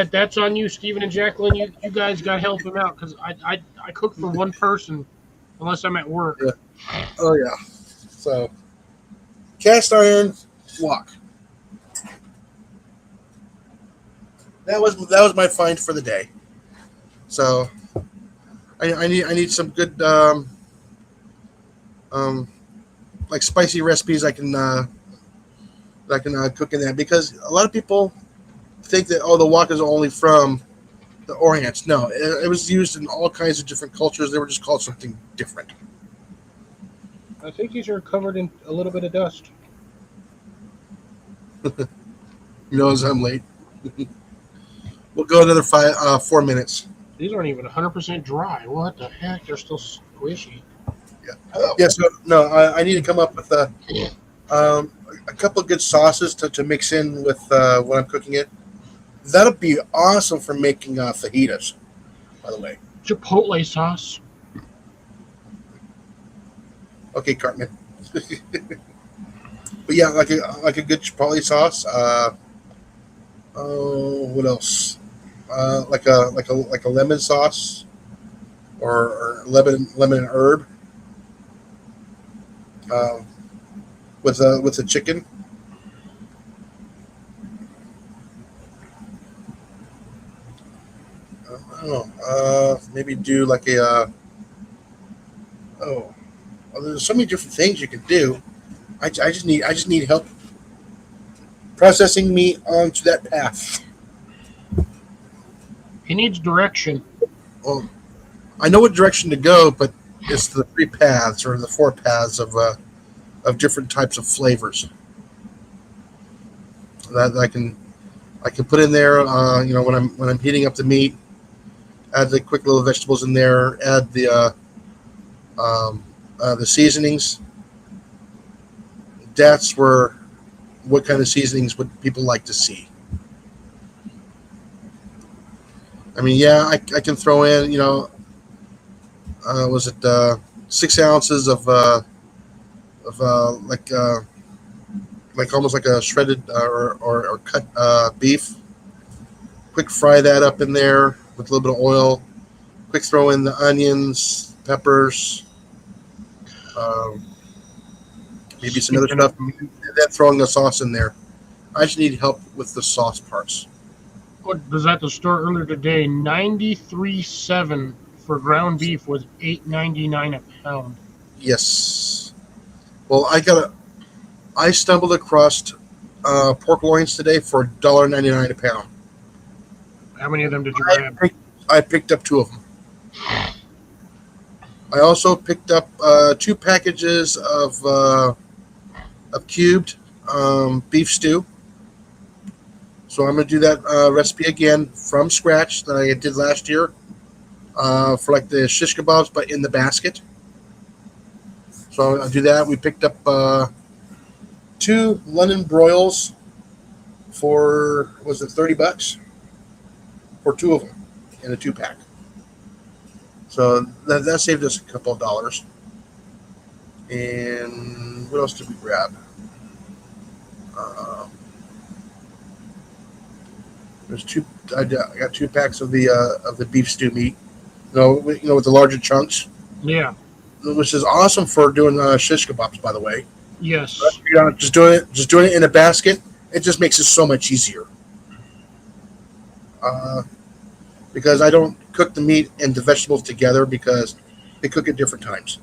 that's on you, Stephen and Jacqueline. You guys got to help him out because I cook for one person unless I'm at work. Yeah. Oh yeah. So, cast iron wok. That was my find for the day. So, I need some good like spicy recipes I can cook in that, because a lot of people think that the wok is only from the Orient. No, it was used in all kinds of different cultures. They were just called something different. I think these are covered in a little bit of dust. As I'm late. We'll go another 4 minutes. These aren't even 100% dry. What the heck? They're still squishy. Yeah, so no, I need to come up with a couple of good sauces to mix in with when I'm cooking it. That'll be awesome for making fajitas, by the way. Chipotle sauce. Okay, Cartman. But yeah, like a good chipotle sauce. Oh, what else? Like a lemon sauce, or lemon and herb. With the chicken. I don't know. Maybe do like there's so many different things you can do. I just need help processing me onto that path. He needs direction. Well, I know what direction to go, but it's the 3 paths or the 4 paths of different types of flavors that I can put in there. When I'm heating up the meat, add the quick little vegetables in there. Add the seasonings. That's what kind of seasonings would people like to see. I mean, yeah, I can throw in, was it 6 ounces of like almost like a shredded or cut beef. Quick fry that up in there with a little bit of oil. Quick throw in the onions, peppers, maybe some other stuff. And then throwing the sauce in there. I just need help with the sauce parts. What was at the store earlier today? 93.7 for ground beef was $8.99 a pound. Yes. Well, I stumbled across pork loins today for $1.99 a pound. How many of them did you grab? I picked up 2 of them. I also picked up 2 packages of cubed beef stew. So I'm going to do that recipe again from scratch that I did last year for like the shish kebabs, but in the basket. So I'll do that. We picked up 2 London broils for, was it $30 for 2 of them in a 2-pack. So that saved us a couple of dollars. And what else did we grab? There's 2. I got 2 packs of the beef stew meat. With the larger chunks. Yeah. Which is awesome for doing shish kebabs, by the way. Yes. Just doing it in a basket, it just makes it so much easier. Because I don't cook the meat and the vegetables together because they cook at different times.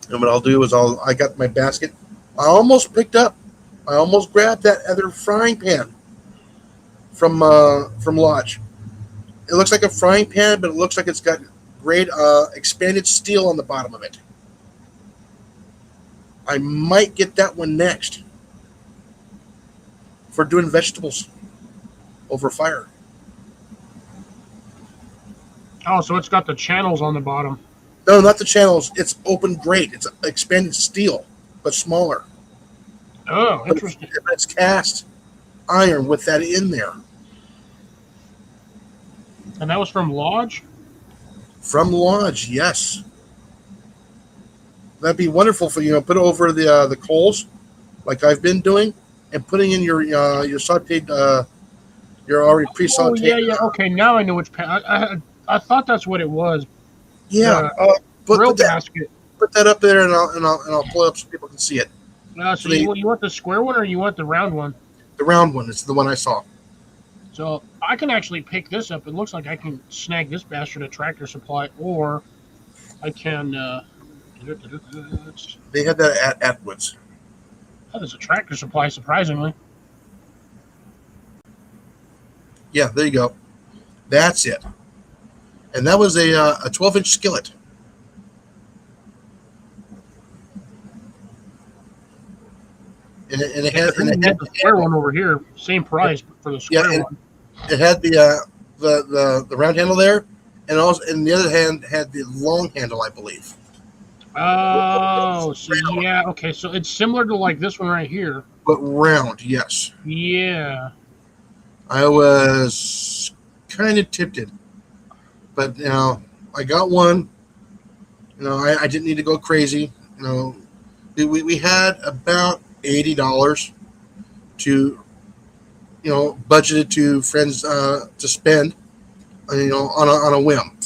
And what I'll do is I got my basket. I almost grabbed that other frying pan from Lodge. It looks like a frying pan, but it looks like it's got great expanded steel on the bottom of it. I might get that one next for doing vegetables over fire. Oh, so it's got the channels on the bottom. No, not the channels. It's open grate. It's expanded steel, but smaller. Oh, interesting. But it's cast iron with that in there. And that was from Lodge? From Lodge, yes. That'd be wonderful for put it over the coals, like I've been doing, and putting in your sautéed, your already pre-sautéed. Oh, yeah. Okay, now I know which pan. I thought that's what it was. Yeah, Grill basket. Put that up there, and I'll pull it up so people can see it. So you want the square one or you want the round one? The round one is the one I saw. So I can actually pick this up. It looks like I can snag this bastard at Tractor Supply, or I can. They had that at Atwoods. Oh, there's a Tractor Supply, surprisingly. Yeah, there you go. That's it. And that was a 12-inch skillet. And it had the square one over here, same price for the square one. It had the round handle there, and also, and the other hand had the long handle, I believe. Oh, so yeah, okay, so it's similar to like this one right here, but round, yes. Yeah. I was kind of tempted, but I got one. I didn't need to go crazy. We had about $80 to budgeted to friends to spend on a whim.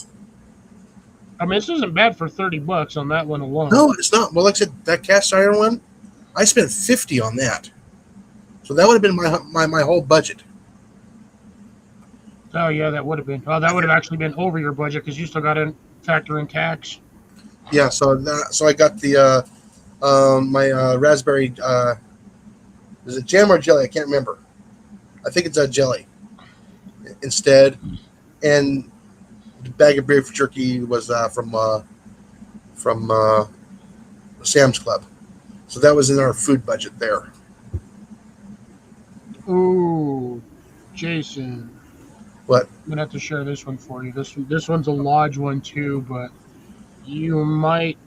I mean, this isn't bad for $30 on that one alone. No, it's not. Well, like I said, that cast iron one, I spent $50 on that, so that would have been my whole budget. Oh yeah, that would have been. Oh, that would have actually been over your budget because you still got to factor in tax. Yeah, so I got the my raspberry. Is it jam or jelly? I can't remember. I think it's a jelly instead, and the bag of beef jerky was from Sam's Club, so that was in our food budget there. Ooh, Jason. What? I'm gonna have to share this one for you. This one's a Lodge one too, but you might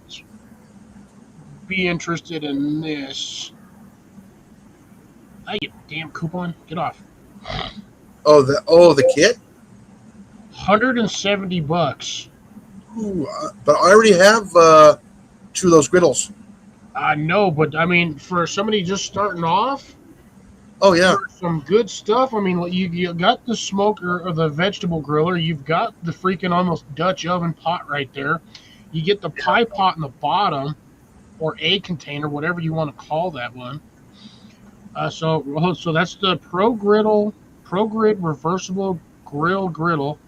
be interested in this. Ah, you damn coupon! Get off. Oh, the kit. $170. Ooh, but I already have 2 of those griddles. I know, but I mean, for somebody just starting off, Oh yeah, some good stuff. I mean, you got the smoker or the vegetable griller. You've got the freaking almost Dutch oven pot right there. You get the pie pot in the bottom, or a container, whatever you want to call that one. So that's the ProGrid reversible griddle.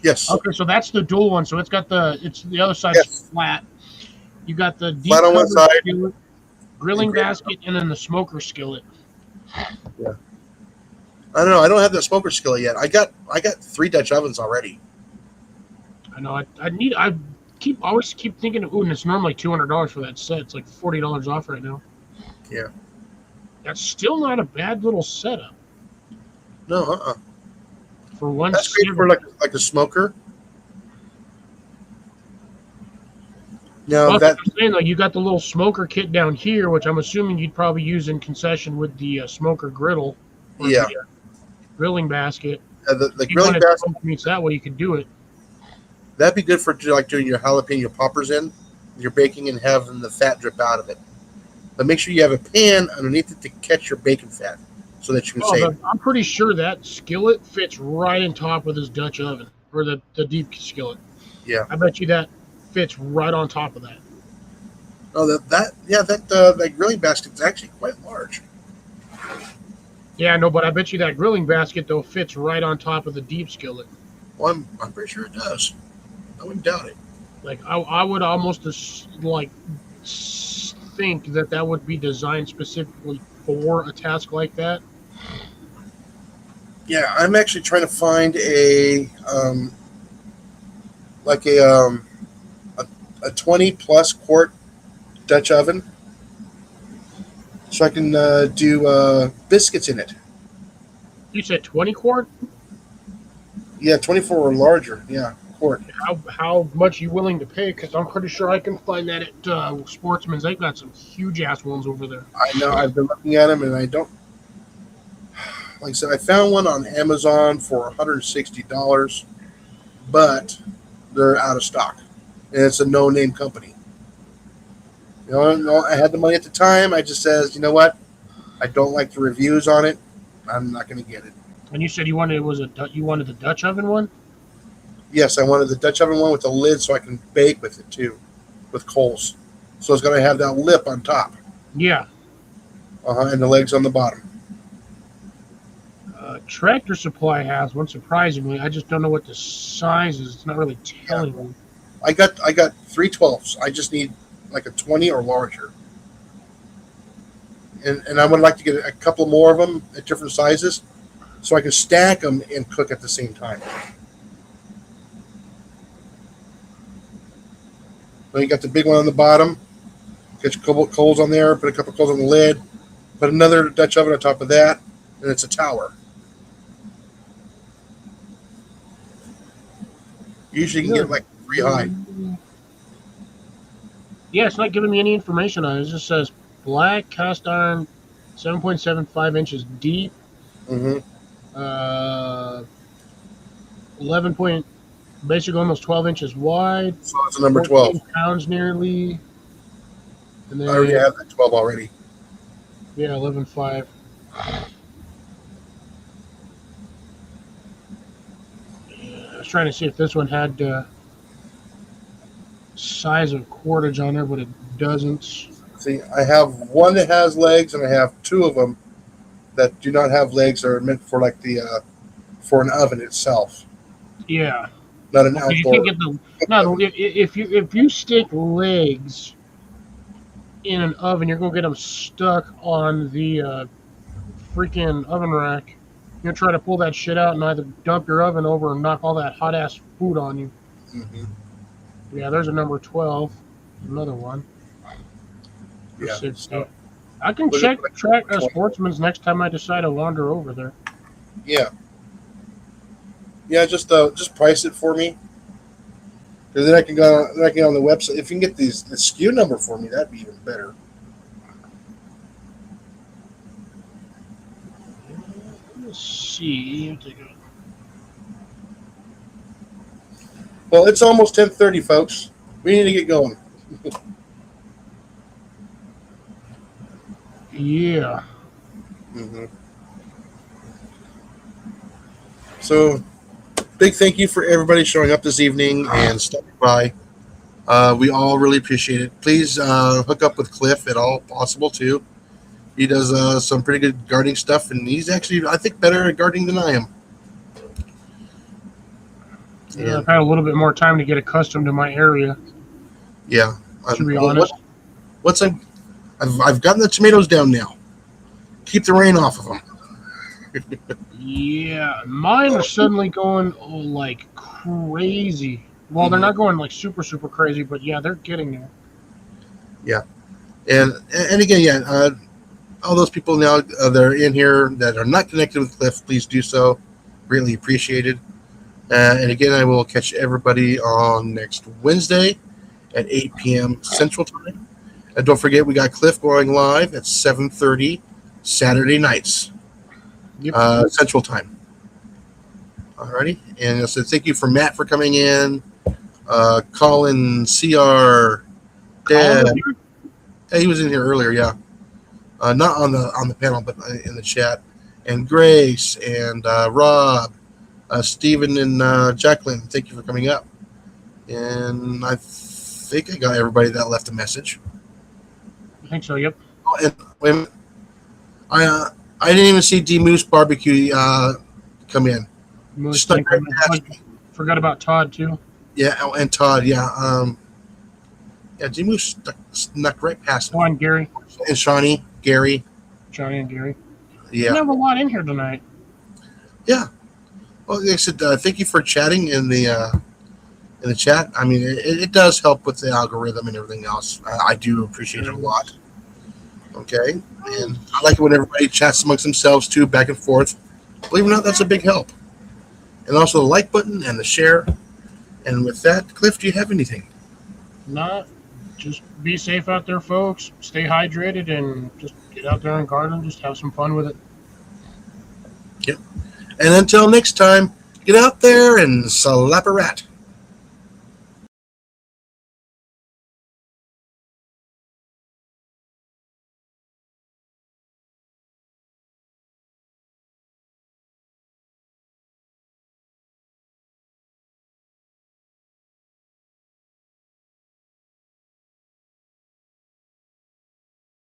yes. Okay, so that's the dual one. So it's the other side's Yes. flat. You got the deep Flat on one cover side. skillet, grilling And grill. basket, and then the smoker skillet. I don't know. I don't have that smoker skillet yet. I got 3 Dutch ovens already. I know. I always keep thinking of. Ooh, and it's normally $200 for that set. It's like $40 off right now. Yeah. That's still not a bad little setup No, for one. That's great for like a smoker. Now Well, that I'm saying, like, you got the little smoker kit down here, which I'm assuming you'd probably use in concession with the smoker griddle. Or yeah, the, grilling basket. the If you grilling wanted to basket, cook meats that way, you could do it. that'd be good for like doing your jalapeno poppers in. You're baking and having the fat drip out of it. But make sure you have a pan underneath it to catch your bacon fat, so that you can save it. I'm pretty sure that skillet fits right in top of this Dutch oven, or the deep skillet. Yeah. I bet you that fits right on top of that. Oh, that grilling basket is actually quite large. Yeah, no, but I bet you that grilling basket, though, fits right on top of the deep skillet. Well, I'm pretty sure it does. I wouldn't doubt it. Like, I would almost think that would be designed specifically for a task like that. Yeah, I'm actually trying to find a 20 plus quart Dutch oven, so I can do biscuits in it. You said 20 quart? Yeah, 24 or larger. Yeah, quart. How much you willing to pay? Because I'm pretty sure I can find that at Sportsman's. They've got some huge ass ones over there. I know. I've been looking at them, and I don't. Like I said, I found one on Amazon for $160, but they're out of stock, and it's a no-name company. You know, no, I had the money at the time. I just says, you know what? I don't like the reviews on it. I'm not going to get it. And you said you wanted the Dutch oven one? Yes, I wanted the Dutch oven one with a lid so I can bake with it too, with coals. So it's going to have that lip on top, Yeah. and the legs on the bottom. Tractor Supply has one, surprisingly. I just don't know what the size is. It's not really telling me. I got 3/12s. I just need like a 20 or larger. And I would like to get a couple more of them at different sizes so I can stack them and cook at the same time. Then you got the big one on the bottom. Get your couple coals on there, put a couple coals on the lid, put another Dutch oven on top of that, and it's a tower. Usually you can get like 3 high. Yeah, it's not giving me any information on it. It just says black cast iron, 7.75 inches deep, Mm-hmm. 11 point, basically almost 12 inches wide. So it's a number 12. 14 pounds nearly. And then, I already have that 12 already. yeah, 11.5. I was trying to see if this one had size of cordage on there, but it doesn't. See, I have one that has legs, and I have 2 of them that do not have legs. That are meant for like the for an oven itself, Yeah. not an You outdoor. can get the no. If you stick legs in an oven, you're gonna get them stuck on the freaking oven rack. You're gonna try to pull that shit out and either dump your oven over and knock all that hot ass food on you. Mhm. Yeah, there's a number 12. Another one. Yeah. 60. I can Was it check like track 20? Sportsman's next time I decide to wander over there. Yeah. Yeah, just price it for me. And then I can go on the website. If you can get the SKU number for me, that'd be even better. Let's see. Well, it's almost 10:30, folks. We need to get going. Yeah. Mm-hmm. So, big thank you for everybody showing up this evening and stopping by. We all really appreciate it. Please hook up with Cliff at all possible too. He does some pretty good gardening stuff, and he's actually, I think, better at gardening than I am. Yeah, I've had a little bit more time to get accustomed to my area. Yeah. To be honest. I've gotten the tomatoes down now. Keep the rain off of them. Yeah, mine are suddenly going like crazy. Well, they're not going like super crazy, but yeah, they're getting there. And again, yeah, all those people now that are in here that are not connected with Cliff, please do so. Greatly appreciated. And again, I will catch everybody on next Wednesday at 8 p.m. Central Time. And don't forget, we got Cliff going live at 7:30 Saturday nights, Yep. Central Time. Alrighty. And so thank you for Matt for coming in. Colin, CR, Deb. Yeah, he was in here earlier, yeah. Not on the panel, but in the chat. And Grace and Rob, Stephen and Jacqueline, thank you for coming up. And I think I got everybody that left a message. I think so. Yep. Oh, and wait a minute. I didn't even see D Moose Barbecue come in. Moose, Stuck right past me. Forgot about Todd too. Yeah, oh, and Todd, yeah. Yeah, D Moose snuck right past me. Oh, and Gary, And Shawnee, Gary, Johnny, and Gary. yeah. We have a lot in here tonight. Well, like I said, thank you for chatting in the chat. I mean, it does help with the algorithm and everything else. I do appreciate it a lot. Okay, and I like it when everybody chats amongst themselves too, back and forth. Believe it or not, that's a big help. And also the like button and the share. And with that, Cliff, do you have anything? Not just be safe out there, folks. Stay hydrated and just get out there and garden. Just have some fun with it. And until next time, get out there and slap a rat.